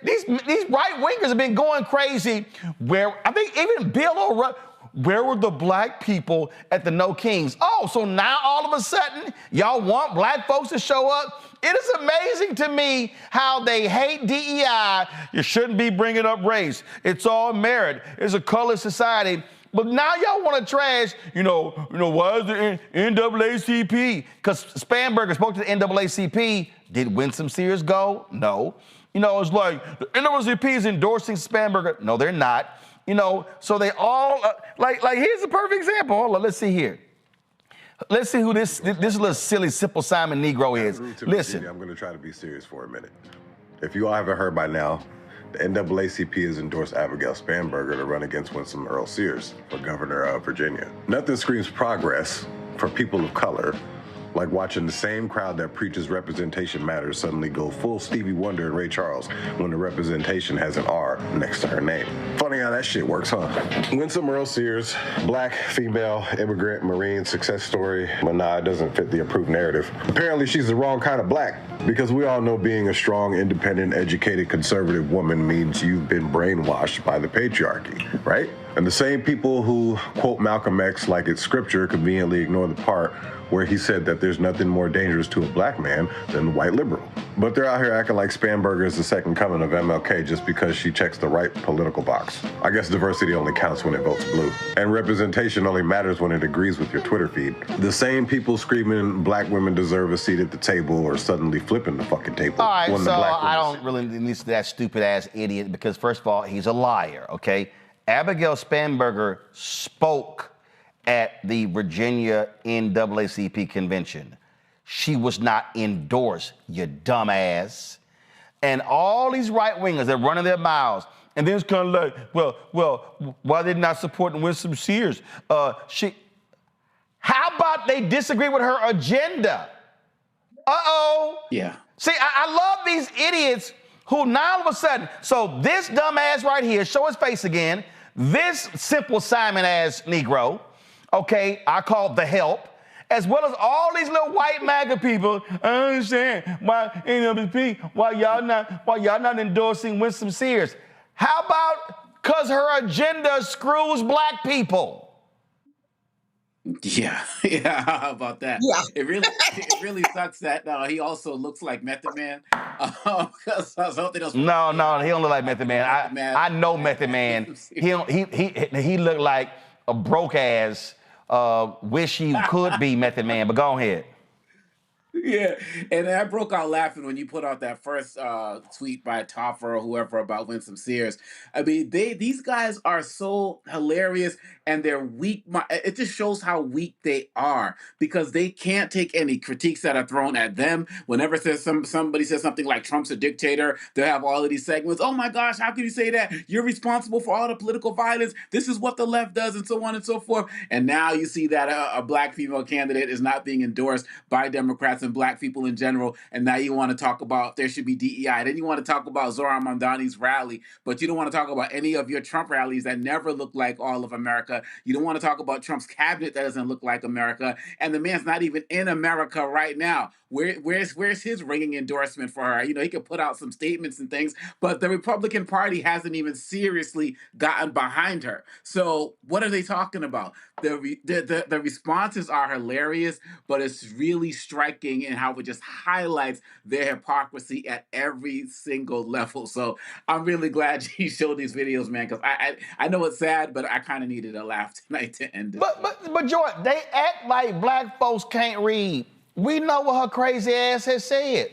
these right-wingers have been going crazy. Where I think even Bill O'Reilly, where were the black people at the No Kings? Oh, so now all of a sudden y'all want black folks to show up? It is amazing to me how they hate DEI. You shouldn't be bringing up race. It's all merit. It's a colorless society. But now y'all want to trash, why is the NAACP? Because Spanberger spoke to the NAACP. Did Winsome Sears go? No. It's like the NAACP is endorsing Spanberger. No, they're not. So they all, here's a perfect example. Hold on, let's see here. Let's see who this little silly, simple Simon Negro is. Listen. I'm going to try to be serious for a minute. If you all haven't heard by now, the NAACP has endorsed Abigail Spanberger to run against Winsome Earl Sears for governor of Virginia. Nothing screams progress for people of color like watching the same crowd that preaches representation matters suddenly go full Stevie Wonder and Ray Charles when the representation has an R next to her name. Funny how that shit works, huh? Winsome Earl Sears, black, female, immigrant, Marine, success story, but nah, it doesn't fit the approved narrative. Apparently she's the wrong kind of black, because we all know being a strong, independent, educated, conservative woman means you've been brainwashed by the patriarchy, right? And the same people who quote Malcolm X like it's scripture conveniently ignore the part where he said that there's nothing more dangerous to a black man than the white liberal. But they're out here acting like Spanberger is the second coming of MLK just because she checks the right political box. I guess diversity only counts when it votes blue. And representation only matters when it agrees with your Twitter feed. The same people screaming black women deserve a seat at the table are suddenly flipping the fucking table. All right, so I don't really listen to that stupid-ass idiot because, first of all, he's a liar, okay? Abigail Spanberger spoke at the Virginia NAACP convention. She was not endorsed, you dumbass. And all these right-wingers, they're running their mouths. And then it's kind of like, well, why they not supporting Winsome Sears? How about they disagree with her agenda? Uh-oh. Yeah. See, I love these idiots who now all of a sudden, so this dumbass right here, show his face again, this simple Simon-ass Negro, okay, I call the help, as well as all these little white MAGA people. I understand why NWP, why y'all not endorsing Winsome Sears. How about because her agenda screws black people? Yeah, yeah. How about that? Yeah. It really sucks that he also looks like Method Man. Because something else. No, he don't look like Method Man. Method Man. I know Method Man. He looked like a broke ass. Wish he could be Method Man, but go ahead. Yeah, and I broke out laughing when you put out that first tweet by Toffer or whoever about Winsome Sears. I mean, these guys are so hilarious, and they're weak. It just shows how weak they are because they can't take any critiques that are thrown at them. Whenever somebody says something like Trump's a dictator, they'll have all of these segments. Oh my gosh, how can you say that? You're responsible for all the political violence. This is what the left does, and so on and so forth. And now you see that a black female candidate is not being endorsed by Democrats and black people in general, and now you want to talk about there should be DEI. Then you want to talk about Zohran Mamdani's rally, but you don't want to talk about any of your Trump rallies that never look like all of America. You don't want to talk about Trump's cabinet that doesn't look like America, and the man's not even in America right now. Where's his ringing endorsement for her? You know, he could put out some statements and things, but the Republican Party hasn't even seriously gotten behind her. So what are they talking about? The responses are hilarious, but it's really striking in how it just highlights their hypocrisy at every single level. So I'm really glad you showed these videos, man, because I know it's sad, but I kind of needed a laugh tonight to end it. But Jordan, they act like black folks can't read. We know what her crazy ass has said.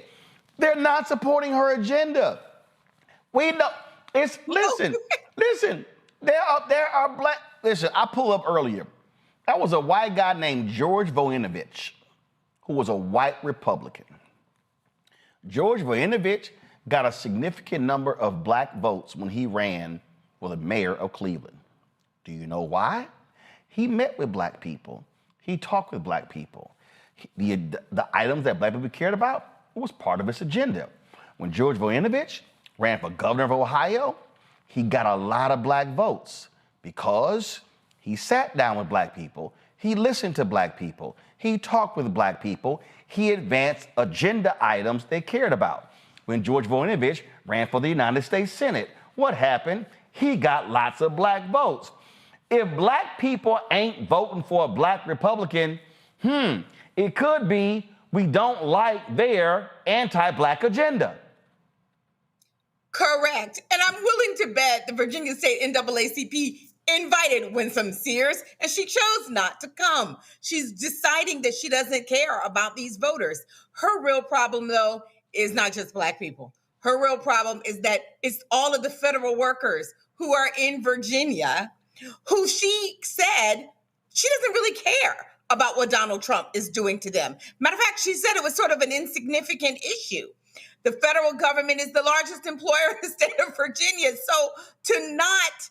They're not supporting her agenda. We know. Listen. There are black. Listen, I pulled up earlier. That was a white guy named George Voinovich, who was a white Republican. George Voinovich got a significant number of black votes when he ran for the mayor of Cleveland. Do you know why? He met with black people. He talked with black people. The items that black people cared about was part of his agenda. When George Voinovich ran for governor of Ohio, he got a lot of black votes because he sat down with black people, he listened to black people, he talked with black people, he advanced agenda items they cared about. When George Voinovich ran for the United States Senate, what happened? He got lots of black votes. If black people ain't voting for a black Republican, it could be we don't like their anti-black agenda. Correct. And I'm willing to bet the Virginia State NAACP invited Winsome Sears, and she chose not to come. She's deciding that she doesn't care about these voters. Her real problem, though, is not just black people. Her real problem is that it's all of the federal workers who are in Virginia who she said she doesn't really care about what Donald Trump is doing to them. Matter of fact, she said it was sort of an insignificant issue. The federal government is the largest employer in the state of Virginia. So to not,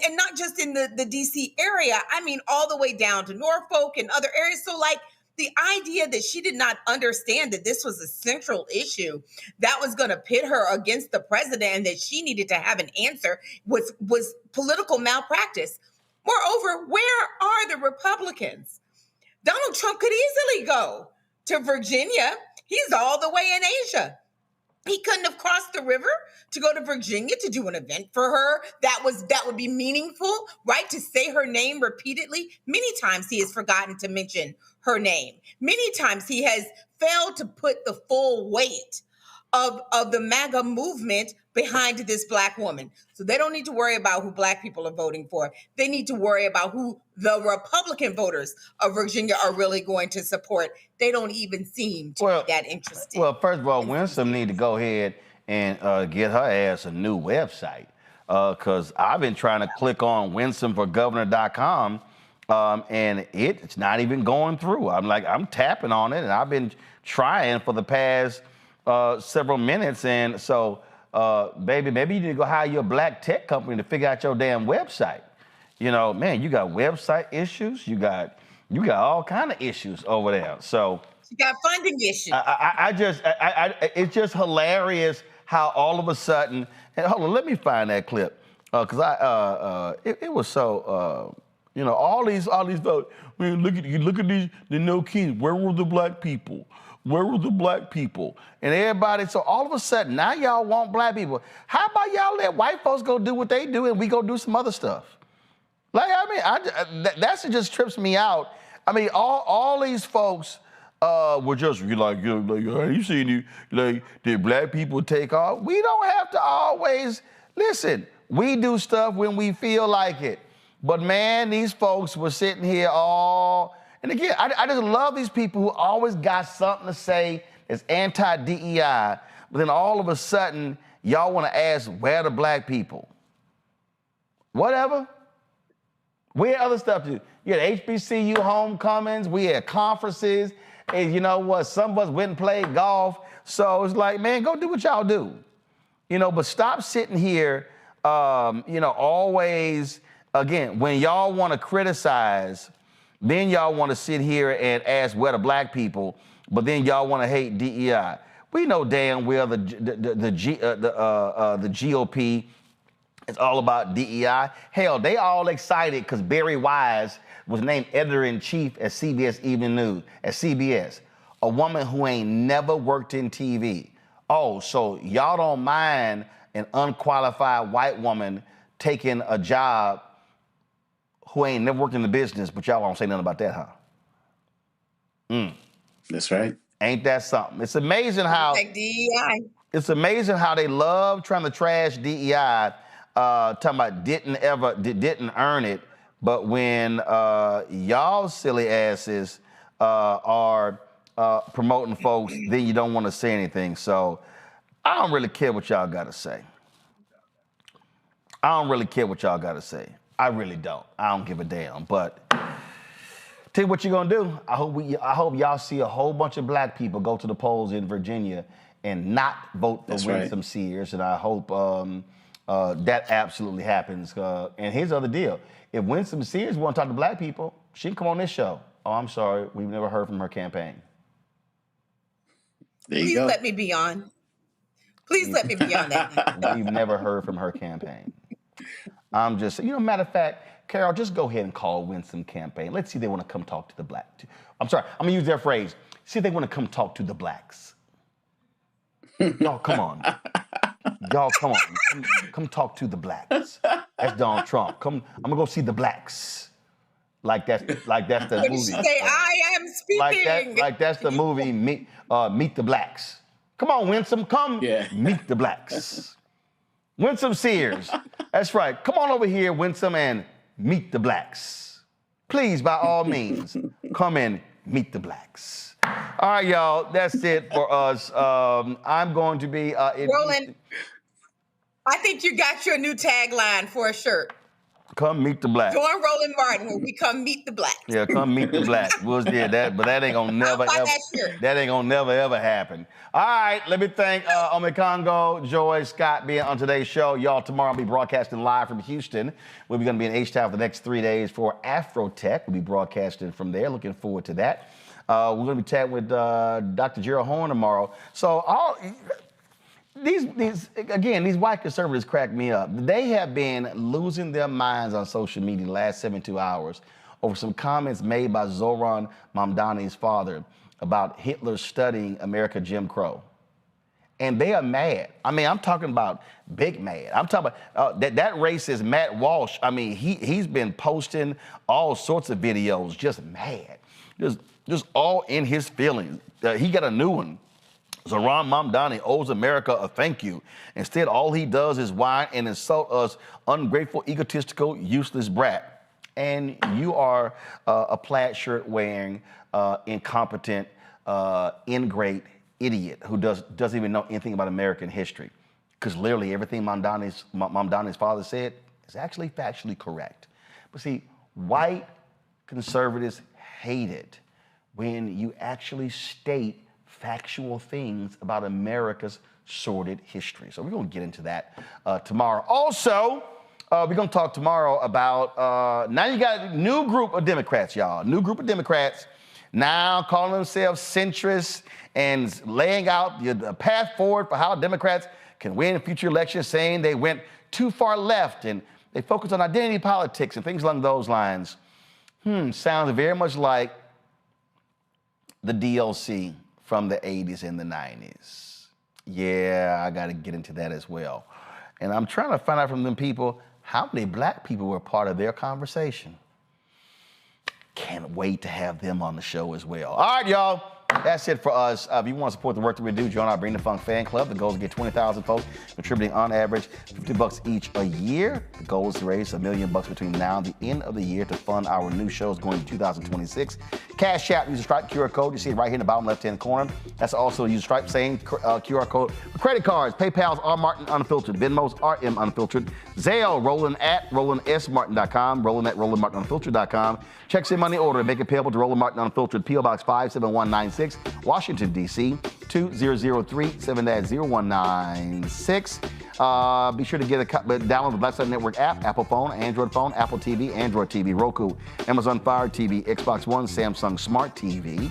and not just in the DC area, I mean, all the way down to Norfolk and other areas. So like the idea that she did not understand that this was a central issue that was going to pit her against the president and that she needed to have an answer was political malpractice. Moreover, where are the Republicans? Donald Trump could easily go to Virginia. He's all the way in Asia. He couldn't have crossed the river to go to Virginia to do an event for her that would be meaningful, right? To say her name repeatedly. Many times he has forgotten to mention her name. Many times he has failed to put the full weight of the MAGA movement behind this black woman. So they don't need to worry about who black people are voting for. They need to worry about who the Republican voters of Virginia are really going to support. They don't even seem to be that interested. Well, first of all, Winsome need to go ahead and get her ass a new website because I've been trying to click on winsomeforgovernor.com and it's not even going through. I'm tapping on it and I've been trying for the past several minutes. And so, baby, maybe you need to go hire your black tech company to figure out your damn website. Man, you got website issues. You got all kind of issues over there. So you got funding issues. It's just hilarious how all of a sudden, and hold on, let me find that clip. Cause it was so, all these votes. I mean, look at these, the no kids. Where were the black people? Where were the black people? And everybody, so all of a sudden, now y'all want black people. How about y'all let white folks go do what they do and we go do some other stuff? Like, I mean, that just trips me out. I mean, all these folks were just you seen did black people take off? We don't have to always listen. We do stuff when we feel like it. But man, these folks were sitting here and again, I just love these people who always got something to say that's anti-DEI, but then all of a sudden, y'all want to ask, where are the black people? Whatever. We had other stuff to do. You had HBCU homecomings, we had conferences, and you know what, some of us went and played golf. So it's like, man, go do what y'all do. But stop sitting here, always, again, when y'all want to criticize, then y'all want to sit here and ask where the black people, but then y'all want to hate DEI. We know damn well the GOP is all about DEI. Hell, they all excited because Barry Wise was named editor-in-chief at CBS Evening News, at CBS, a woman who ain't never worked in TV. Oh, so y'all don't mind an unqualified white woman taking a job who ain't never worked in the business, but y'all don't say nothing about that, huh? That's right. Ain't that something? It's amazing how like DEI. It's amazing how they love trying to trash DEI, talking about didn't earn it, but when y'all silly asses are promoting folks, then you don't want to say anything. So I don't really care what y'all got to say. I don't really care what y'all got to say. I really don't. I don't give a damn. But tell you what you're gonna do. I hope y'all see a whole bunch of black people go to the polls in Virginia and not vote for Winsome Sears. And I hope that absolutely happens. And here's the other deal: if Winsome Sears want to talk to black people, she can come on this show. Oh, I'm sorry, we've never heard from her campaign. Please let me be on. Please let me be on that. We've never heard from her campaign. I'm just, matter of fact, Carol, just go ahead and call Winsome campaign. Let's see if they want to come talk to the black. I'm sorry, I'm gonna use their phrase. See if they want to come talk to the blacks. Y'all, come on. Y'all, come on. Come talk to the blacks. That's Donald Trump. I'm gonna go see the blacks. Like that's the movie. Say, I am speaking. Like that's the movie Meet the Blacks. Come on, Winsome, come meet the blacks. Winsome Sears. That's right. Come on over here, Winsome, and meet the blacks. Please, by all means, come and meet the blacks. All right, y'all, that's it for us. I'm going to be... Roland, I think you got your new tagline for a shirt. Come meet the blacks. Join Roland Martin when we come meet the blacks. Yeah, come meet the blacks. We'll do that, but that ain't gonna never ever happen. All right, let me thank Ome Congo, Joy, Scott being on today's show. Y'all, tomorrow I'll be broadcasting live from Houston. We'll be gonna be in H-Town for the next 3 days for Afrotech. We'll be broadcasting from there. Looking forward to that. We're gonna be chatting with Dr. Gerald Horn tomorrow. So these white conservatives crack me up. They have been losing their minds on social media the last 72 hours over some comments made by Zoran Mamdani's father about Hitler studying America Jim Crow. And they are mad. I mean, I'm talking about big mad. I'm talking about that racist Matt Walsh. I mean, he's been posting all sorts of videos, just mad, just all in his feelings. He got a new one. Zoran Mamdani owes America a thank you. Instead, all he does is whine and insult us, ungrateful, egotistical, useless brat. And you are a plaid shirt wearing, incompetent, ingrate idiot who doesn't even know anything about American history. Because literally everything Mamdani's father said is actually factually correct. But see, white conservatives hate it when you actually state factual things about America's sordid history. So we're going to get into that tomorrow. Also, we're going to talk tomorrow about, now you got a new group of Democrats, y'all. New group of Democrats now calling themselves centrists and laying out the path forward for how Democrats can win future elections, saying they went too far left and they focus on identity politics and things along those lines. Sounds very much like the DLC from the 80s and the 90s. Yeah, I got to get into that as well. And I'm trying to find out from them people, how many black people were part of their conversation? Can't wait to have them on the show as well. All right, y'all. That's it for us. If you want to support the work that we do, join our Bring the Funk fan club. The goal is to get 20,000 folks contributing on average $50 each a year. The goal is to raise $1 million between now and the end of the year to fund our new shows going to 2026. Cash App, use the Stripe QR code. You see it right here in the bottom left-hand corner. That's also use Stripe, same QR code. For credit cards, PayPal's R Martin Unfiltered, Venmo's RM Unfiltered, Zelle, Roland at RolandSMartin.com, Roland at RolandMartinUnfiltered.com. Checks in money order, make it payable to Roland Martin Unfiltered, P.O. Box 57196. Washington, D.C., 2003 7-0196. Be sure to download the Black Star Network app, Apple phone, Android TV, Android TV, Roku, Amazon Fire TV, Xbox One, Samsung Smart TV.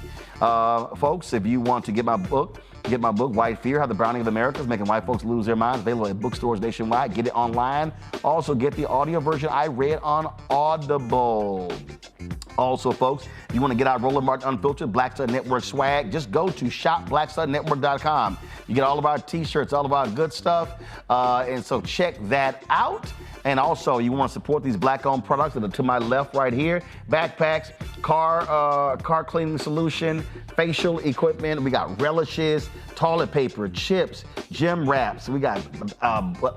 Folks, if you want to get my book, White Fear, How the Browning of the Americas, Making White Folks Lose Their Minds, available at bookstores nationwide. Get it online. Also, get the audio version I read on Audible. Also, folks, if you want to get our Roland Martin Unfiltered Black Star Network swag, just go to shopblackstarnetwork.com. You get all of our t-shirts, all of our good stuff, and so check that out. And also, you want to support these black-owned products that are to my left right here. Backpacks, car cleaning solution, facial equipment. We got relishes, toilet paper, chips, gym wraps. We got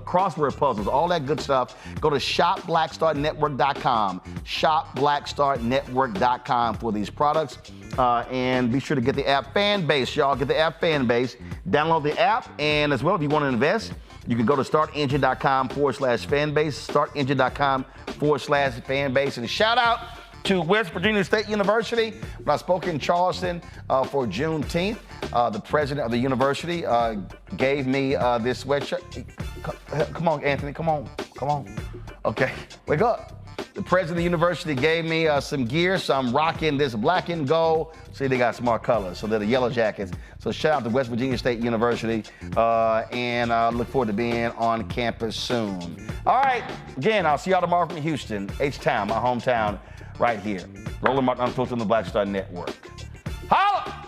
crossword puzzles, all that good stuff. Go to shopblackstarnetwork.com, shopblackstarnetwork.com for these products. And be sure to get the app Fanbase, y'all. Get the app Fanbase. Download the app, and as well, if you want to invest, you can go to startengine.com/fanbase, startengine.com/fanbase. And shout out to West Virginia State University. When I spoke in Charleston for Juneteenth, the president of the university gave me this sweatshirt. Come on, Anthony, come on. Okay, wake up. The president of the university gave me some gear, so I'm rocking this black and gold. See, they got smart colors, so they're the yellow jackets. So shout out to West Virginia State University, and look forward to being on campus soon. All right, again, I'll see y'all tomorrow from Houston, H-Town, my hometown, right here. Roland Martin Unfiltered on the Black Star Network. Holla!